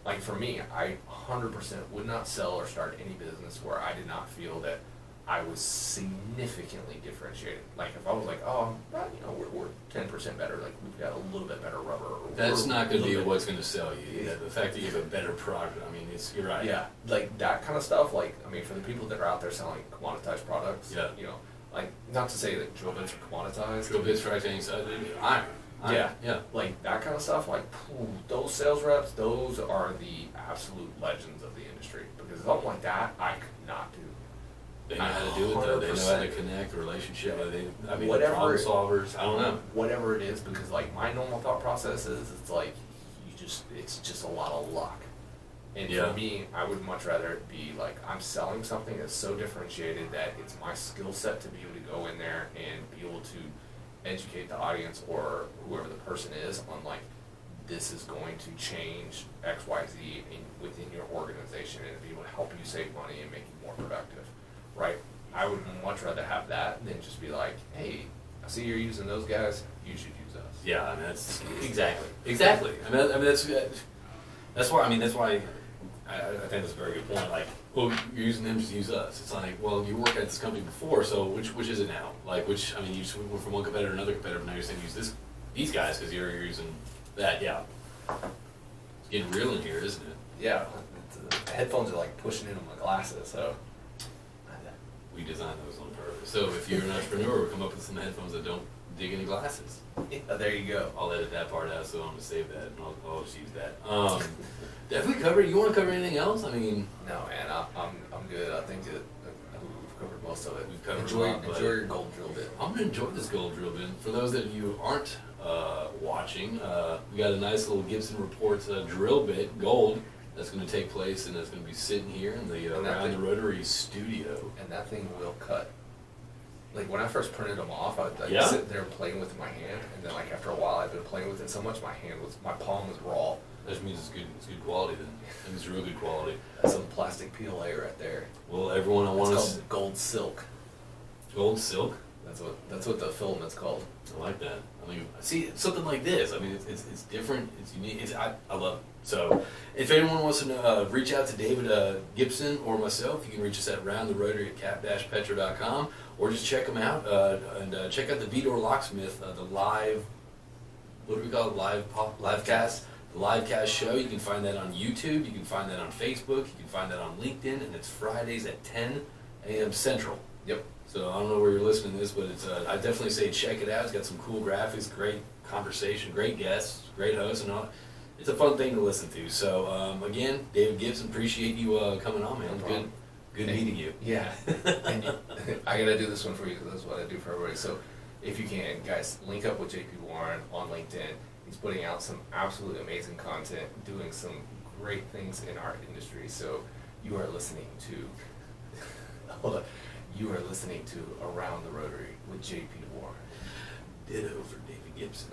[SPEAKER 2] like for me, I 100% would not sell or start any business where I did not feel that I was significantly differentiated. Like if I was like, oh, we're 10% better, like we've got a little bit better rubber. Or
[SPEAKER 1] That's
[SPEAKER 2] we're
[SPEAKER 1] not going
[SPEAKER 2] a
[SPEAKER 1] to be
[SPEAKER 2] little bit-
[SPEAKER 1] what's going to sell you. Yeah, the fact that you have a better product, you're right.
[SPEAKER 2] Yeah, like that kind of stuff. Like for the people that are out there selling commoditized products,
[SPEAKER 1] Yeah.
[SPEAKER 2] like not to say that drill bits are commoditized.
[SPEAKER 1] Drill bits, fracturing, iron.
[SPEAKER 2] Yeah,
[SPEAKER 1] Yeah.
[SPEAKER 2] like that kind of stuff. Like those sales reps, those are the absolute legends of the industry. Because something like that, I could not do.
[SPEAKER 1] They know how to do it though. They know how to
[SPEAKER 2] 100%.
[SPEAKER 1] connect, relationship.
[SPEAKER 2] Whatever
[SPEAKER 1] Problem solvers. I don't know.
[SPEAKER 2] Whatever it is, because like my normal thought process is, it's like it's just a lot of luck. And
[SPEAKER 1] Yeah.
[SPEAKER 2] for me, I would much rather it be like I'm selling something that's so differentiated that it's my skill set to be able to go in there and be able to educate the audience or whoever the person is on like, this is going to change X, Y, Z within your organization and be able to help you save money and make you more productive, right? I would much rather have that than just be like, hey, I see you're using those guys, you should use us.
[SPEAKER 1] Yeah, that's exactly. That's why. I think that's a very good point. Like, well, you're using them, just use us. It's like, well, you worked at this company before, so which is it now? Like, you just went from one competitor to another competitor, but now you're saying use these guys because you're using that. Yeah, it's getting real in here, isn't it?
[SPEAKER 2] Yeah, the headphones are like pushing in on my glasses, so.
[SPEAKER 1] We designed those on purpose. So if you're an entrepreneur, we'll come up with some headphones that don't dig any glasses.
[SPEAKER 2] Yeah, there you go.
[SPEAKER 1] I'll edit that part out, so I'm gonna save that, and I'll just use that. Have we covered? You want to cover anything else?
[SPEAKER 2] No, man, I'm good. I think that we've covered most of it.
[SPEAKER 1] We've covered
[SPEAKER 2] enjoy,
[SPEAKER 1] a lot, but-
[SPEAKER 2] enjoy your gold drill bit.
[SPEAKER 1] I'm gonna enjoy this gold drill bit. For those that you aren't watching, we got a nice little Gibson Reports drill bit, gold, that's gonna take place, and it's gonna be sitting here in the
[SPEAKER 2] And that
[SPEAKER 1] around the
[SPEAKER 2] thing-
[SPEAKER 1] Rotary studio.
[SPEAKER 2] And that thing will cut. Like when I first printed them off, I'd sit there playing with my hand, and then like after a while, I've been playing with it so much, my palm was raw.
[SPEAKER 1] That just means it's good quality then. That means it's real good quality.
[SPEAKER 2] That's some plastic PLA right there.
[SPEAKER 1] Well, everyone I
[SPEAKER 2] It's
[SPEAKER 1] want
[SPEAKER 2] called
[SPEAKER 1] to
[SPEAKER 2] gold silk.
[SPEAKER 1] gold silk.
[SPEAKER 2] That's what the filament's called.
[SPEAKER 1] I like that. I mean, see something like this. I mean, it's different. It's unique. I love it. So, if anyone wants to know, reach out to David Gibson or myself, you can reach us at roundtherotary@cap-petro.com, or just check them out and check out the Vidor Locksmith, the live. What do we call it? Live cast. The live cast show. You can find that on YouTube. You can find that on Facebook. You can find that on LinkedIn, and it's Fridays at 10 a.m. Central.
[SPEAKER 2] Yep.
[SPEAKER 1] So I don't know where you're listening to this, but it's I definitely say check it out. It's got some cool graphics, great conversation, great guests, great hosts, and all. It's a fun thing to listen to. So again, David Gibson, appreciate you coming on, man.
[SPEAKER 2] No
[SPEAKER 1] Good meeting you.
[SPEAKER 2] Yeah. And I gotta do this one for you because that's what I do for everybody. So if you can, guys, link up with JP Warren on LinkedIn. He's putting out some absolutely amazing content, doing some great things in our industry. So you are listening to hold on. You are listening to Around the Rotary with JP Warren.
[SPEAKER 1] Ditto for David Gibson.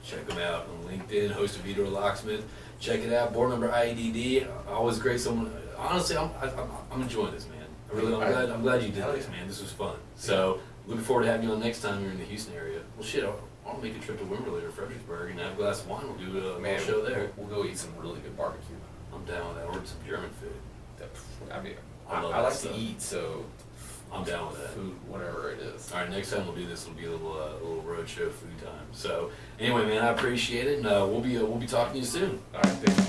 [SPEAKER 1] Check him out on LinkedIn, host of Vidor Locksmith. Check it out. Board member IEDD. Always great. Someone. Honestly, I'm enjoying this, man. I'm glad you did this, man. This was fun. So looking forward to having you on next time you're in the Houston area. Well, shit, I'll make a trip to Wimberley or Fredericksburg and have a glass of wine. We'll do a show there.
[SPEAKER 2] We'll go eat some really good barbecue.
[SPEAKER 1] I'm down with that. Order some German food.
[SPEAKER 2] I mean,
[SPEAKER 1] I love
[SPEAKER 2] I
[SPEAKER 1] that
[SPEAKER 2] like
[SPEAKER 1] stuff.
[SPEAKER 2] to eat, so
[SPEAKER 1] I'm down with that.
[SPEAKER 2] Food, whatever it is.
[SPEAKER 1] All right, next time we'll do this. It'll be a little road show food time. So anyway, man, I appreciate it, and we'll be talking to you soon.
[SPEAKER 2] All right, thank you.